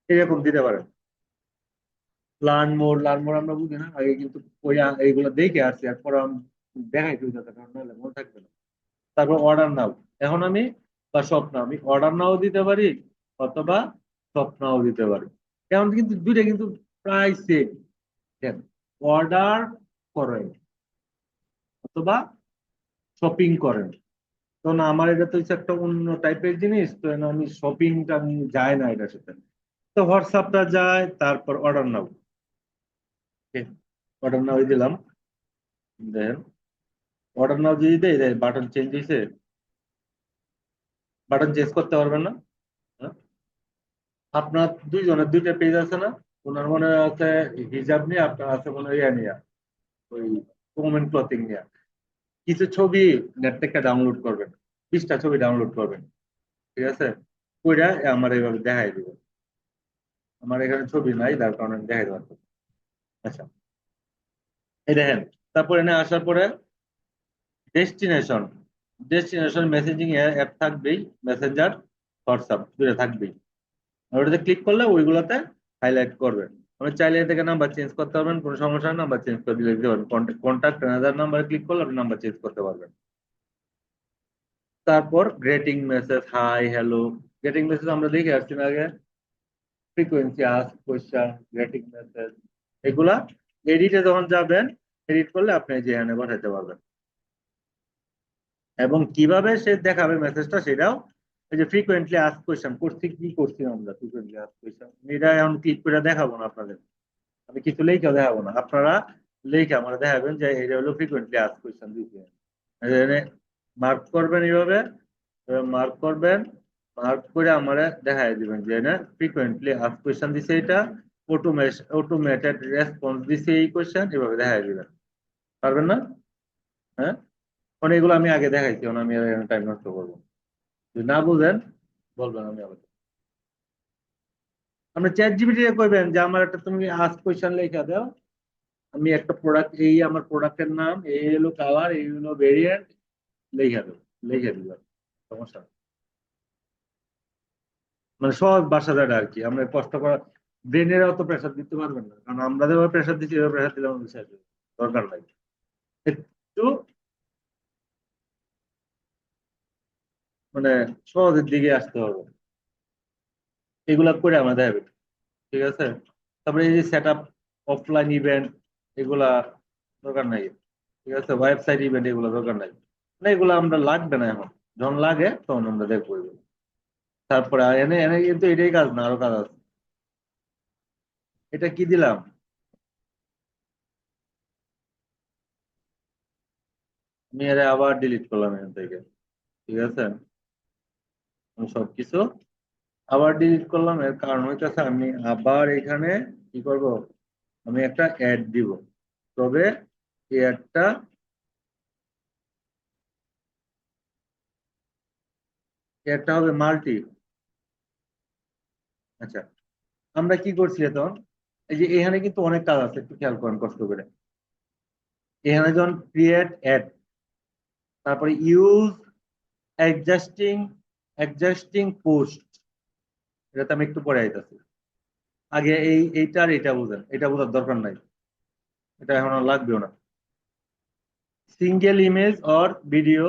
এরকম দিতে পারেন। লার্ন মোর আমরা বুঝি না আগে, কিন্তু ওই এইগুলো দেখে আসছি, এরপর দেখাই তুই যাতে, কারণ নাহলে মনে থাকবে না। তারপর অর্ডার নাও, এখন আমি বা স্বপ্ন, আমি অর্ডার নাও দিতে পারি অথবা স্বপ্নাও দিতে পারি। এখন কিন্তু দুইটা কিন্তু প্রায় সেম, অর্ডার করেন অথবা শপিং করেন। তো না, আমার এটা তো হচ্ছে একটা অন্য টাইপের জিনিস, তো আমি শপিংটা আমি যায় না এটার সাথে। তো হোয়াটসঅ্যাপটা যায়, তারপর অর্ডার নাও, অর্ডার নাও দিলাম, দেন অর্ডার নাও যদি দেয় বাটন চেঞ্জ হয়েছে, বাটন চেঞ্জ করতে পারবেন না। হ্যাঁ? আপনার 2 জনের 2টা পেজ আছে না, ওনার মনে আছে হিজাব নিয়ে, আপনার আছে মনে হয় ইয়া নিয়ে, ওই ওমেন ক্লথিং নিয়ে। কিছু ছবি নেট থেকে ডাউনলোড করবেন, 20টা ছবি ডাউনলোড করবেন, ঠিক আছে? ওইটা আমার এইভাবে দেখাই দিব। আমার এখানে ছবি নাই, যার কারণে আমি দেখাই দেবো। আচ্ছা, এই দেখেন, তারপর এনে আসার পরে ডেস্টিনেশন, ডেস্টিনেশন মেসেজিং অ্যাপ থাকবেই, মেসেঞ্জার, হোয়াটসঅ্যাপ, দুটো থাকবেই। আর ওটাতে ক্লিক করলে ওইগুলোতে হাইলাইট করবে। আপনি চাইলে এ থেকে নাম্বার চেঞ্জ করতে পারবেন, কোনো সমস্যা নেই, নাম্বার চেঞ্জ করে দিলে দিতে পারবেন। কন্ট্যাক্ট অ্যানাদার নাম্বারে ক্লিক করলে আপনি নাম্বার চেঞ্জ করতে পারবেন। তারপর grating message, hi hello, grating message আমরা দেখে আসছি না আগে, frequency, ask question, grating message, এগুলা এডিটে যখন যাবেন, এডিট করলে আপনি যে এখানে পাঠাতে পারবেন। এবং কিভাবে সে দেখাবে মেসেজটা সেটাও, এই যে ফ্রিকোয়েন্টলি আস্ক কোয়েশ্চেন করছি, কি করছি আমরা ফ্রিকোয়েন্টলি আস্ক কোয়েশ্চেন, এটা এখন ক্লিক করে দেখাবো না আপনাদের, আমি কিছু লেখা দেখাবো না, আপনারা লেখা আমরা দেখাবেন যে এটা হলো ফ্রিকোয়েন্টলি আস্ক কোয়েশ্চেন দিচ্ছে। মার্ক করবেন এইভাবে, মার্ক করবেন, মার্ক করে আমারে দেখাই দিবেন যে না ফ্রিকোয়েন্টলি আস্ক কোয়েশ্চেন দিছে, এটা অটোমেটেড রেসপন্স দিছে এই কোয়েশ্চেন, এভাবে দেখাই দিবেন। পারবেন না? হ্যাঁ, মানে এগুলো আমি আগে দেখাইছি, এখন আমি টাইম নষ্ট করবো। যদি না বুঝেন বলবেন, আমি আবার আমরা চ্যাট জিপিটি কইবেন যে আমার একটা তুমি আস্ক কোয়েশ্চেন লেখা দাও, আমি একটা প্রোডাক্ট, এই আমার প্রোডাক্টের নাম, এই হলো কালার, এই হলো ভেরিয়েন্ট, লেখা দেবো, লিখে দিব, সমস্যা নেই। মানে সহজ ভাষাটা আর কি, আমরা কষ্ট করা ব্রেনের অত প্রেশার দিতে পারবেন না, কারণ আমরা যেভাবে প্রেশার দিচ্ছি এভাবে প্রেশার দিলে আমাদের শেষ হয়ে যাবে। দরকার নাই, একটু মানে সহজের দিকে আসতে হবে, এগুলা করে আমাদের হবে, ঠিক আছে। তারপরে এই যে সেট আপ অফলাইন ইভেন্ট, এগুলা দরকার নাই, ঠিক আছে। ওয়েবসাইট ইভেন্ট এগুলো দরকার নাই, মানে এগুলো আমরা লাগবে না এখন, যখন লাগে তখন আমরা দেখবো এগুলো। তারপরে এনে এনে কিন্তু এটাই কাজ না, আরো কাজ আছে। এটা কি দিলাম, আমি এর আবার ডিলিট করলাম এখান থেকে, ঠিক আছে। আমি সবকিছু আবার ডিলিট করলাম, এর কারণ হইতেছে আমি আবার এখানে কি করব, আমি একটা অ্যাড দিব, তবে এই অ্যাডটা হবে মাল্টি। আচ্ছা, আমরা কি করছি এখন, এই যে এখানে কিন্তু অনেক কাজ আছে, একটু খেয়াল করেন কষ্ট করে। এখানে যখন ক্রিয়েট অ্যাড, তারপরে ইউজ অ্যাডজাস্টিং অ্যাডজাস্টিং পোস্ট, এটাতে আমি একটু পরে আইতাছি। আগে এইটা আর এটা বুঝেন, এটা বোঝার দরকার নাই, এটা এখন আর লাগবেও না। Single image or video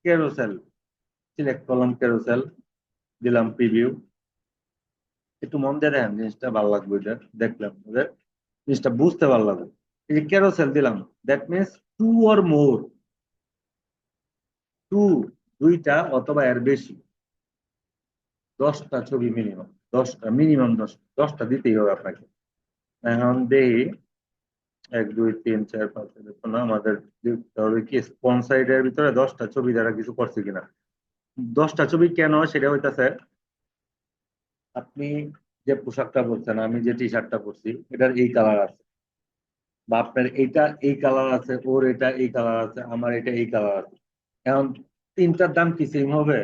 carousel, select করলাম ক্যারোসেল, দিলাম প্রিভিউ। একটু মন দিয়ে দেখেন, জিনিসটা ভালো লাগবে, এটা দেখলাম ওদের জিনিসটা বুঝতে ভালো লাগবে। এই যে ক্যারোসেল দিলাম, that means two or more, two, দুইটা অথবা এর বেশি, 10টা ছবি মিনিমাম, 10টা মিনিমাম, 10টা দিতেই হবে আপনাকে। এখন দেখি 1 2 3 4 5, দেখুন আমাদের দেখতে হবে কি স্পন্সাইডের ভিতরে 10টা ছবি দ্বারা কিছু করছে কিনা। 10টা ছবি কেন সেটা হইতাছে, আপনি যে পোশাকটা পরছেন, আমি যে টি শার্টটা পরছি, এটার এই কালার আছে, বা আপনার এইটা এই কালার আছে, ওর এটা এই কালার আছে, আমার এটা এই কালার আছে। এখন তিনটার দাম কি সেম হবে?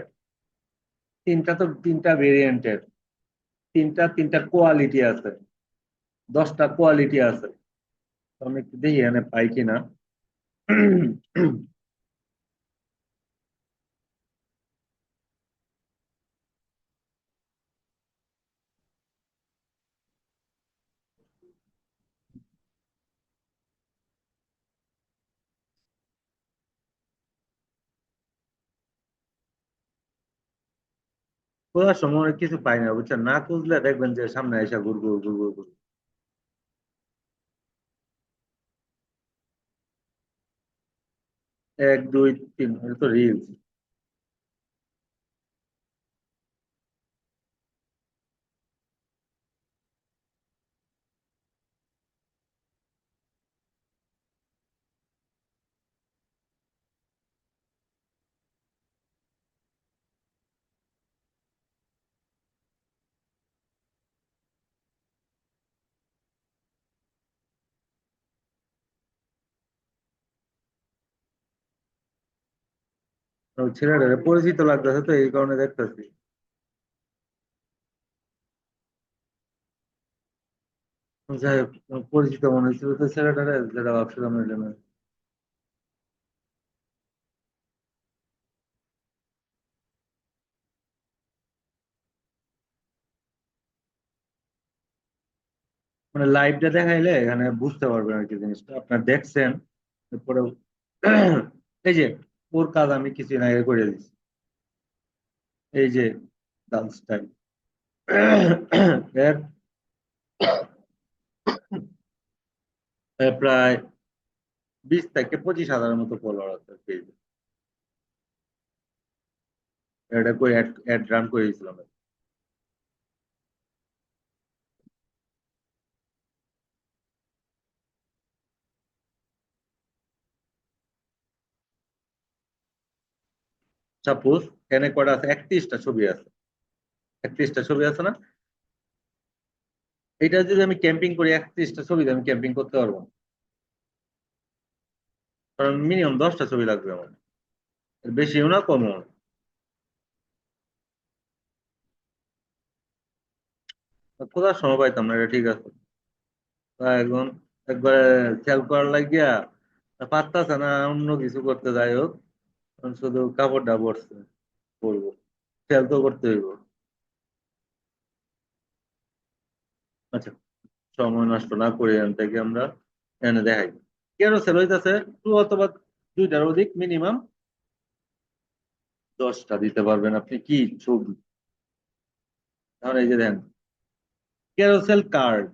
তিনটা তো তিনটা ভেরিয়েন্টের, তিনটা কোয়ালিটি আছে, 10টা কোয়ালিটি আছে। তো আমি একটু দেখি এখানে পাই কিনা। খোঁজার সময় অনেক কিছু পাই না, বুঝছেন, না খুঁজলে দেখবেন যে সামনে এসে ঘুরবো ঘুরবো ঘুরবো। 1 2 3, এটা তো রিলস। ছেলেটা পরিচিত লাগতেছে তো এই কারণে দেখতেছি। যাই হোক, পরিচিত মনে হচ্ছিল তো ছেলেটারে, যেটা ভাবছিলাম এর জন্য। মানে লাইভটা দেখাইলে এখানে বুঝতে পারবেন আর কি জিনিসটা, আপনার দেখছেন এরপরে। এই যে ওর কাজ আমি কিছু না আগে করে দিচ্ছি, এই যে ডান্স টাইম। এর এর প্রায় 20 থেকে 25 হাজারের মতো ফলোয়ার আছে পেজে। এটা করে অ্যাড রান করে দিয়েছিলাম। সাপোজ এখানে কটা আছে, 31টা ছবি আছে, 31টা ছবি আছে না। এটা যদি আমি ক্যাম্পিং করি, 31টা ছবি দিয়ে আমি ক্যাম্পিং করতে পারবো না। কারণ মিনিমাম 10টা ছবি লাগবে আমার, এর বেশিও না কমও না। কোথাও সময় পাইতাম না, এটা ঠিক আছে। তা এখন একবারে খেয়াল করার লাগিয়া পারতাছে না, অন্য কিছু করতে যাই হোক, এখন শুধু কাপড়টা পরছে, পরবো, খেয়াল তো করতে হইব। আচ্ছা, সময় নষ্ট না করে এখান থেকে আমরা এনে দেখাই। কেরোসেল হইতাছে টু অথবা দুইটার অধিক, মিনিমাম 10টা দিতে পারবেন আপনি কি ছবি। তাহলে এই যে দেন কেরোসেল কার্ড,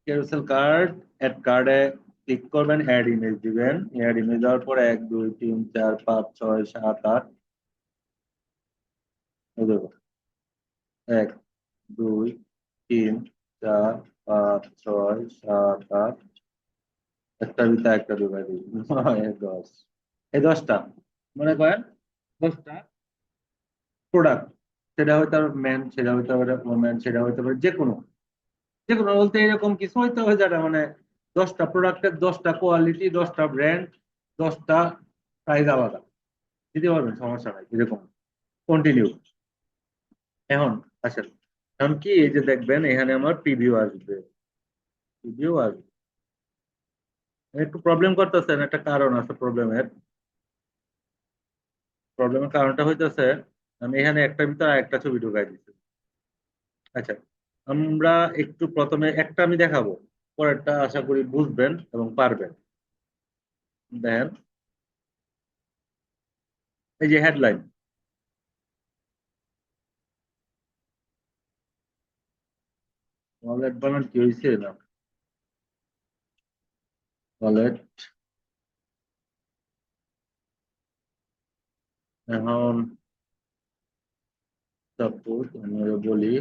কেরোসেল কার্ড, অ্যাড কার্ডে ক্লিক করবেন, অ্যাড ইমেজ দিবেন, অ্যাড ইমেজ দেওয়ার পর 1 2 3 4 5 6 7 8, এই দেখো 1 2 3 4 5 6 7 8, একটা ভিতরে একটা ঢুকাই দিই 9 10, এই 10টা মনে করেন, 10টা প্রোডাক্ট, সেটা হয়তো ম্যান, সেটা হইতে পারে ওম্যান, সেটা হইতে পারে যে কোনো, যে কোনো বলতে এরকম কিছু হইতে হবে যেটা মানে 10টা প্রোডাক্টের 10টা কোয়ালিটি, 10টা ব্র্যান্ড, 10টা প্রাইস আলাদা দিতে পারবেন, সমস্যা নাই এরকম। কন্টিনিউ। এখন আসেন, এখন কি এই যে দেখবেন এখানে আমার প্রিভিউ আসবে, প্রিভিউ আসবে, একটু প্রবলেম করতেছেন, একটা কারণ আছে প্রবলেমের। প্রবলেমের কারণটা হইতেছে আমি এখানে একটার ভিতরে একটা ছবি ঢুকাই দিচ্ছি। আচ্ছা, আমরা একটু প্রথমে একটা আমি দেখাবো, পরেরটা আশা করি বুঝবেন এবং পারবেন। দেখেন, এই যে হেডলাইন, ওয়ালেট বানান কি হয়েছে না, ওয়ালেট, এখন সাপোজ আমি আরো বলি,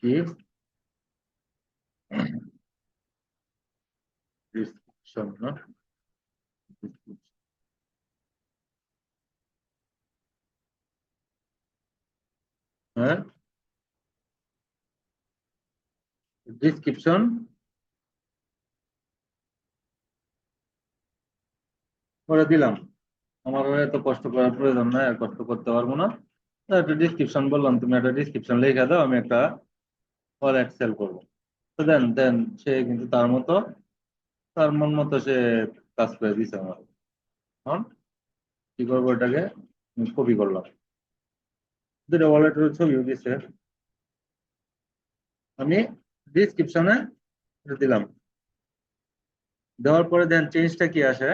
কি ডিসক্রিপশন না, হ্যাঁ ডিসক্রিপশন করে দিলাম। আমার আর এত কষ্ট করার প্রয়োজন নাই, আর কষ্ট করতে পারবো না। একটা ডিসক্রিপশন বললাম, তুমি একটা ডিসক্রিপশন লিখে দাও, আমি একটা ওয়ালেট সেল করবো। তো দেন দেন, সে কিন্তু তার মতো, তার মন মতো সে কাজ করে দিছে আমার। এখন কি করবো, এটাকে কপি করলাম, দুটো ওয়ালেটের ছবিও দিছে, আমি ডিসক্রিপশনে দিলাম, দেওয়ার পরে দেন চেঞ্জটা কি আসে।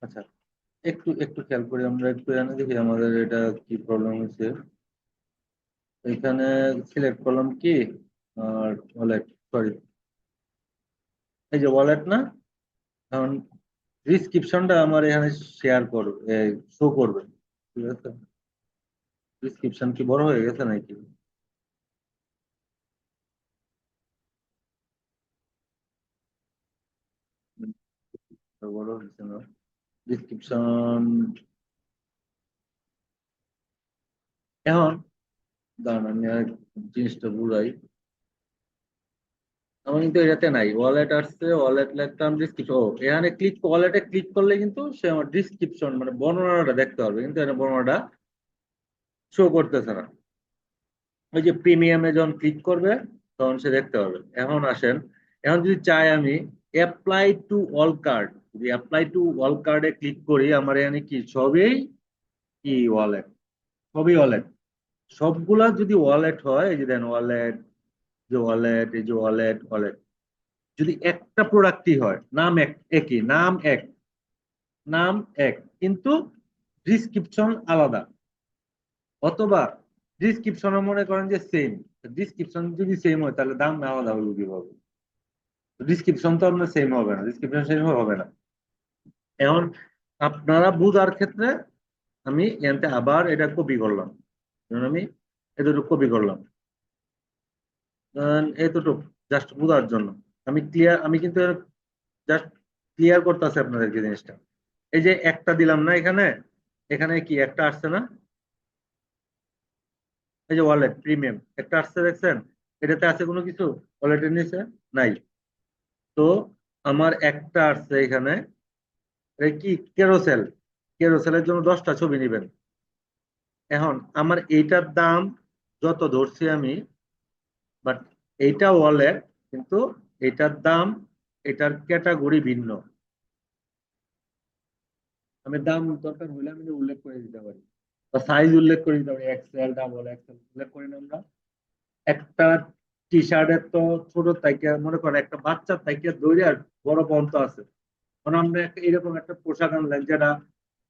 আচ্ছা, একটু একটু খেয়াল করি, আমরা একটু জানি দেখি আমাদের এটা কি প্রবলেম হয়েছে। এখানে সিলেক্ট করলাম কি, আর ওয়ালেট, সরি, এই যে ওয়ালেট না, এখন ডিসক্রিপশনটা আমার এখানে শেয়ার করবে, শো করবে, ঠিক আছে। ডিসক্রিপশন কি বড় হয়ে গেছে নাকি? বড় হয়েছে না ডিসক্রিপশন। এখন দাঁড়ান, আমি আর জিনিসটা বুঝাই। আমার কিন্তু এটাতে নাই, ওয়ালেট আসছে, ওয়ালেট লিখতাম, ডিসক্রিপশন, ও এখানে ক্লিক, ওয়ালেটে ক্লিক করলে কিন্তু সে আমার ডিসক্রিপশন মানে বর্ণনাটা দেখতে পারবে, কিন্তু এখানে বর্ণনাটা শো করতেছে না। ওই যে প্রিমিয়ামে যখন ক্লিক করবে তখন সে দেখতে পাবে। এখন আসেন, এখন যদি চাই আমি অ্যাপ্লাই টু অল কার্ড, যদি অ্যাপ্লাই টু অল কার্ডে ক্লিক করি, আমার এখানে কি সবই কি ওয়ালেট, সবই ওয়ালেট, সবগুলা যদি ওয়ালেট হয়, এই যে দেন ওয়ালেট, যে ওয়ালেট, এই যে ওয়ালেট, ওয়ালেট, যদি একটা প্রোডাক্টই হয়, নাম এক, একই নাম, এক নাম, এক, কিন্তু ডিসক্রিপশন আলাদা, অথবা ডিসক্রিপশনে মনে করেন যে সেম, ডিসক্রিপশন যদি সেম হয় তাহলে দাম আলাদা হইব কিভাবে? ডিসক্রিপশন তো আপনার সেম হবে না, ডিসক্রিপশন সেম হবে না। এখন আপনারা বুঝার ক্ষেত্রে আমি এনতে আবার এটা কপি করলাম, যেমন আমি এতটুকু কপি করলাম, এতটুকু জাস্ট বোঝার জন্য। আমি ক্লিয়ার, আমি কিন্তু জাস্ট ক্লিয়ার করতেছে আপনাদেরকে জিনিসটা। এই যে একটা দিলাম না এখানে, এখানে কি একটা আসছে না? এই যে ওয়ালেট প্রিমিয়াম একটা আসছে দেখছেন? এটাতে আছে কোনো কিছু ওয়ালেটের নিচে? নাই। তো আমার একটা আসছে এখানে, এটা কি কেরোসেল। কেরোসেলের জন্য 10টা ছবি নেবেন। এখন আমার এইটার দাম যত ধরছি আমি, বাট এইটা ওয়ালেট, কিন্তু এটার দাম, এটার ক্যাটাগরি ভিন্ন। আমি দাম দরকার হইলে আমি উল্লেখ করে দিতে পারি, বা সাইজ উল্লেখ করে দিতে পারি, এক্সেল, ডাবল এক্সেল উল্লেখ করি না আমরা? একটা টি শার্টের তো ছোট থেকে মনে করেন একটা বাচ্চার থেকে ধরে আর বড় পর্যন্ত আছে। মানে আমরা এরকম একটা পোশাক আনলেন যেটা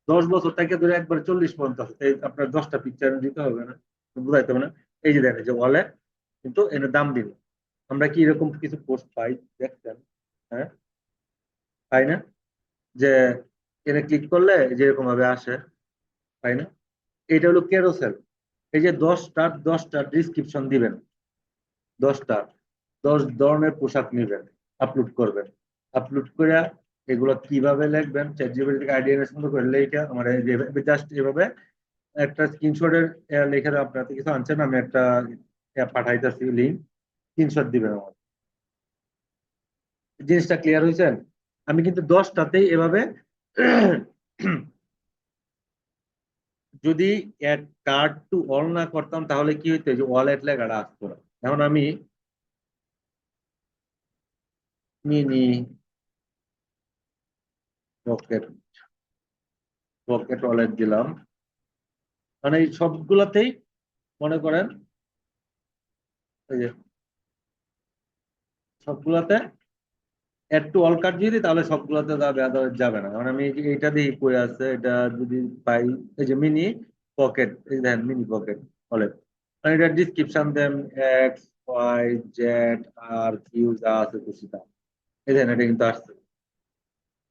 10 বছর থেকে ধরে একবার 40 পর্যন্ত আছে, এই আপনার 10টা পিকচার দিতে হবে না, বুঝাইতে হবে না? এই যে দেখেন এই যে ওয়ালেট, কিন্তু এর দাম দিন। আমরা কি এরকম কিছু পোস্ট পাই দেখছেন? হ্যাঁ, পাই না? যে এখানে ক্লিক করলে যেরকম ভাবে আসে, তাই না? এটা হলো কেরোসেল। এই যে 10টা ডিসক্রিপশন দিবেন, 10টা 10 ধরনের পোশাক নেবেন, আপলোড করবেন। আপলোড করে এগুলো কিভাবে লিখবেন, চ্যাট জিপিটি থেকে আইডিয়া সুন্দর করে লেখা আমার জাস্ট এভাবে একটা স্ক্রিনশটের লেখা আপনার হাতে কিছু আনছেন, আমি একটা পাঠাইতেছি লিঙ্ক, স্ক্রিনশট দিবেন আমার। জিনিসটা ক্লিয়ার হয়েছেন? আমি কিন্তু 10টাতেই এভাবে যদি অ্যাড কার্ড টু অল না করতাম তাহলে কি হইতো, যে ওয়ালেট লেখাটা আসতো না। এখন আমি মিনি পকেট পকেট ওয়ালেট দিলাম, মানে এই সবগুলাতেই মনে করেন, এই যে সবগুলাতে অ্যাড টু অল কার্ড যদি দিই, তাহলে সবগুলাতে যাবে, আদারওয়াইজ যাবে না। কারণ আমি এইটা দিয়ে কই আছে, এটা যদি পাই, এই যে মিনি পকেট, এই দেখেন মিনি পকেট ওয়ালেট, মানে এটা ডিসক্রিপশন দেন এক্স ওয়াই জেড আর কিউ যা আছে খুশি তা, এই দেখেন এটা কিন্তু আসছে।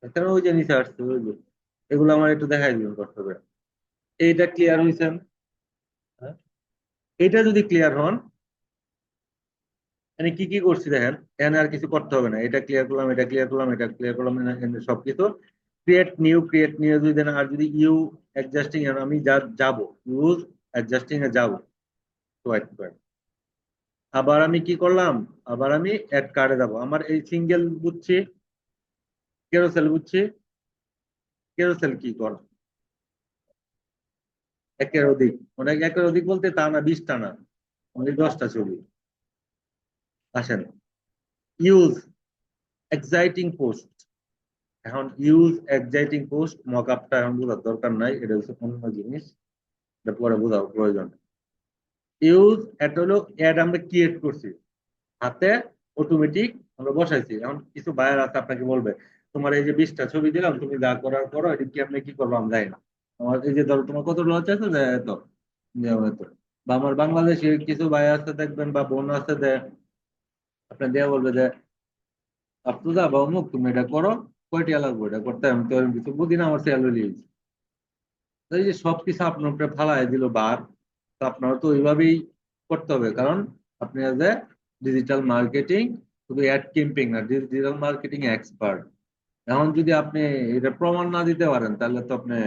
এখানে ওই যে নিচে আসছে ওই যে, এগুলো আমার একটু দেখাই দিবেন কষ্ট করে। এইটা ক্লিয়ার হয়েছেন? হ্যাঁ? এইটা যদি ক্লিয়ার হন, মানে কি কি করছি দেখেন, এখানে আর কিছু করতে হবে না। এটা ক্লিয়ার করলাম, এটা ক্লিয়ার করলাম, এটা ক্লিয়ার করলাম, সবকিছু ক্রিয়েট নিউ যদি দেন, আর যদি ইউ অ্যাডজাস্টিং, আমি যা যাব ইউজ অ্যাডজাস্টিং এ যাব, সোয়াইপ করে আবার আমি কি করলাম, আবার আমি অ্যাড কার্ডে যাব। আমার এই সিঙ্গেল বুঝছি, কেরোসেল বুঝছি। কেরোসেল কি কর, একের অধিক, মানে একের অধিক বলতে তা না, 20টা না, আমাদের 10টা ছবি। আসেন, ইউজ এক্সাইটিং পোস্ট। এখন ইউজ এক্সাইটিং পোস্ট মকআপটা এখন বোঝার দরকার নাই, এটা হচ্ছে অন্য জিনিস, এটা পরে বোঝার প্রয়োজন। ইউজ, এটা হলো অ্যাড আমরা ক্রিয়েট করছি হাতে, অটোমেটিক আমরা বসাইছি। এখন কিছু বায়ার আছে আপনাকে বলবে, তোমার এই যে 20টা ছবি দিলাম, তুমি যা করার করো, এটা কি আপনি কি করবো আমি জানি না। আমার এই যে ধরো তোমার কত লস আছে যে এত, এত। বা আমার বাংলাদেশে কিছু ভাই আছে দেখবেন, বা বোন আছে যে আপনার দেয়া বলবে যে আফরোজা বা অমুক তুমি এটা করো, কয়টিয়া লাগবে এটা করতে, আমি তো এরকম কিছু বুঝি না, আমার স্যালারি। এই যে সবকিছু আপনার উপরে ফালাই দিল বার, তো আপনার তো ওইভাবেই করতে হবে। কারণ আপনি এজ এ ডিজিটাল মার্কেটিং, শুধু অ্যাড ক্যাম্পেইন না, ডিজিটাল মার্কেটিং এক্সপার্ট। এখন যদি আপনি এটা প্রমাণ না দিতে পারেন, তাহলে তো আপনি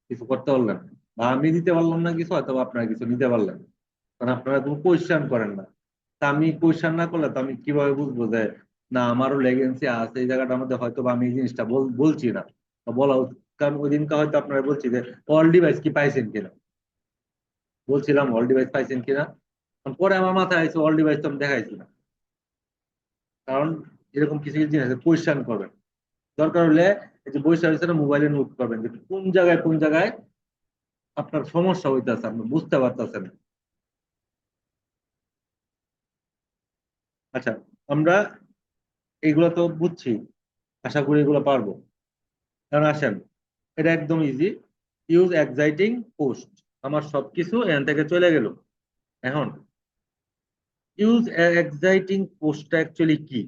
কিছু করতে পারলেন না। বা আমি দিতে পারলাম না কিছু, হয়তো আপনারা কিছু নিতে পারলেন না। কারণ আপনারা কোনো কোয়েশ্চেন করেন না। তা আমি কোয়েশ্চেন না করলে তো আমি কিভাবে বুঝবো যে না আমারও লেগেন্সি আছে এই জায়গাটার মধ্যে, হয়তো বা আমি এই জিনিসটা বলছি না, বা বলা উচিত। কারণ ওই দিনকে হয়তো আপনারা বলছি যে অল ডিভাইস কি পাইছেন কিনা, বলছিলাম অল ডিভাইস পাইছেন কিনা, পরে আমার মাথায় আছে অল ডিভাইস তো আমি দেখাইছি না। কারণ এরকম কিছু কিছু জিনিস কোয়েশ্চেন করবেন, দরকার হলে এই যে বৈশাখ হিসেবে মোবাইলে নোট করবেন যে কোন জায়গায় আপনার সমস্যা হইতেছে, আপনি বুঝতে পারতেছেন। আচ্ছা, আমরা এইগুলো তো বুঝছি, আশা করি এগুলো পারবো। কারণ আসেন, এটা একদম ইজি। ইউজ এক্সাইটিং পোস্ট, আমার সবকিছু এখান থেকে চলে গেল। এখন ইউজ এক্সাইটিং পোস্টটা অ্যাকচুয়ালি কি?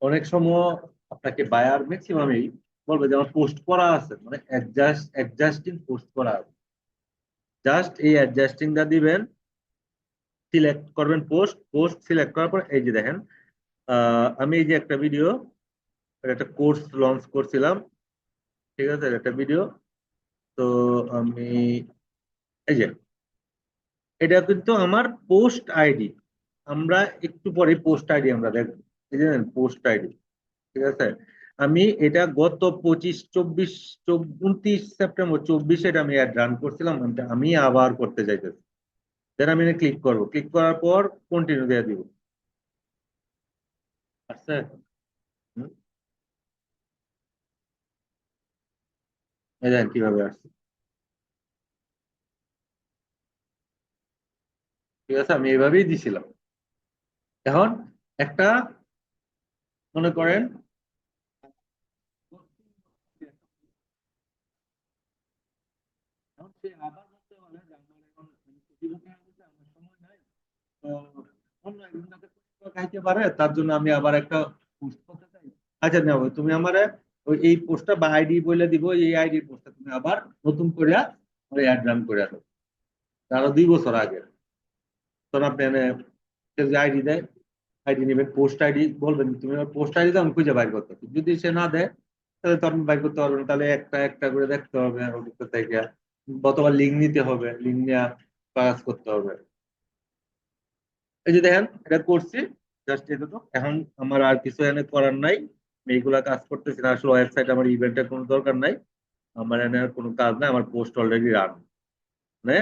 অনেক সময় আপনাকে বায়ার ম্যাক্সিমামই বলবে যে আমার পোস্ট করা আছে, মানে অ্যাডজাস্টিং পোস্ট করা আছে। জাস্ট এই অ্যাডজাস্টিংটা দিবেন, সিলেক্ট করবেন পোস্ট, পোস্ট সিলেক্ট করার পর এই যে দেখেন, আমি এই যে একটা ভিডিও একটা কোর্স লঞ্চ করছিলাম, ঠিক আছে, একটা ভিডিও। তো আমি এই যে এটা কিন্তু আমার পোস্ট আইডি, আমরা একটু পরে পোস্ট আইডি আমরা দেখবো, এই যে পোস্ট আইডি, ঠিক আছে। আমি এটা গত 25, 24, 29 সেপ্টেম্বর 24 এটা আমি অ্যাড রান করছিলাম, আমি আবার করতে চাইতেছি। দেন আমি ক্লিক করব, ক্লিক করার পর কন্টিনিউ দিয়ে দিব। আচ্ছা, হুম, এই দেখেন কিভাবে আসছে, ঠিক আছে, আমি এইভাবেই দিছিলাম। এখন একটা মনে করেন এখন সে আবার বলতে পারে যে আমার এখন প্রতিবন্ধী হয়ে গেছে, আমার সময় নাই, তো অন্য একজন যাতে খাইতে পারে তার জন্য আমি আবার একটা পোস্ট করতে চাই। আচ্ছা নেবো, তুমি আমারে ওই এই পোস্টটা বা আইডি বলে দিব, এই আইডি পোস্টটা তুমি আবার নতুন করে অ্যাড রান করে দাও, আরো 2 বছর আগে। তখন আপনি এনে সে যে আইডি দেয়, আইডি নেবেন, পোস্ট আইডি বলবেন, তুমি আমার পোস্ট আইডি দাও, আমি খুঁজে বাইর করতে পারবো। যদি সে না দেয় তাহলে তো আপনি বাইর করতে পারবেন, তাহলে একটা একটা করে দেখতে হবে ওদিকটা থেকে, গতবার লিঙ্ক নিতে হবে, লিঙ্ক নিয়ে কাজ করতে হবে। এই যে দেখেন এটা করছি, জাস্ট এটা তো এখন আমার আর কিছু এনে করার নাই, আমি এইগুলা কাজ করতেছি না, আসলে ওয়েবসাইট আমার ইভেন্টের কোনো দরকার নাই, আমার এনে আর কোনো কাজ নাই, আমার পোস্ট অলরেডি রান, মানে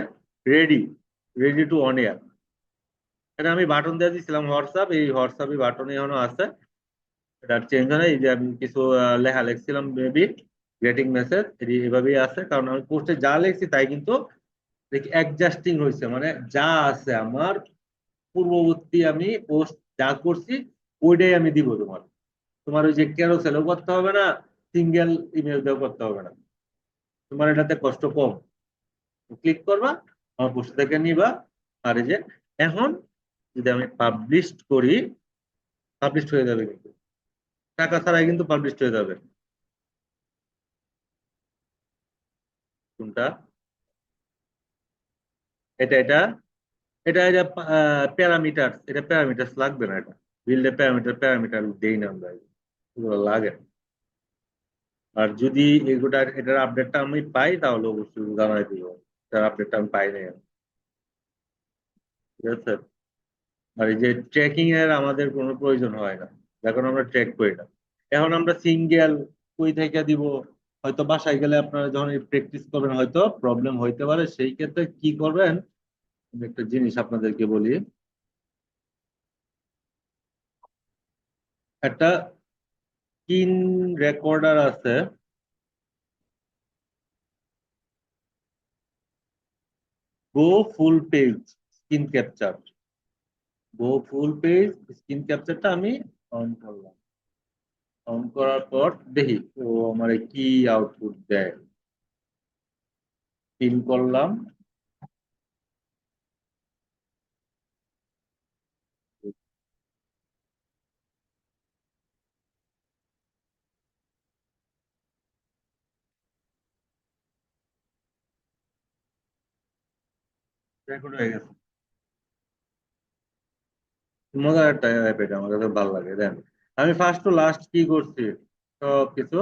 ready, ready to on air. এটা আমি বাটন দিয়ে দিয়েছিলাম হোয়াটসঅ্যাপ, এই হোয়াটসঅ্যাপই বাটন এখনো আছে, এটা চেঞ্জ হয় না। এই যে আমি কিছু লেখা লিখছিলাম মেবি, গ্রেটিং মেসেজ, এটি এভাবেই আছে, কারণ আমি পোস্টে যা লিখছি তাই কিন্তু দেখি অ্যাডজাস্টিং হয়েছে, মানে যা আছে আমার পূর্ববর্তী আমি পোস্ট যা করছি ওইটাই আমি দিব তোমার। তোমার ওই যে ক্যারোসেলও করতে হবে না, সিঙ্গেল ইমেল দিয়েও করতে হবে না, তোমার এটাতে কষ্ট কম। ক্লিক করবা, আমার পোস্ট থেকে নিবা, আর এই যে এখন যদি আমি পাবলিশ করি, পাবলিশ হয়ে যাবে, কিন্তু টাকা ছাড়াই কিন্তু পাবলিশ হয়ে যাবে। কোনটা? এটা এটা এটা প্যারামিটার, এটা প্যারামিটার লাগবে না, এটা বিল্ডে প্যারামিটার, প্যারামিটার দেই না আমরা, এগুলো লাগে না। আর যদি এগুলার এটার আপডেটটা আমি পাই তাহলে অবশ্যই জানাই দিব, এটার আপডেটটা আমি পাই নাই আমি, ঠিক আছে। আর এই যে ট্র্যাকিং এর আমাদের কোনো প্রয়োজন হয় না, এখন আমরা ট্র্যাক করি না। এখন আমরা সিঙ্গেল কই থেকে দিব, হয়তো বাসায় গেলে আপনারা যখন প্র্যাকটিস করবেন হয়তো প্রবলেম হইতে পারে, সেই ক্ষেত্রে কি করবেন, আমি একটা জিনিস আপনাদেরকে বলি। একটা স্ক্রিন রেকর্ডার আছে, গো ফুল পেজ স্ক্রিন ক্যাপচার, গো ফুল পেজ স্ক্রিন ক্যাপচারটা আমি অন করলাম, অন করার পর দেখি ও আমার কি আউটপুট দেয়। পিন করলাম, রেকর্ড হয়ে গেছে। মজার একটা অ্যাপ, এটা আমার কাছে ভালো লাগে। দেন আমি ফার্স্ট টু লাস্ট কি করছি সব কিছু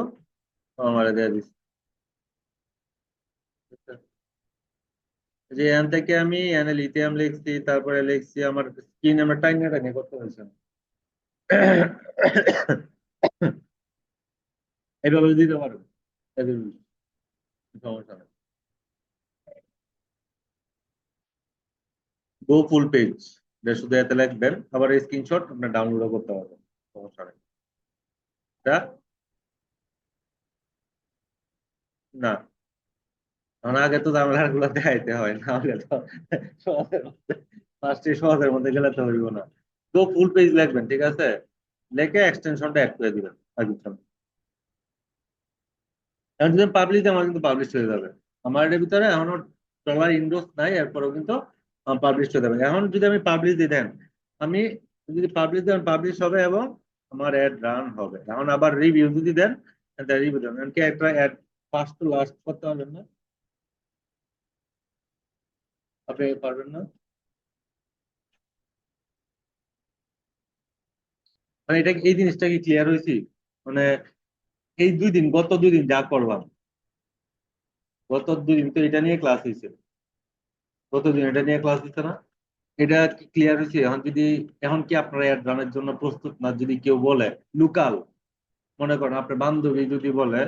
আমার দিয়ে দিচ্ছি, যে এখান থেকে আমি এখানে লিথিয়াম লিখছি, তারপরে লিখছি আমার স্কিন, আমরা টাইনে টাইনে করতে হয়েছে। এইভাবে দিতে পারো, এদের সমস্যা নেই। গো ফুল পেজ, এটা শুধু এতে লিখবেন, আবার স্ক্রিনশট আপনার ডাউনলোডও করতে পারবেন, সমস্যা নেই। এটা না, কারণ আগে তো ঝামেলা গুলো দেখাইতে হয় না, আগে তো সহজের মধ্যে, ফার্স্টে সহজের মধ্যে গেলে তো হইব না। তো ফুল পেজ লিখবেন, ঠিক আছে, লিখে এক্সটেনশনটা অ্যাড করে দিবেন আর কিছু না। এখন যদি পাবলিশ দিই আমার কিন্তু পাবলিশ হয়ে যাবে, আমার এর ভিতরে এখনো ডলার ইনভেস্ট নাই, এরপরেও কিন্তু পাবলিশ হয়ে যাবে। এখন যদি আমি পাবলিশ দিই দেন, আমি যদি পাবলিশ দেন পাবলিশ হবে এবং আমার অ্যাড রান হবে। এখন আবার রিভিউ যদি দেন, রিভিউ দেন, এমনকি একটা অ্যাড ফার্স্ট টু লাস্ট করতে পারবেন না, আপনি পারবেন না। মানে এটা এই জিনিসটা কি ক্লিয়ার হয়েছি? মানে এই 2 দিন, গত 2 দিন যা করলাম, গত 2 দিন তো এটা নিয়ে ক্লাস হয়েছে, গত দিন এটা নিয়ে ক্লাস হয়েছে না? এটা কি ক্লিয়ার হয়েছে? এখন কি আপনারা অ্যাড রানের জন্য প্রস্তুত না? যদি কেউ বলে লোকাল, মনে করেন আপনার বান্ধবী যদি বলে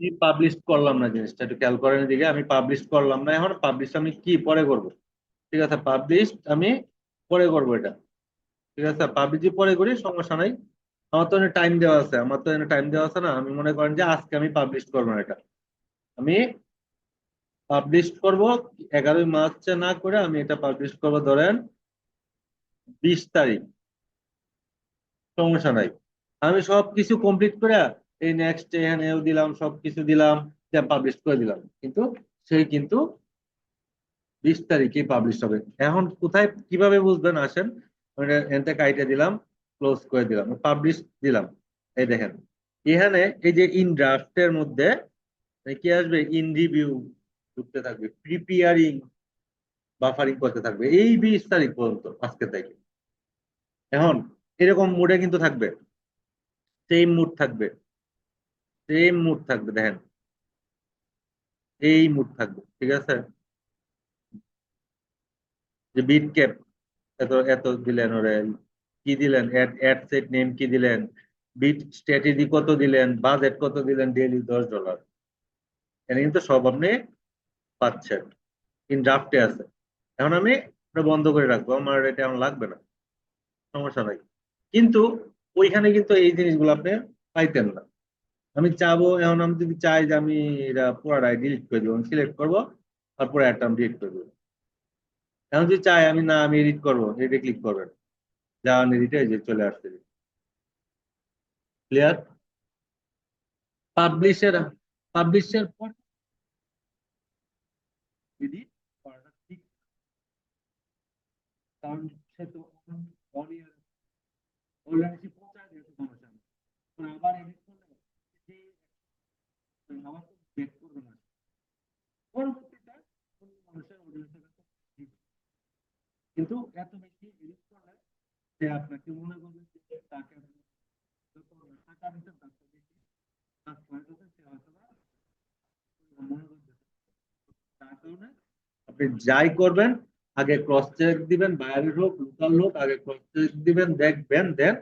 আমি পাবলিশ করলাম না, জিনিসটা একটু খেয়াল করেন দিকে, আমি পাবলিশ করলাম না, এখন পাবলিশ আমি কি পরে করব? ঠিক আছে, পাবলিশ আমি পরে করব এটা। ঠিক আছে, পাবলিশ পরে করি, সমস্যা নাই। আমার তো টাইম দেওয়া আছে, আমার তো টাইম দেওয়া আছে না, আমি মনে করেন যে আজকে আমি পাবলিশ করবো না এটা, আমি পাবলিশ করব 11ই মার্চে না করে আমি এটা পাবলিশ করব ধরেন 20 তারিখ, সমস্যা নাই। আমি সবকিছু কমপ্লিট করে এই নেক্সট এখানেও দিলাম, সবকিছু দিলাম, পাবলিশ করে দিলাম, কিন্তু সেই কিন্তু 20 তারিখে পাবলিশ হবে। এখন কোথায় কিভাবে বুঝবেন আসেন, এখান থেকে আইডিয়া দিলাম, ক্লোজ করে দিলাম, পাবলিশ দিলাম। এই দেখেন এখানে এই যে ইন ড্রাফটের মধ্যে কি আসবে, ইন রিভিউ ঢুকতে থাকবে, প্রিপেয়ারিং, বাফারিং করতে থাকবে এই 20 তারিখ পর্যন্ত, আজকে থেকে। এখন এরকম মুডে কিন্তু থাকবে, সেম মুড থাকবে, সেম মুড থাকবে, দেখেন এই মুড থাকবে, ঠিক আছে। যে বিট ক্যাপ এত এত দিলেন, ওরে কি দিলেন, অ্যাড সেট নেম কি দিলেন, বিট স্ট্র্যাটেজি কত দিলেন, বাজেট কত দিলেন, ডেইলি $10, এটা কিন্তু সব আপনি পাচ্ছেন, ইন ড্রাফটে আছে। এখন আমি এটা বন্ধ করে রাখবো, আমার এটা আমার লাগবে না, সমস্যা নাই। কিন্তু ওইখানে কিন্তু এই জিনিসগুলো আপনি পাইতেন না। আমি চাবো, এখন আমি যদি চাই যে আমি এটা পুরাটাই ডিলিট করে দেবো, আমি সিলেক্ট করবো, তারপরে একটা আমি ডিলিট করে দেবো। এখন যদি চাই আমি, না আমি এডিট করবো, এডিটে ক্লিক করবেন, যা এডিটে যে চলে আসছে, ক্লিয়ার। পাবলিশের পাবলিশের পর যদি করাটা ঠিক, কারণ সে তো অলরেডি পৌঁছায় দিয়েছে সমস্যা নেই। আবার এডিট করলে আবার তো ব্যাক করবে না, পরবর্তীতে মানুষের অডিয়েন্সের কাছে কিন্তু এত বেশি এডিট করলে যে আপনাকে মনে করবে যে তাকে যত টাকা দিচ্ছেন তার থেকে বেশি কাজ করে দিচ্ছেন, সে হয়তো মনে করবে। তার কারণে আপনি যাই করবেন আগে ক্রস চেক দিবেন, বাইরের হোক লোকাল হোক, আগে ক্রস চেক দিবেন, দেখবেন, দেন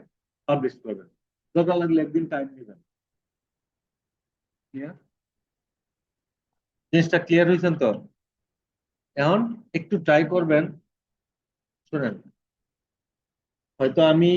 পাবলিশ করবেন। দরকার লাগলে একদিন টাইম দিবেন। ক্লিয়ার? জিনিসটা ক্লিয়ার হয়েছেন তো? এখন একটু ট্রাই করবেন, শুনেন, হয়তো আমি